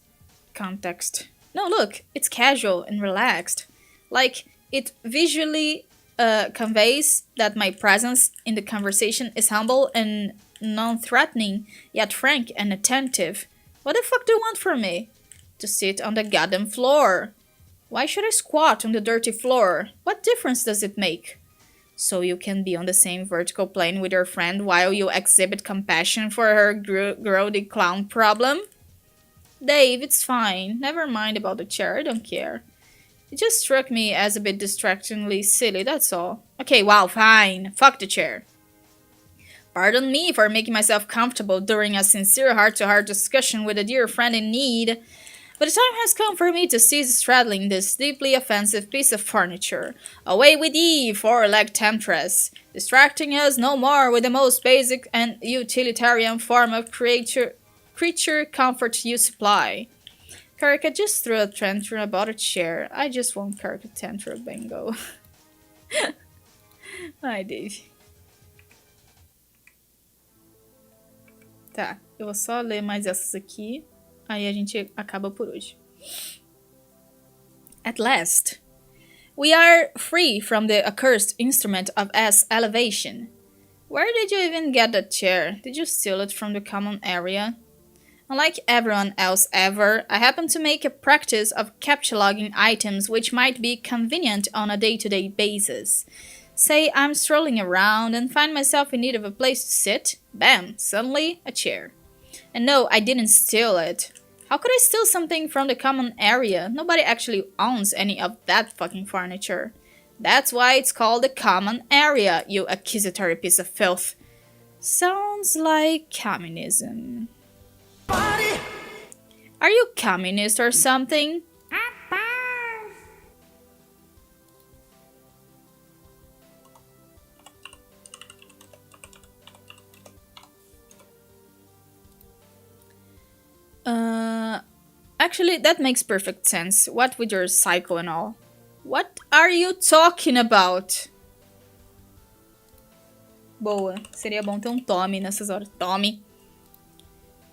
context. No, look, it's casual and relaxed. Like, it visually conveys that my presence in the conversation is humble and non-threatening, yet frank and attentive. What the fuck do you want from me? To sit on the goddamn floor. Why should I squat on the dirty floor? What difference does it make? So you can be on the same vertical plane with your friend while you exhibit compassion for her grody clown problem? Dave, it's fine. Never mind about the chair, I don't care. It just struck me as a bit distractingly silly, that's all. Okay, wow, fine. Fuck the chair. Pardon me for making myself comfortable during a sincere heart-to-heart discussion with a dear friend in need. But the time has come for me to cease straddling this deeply offensive piece of furniture. Away with thee, four-legged temptress, distracting us no more with the most basic and utilitarian form of creature comfort you supply. KARKAT just threw a tantrum about a chair. I just want KARKAT tantrum, bingo. Ai, Dave. Tá, eu vou só ler mais essas aqui. Aí a gente acaba por hoje. At last, we are free from the accursed instrument of elevation. Where did you even get that chair? Did you steal it from the common area? Unlike everyone else ever, I happen to make a practice of captulogging items which might be convenient on a day-to-day basis. Say I'm strolling around and find myself in need of a place to sit. Bam! Suddenly, a chair. And no, I didn't steal it. How could I steal something from the common area? Nobody actually owns any of that fucking furniture. That's why it's called the common area, you accusatory piece of filth. Sounds like communism. Are you communist or something? Actually, that makes perfect sense. What with your cycle and all. What are you talking about? Boa. Seria bom ter Tommy nessas horas. Tommy.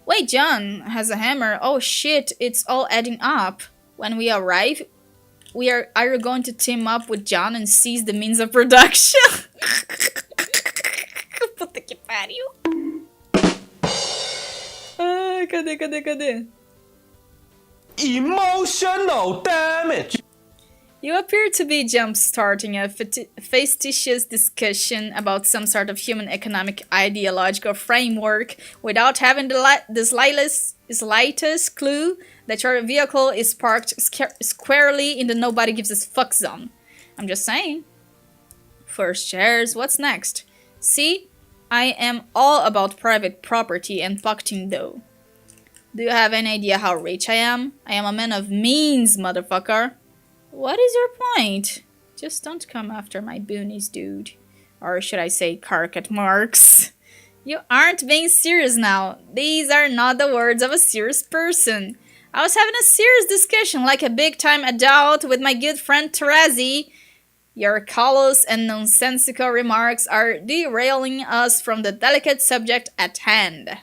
Wait, John has a hammer. Oh shit, it's all adding up. When we arrive, are you going to team up with John and seize the means of production? Puta que pariu. Ai, cadê? Emotional damage. You appear to be jump-starting a facetious discussion about some sort of human economic ideological framework without having the slightest clue that your vehicle is parked squarely in the nobody gives a fuck zone. I'm just saying. First shares, what's next? See, I am all about private property and pocketing though. Do you have any idea how rich I am? I am a man of means, motherfucker. What is your point? Just don't come after my boonies, dude. Or should I say KARKAT marks? You aren't being serious now. These are not the words of a serious person. I was having a serious discussion like a big-time adult with my good friend Therese. Your callous and nonsensical remarks are derailing us from the delicate subject at hand.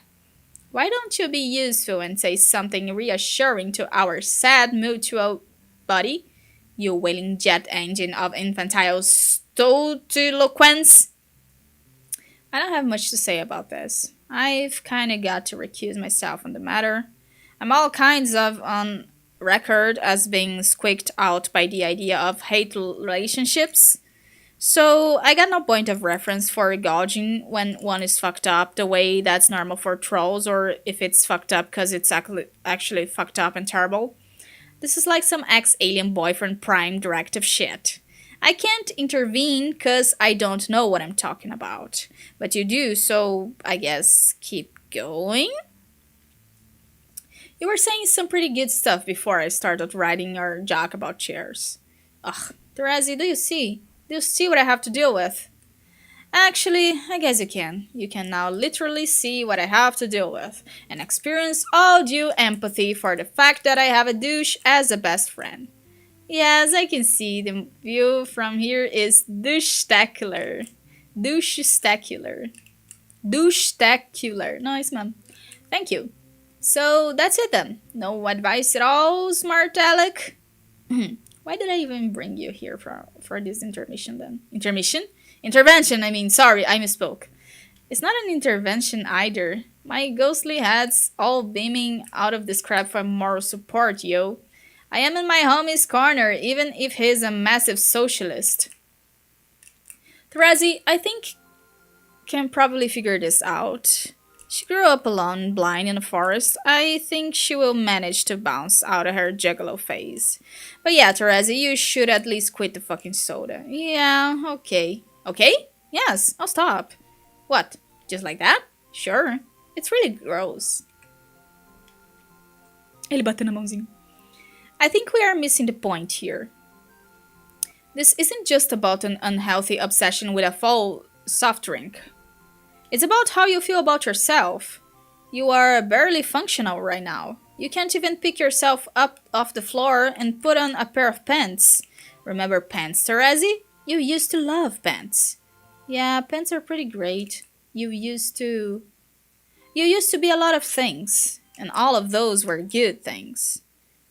Why don't you be useful and say something reassuring to our sad mutual buddy? You wailing jet engine of infantile stouteloquence. I don't have much to say about this. I've kinda got to recuse myself on the matter. I'm all kinds of on record as being squeaked out by the idea of hate relationships. So I got no point of reference for gouging when one is fucked up the way that's normal for trolls, or if it's fucked up because it's actually fucked up and terrible. This is like some ex-alien boyfriend prime directive shit. I can't intervene because I don't know what I'm talking about. But you do, so I guess keep going? You were saying some pretty good stuff before I started writing your joke about chairs. Ugh, Therese, do you see? Do you see what I have to deal with? Actually, I guess you can. You can now literally see what I have to deal with and experience all due empathy for the fact that I have a douche as a best friend. Yes, I can see the view from here is douche-stacular. Douche-stacular. Douche-stacular. Nice, man. Thank you. So that's it then. No advice at all, smart Alec? Why did I even bring you here for this intermission then? Intervention, I mean, sorry, I misspoke. It's not an intervention either. My ghostly head's all beaming out of this crap for moral support, yo. I am in my homie's corner, even if he's a massive socialist. Therese, I think, can probably figure this out. She grew up alone, blind in the forest. I think she will manage to bounce out of her juggalo phase. But yeah, Therese, you should at least quit the fucking soda. Yeah, okay. Okay? Yes, I'll stop. What? Just like that? Sure. It's really gross. Ele bateu na mãozinha. I think we are missing the point here. This isn't just about an unhealthy obsession with a full soft drink. It's about how you feel about yourself. You are barely functional right now. You can't even pick yourself up off the floor and put on a pair of pants. Remember pants, Therese? You used to love pants. Yeah, pants are pretty great. You used to be a lot of things, and all of those were good things.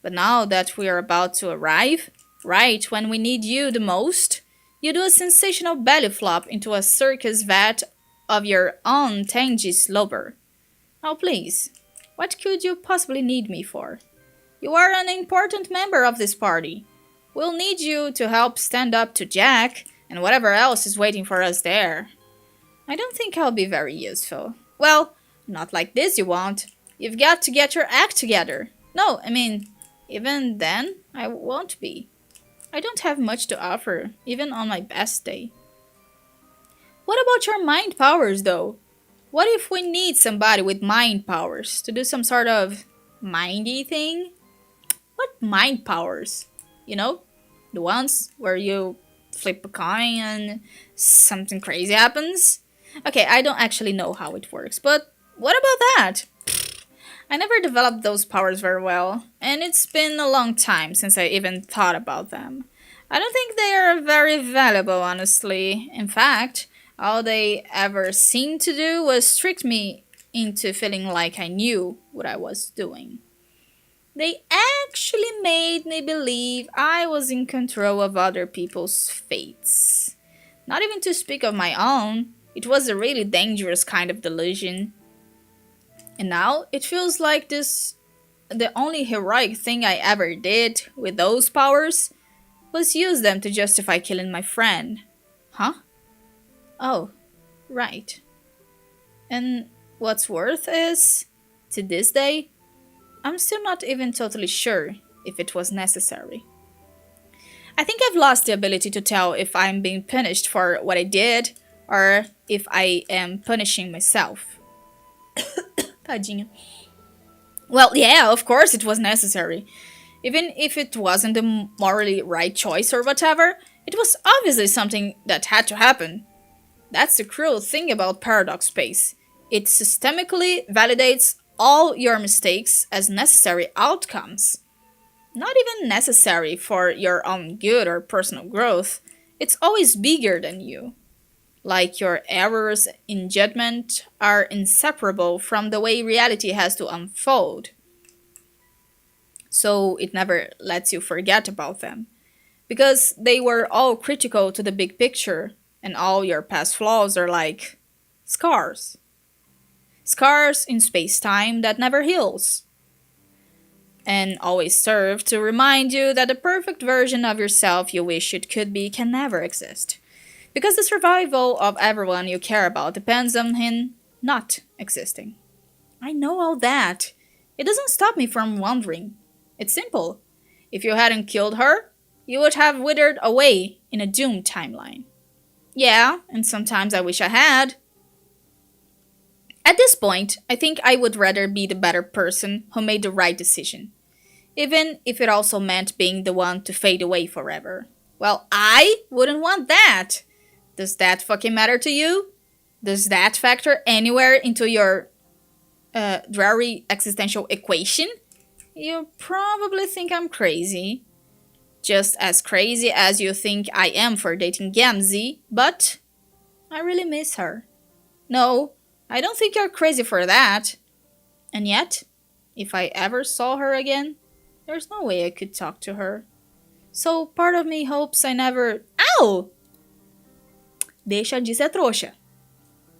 But now that we are about to arrive, right when we need you the most, you do a sensational belly flop into a circus vat of your own tangy slobber. Now please, what could you possibly need me for? You are an important member of this party. We'll need you to help stand up to Jack and whatever else is waiting for us there. I don't think I'll be very useful. Well, not like this you won't. You've got to get your act together. No, I mean, even then, I won't be. I don't have much to offer, even on my best day. What about your mind powers, though? What if we need somebody with mind powers to do some sort of mindy thing? What mind powers? You know? The ones where you flip a coin and something crazy happens? Okay, I don't actually know how it works, but what about that? I never developed those powers very well, and it's been a long time since I even thought about them. I don't think they are very valuable, honestly. In fact, all they ever seemed to do was trick me into feeling like I knew what I was doing. They actually made me believe I was in control of other people's fates. Not even to speak of my own, it was a really dangerous kind of delusion. And now it feels like the only heroic thing I ever did with those powers was use them to justify killing my friend. Huh? Oh, right. And what's worse is, to this day, I'm still not even totally sure if it was necessary. I think I've lost the ability to tell if I'm being punished for what I did or if I am punishing myself. Tadinha. Well, yeah, of course it was necessary. Even if it wasn't the morally right choice or whatever, it was obviously something that had to happen. That's the cruel thing about paradox space. It systemically validates all your mistakes as necessary outcomes. Not even necessary for your own good or personal growth. It's always bigger than you. Like your errors in judgment are inseparable from the way reality has to unfold. So it never lets you forget about them. Because they were all critical to the big picture, and all your past flaws are like scars. Scars in space-time that never heals. And always serve to remind you that the perfect version of yourself you wish it could be can never exist. Because the survival of everyone you care about depends on him not existing. I know all that. It doesn't stop me from wondering. It's simple. If you hadn't killed her, you would have withered away in a doomed timeline. Yeah, and sometimes I wish I had. At this point, I think I would rather be the better person who made the right decision. Even if it also meant being the one to fade away forever. Well, I wouldn't want that. Does that fucking matter to you? Does that factor anywhere into your dreary existential equation? You probably think I'm crazy. Just as crazy as you think I am for dating Gamzee, but I really miss her. No, I don't think you're crazy for that. And yet, if I ever saw her again, there's no way I could talk to her. So part of me hopes I never... Ow! Deixa de ser trouxa.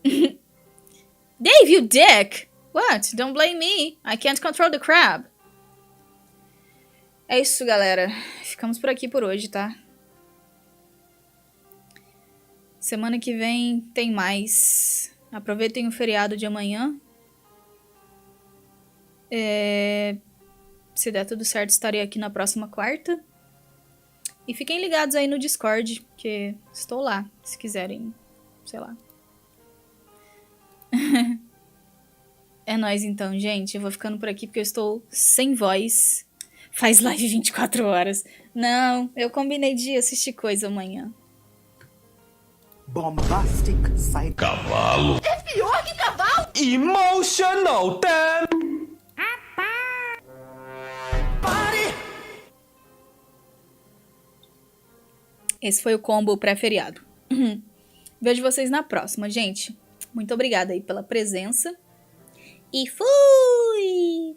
Dave, you dick! What? Don't blame me. I can't control the crab. É isso, galera. Ficamos por aqui por hoje, tá? Semana que vem tem mais. Aproveitem o feriado de amanhã. Se der tudo certo, estarei aqui na próxima quarta. E fiquem ligados aí no Discord, porque estou lá, se quiserem, sei lá. É nóis então, gente. Eu vou ficando por aqui porque eu estou sem voz. Faz live 24 horas. Não, eu combinei de assistir coisa amanhã. Bombastic side. Cavalo. É pior que cavalo! Emotional damn. Pare! Esse foi o combo pré-feriado. Vejo vocês na próxima, gente. Muito obrigada aí pela presença. E fui!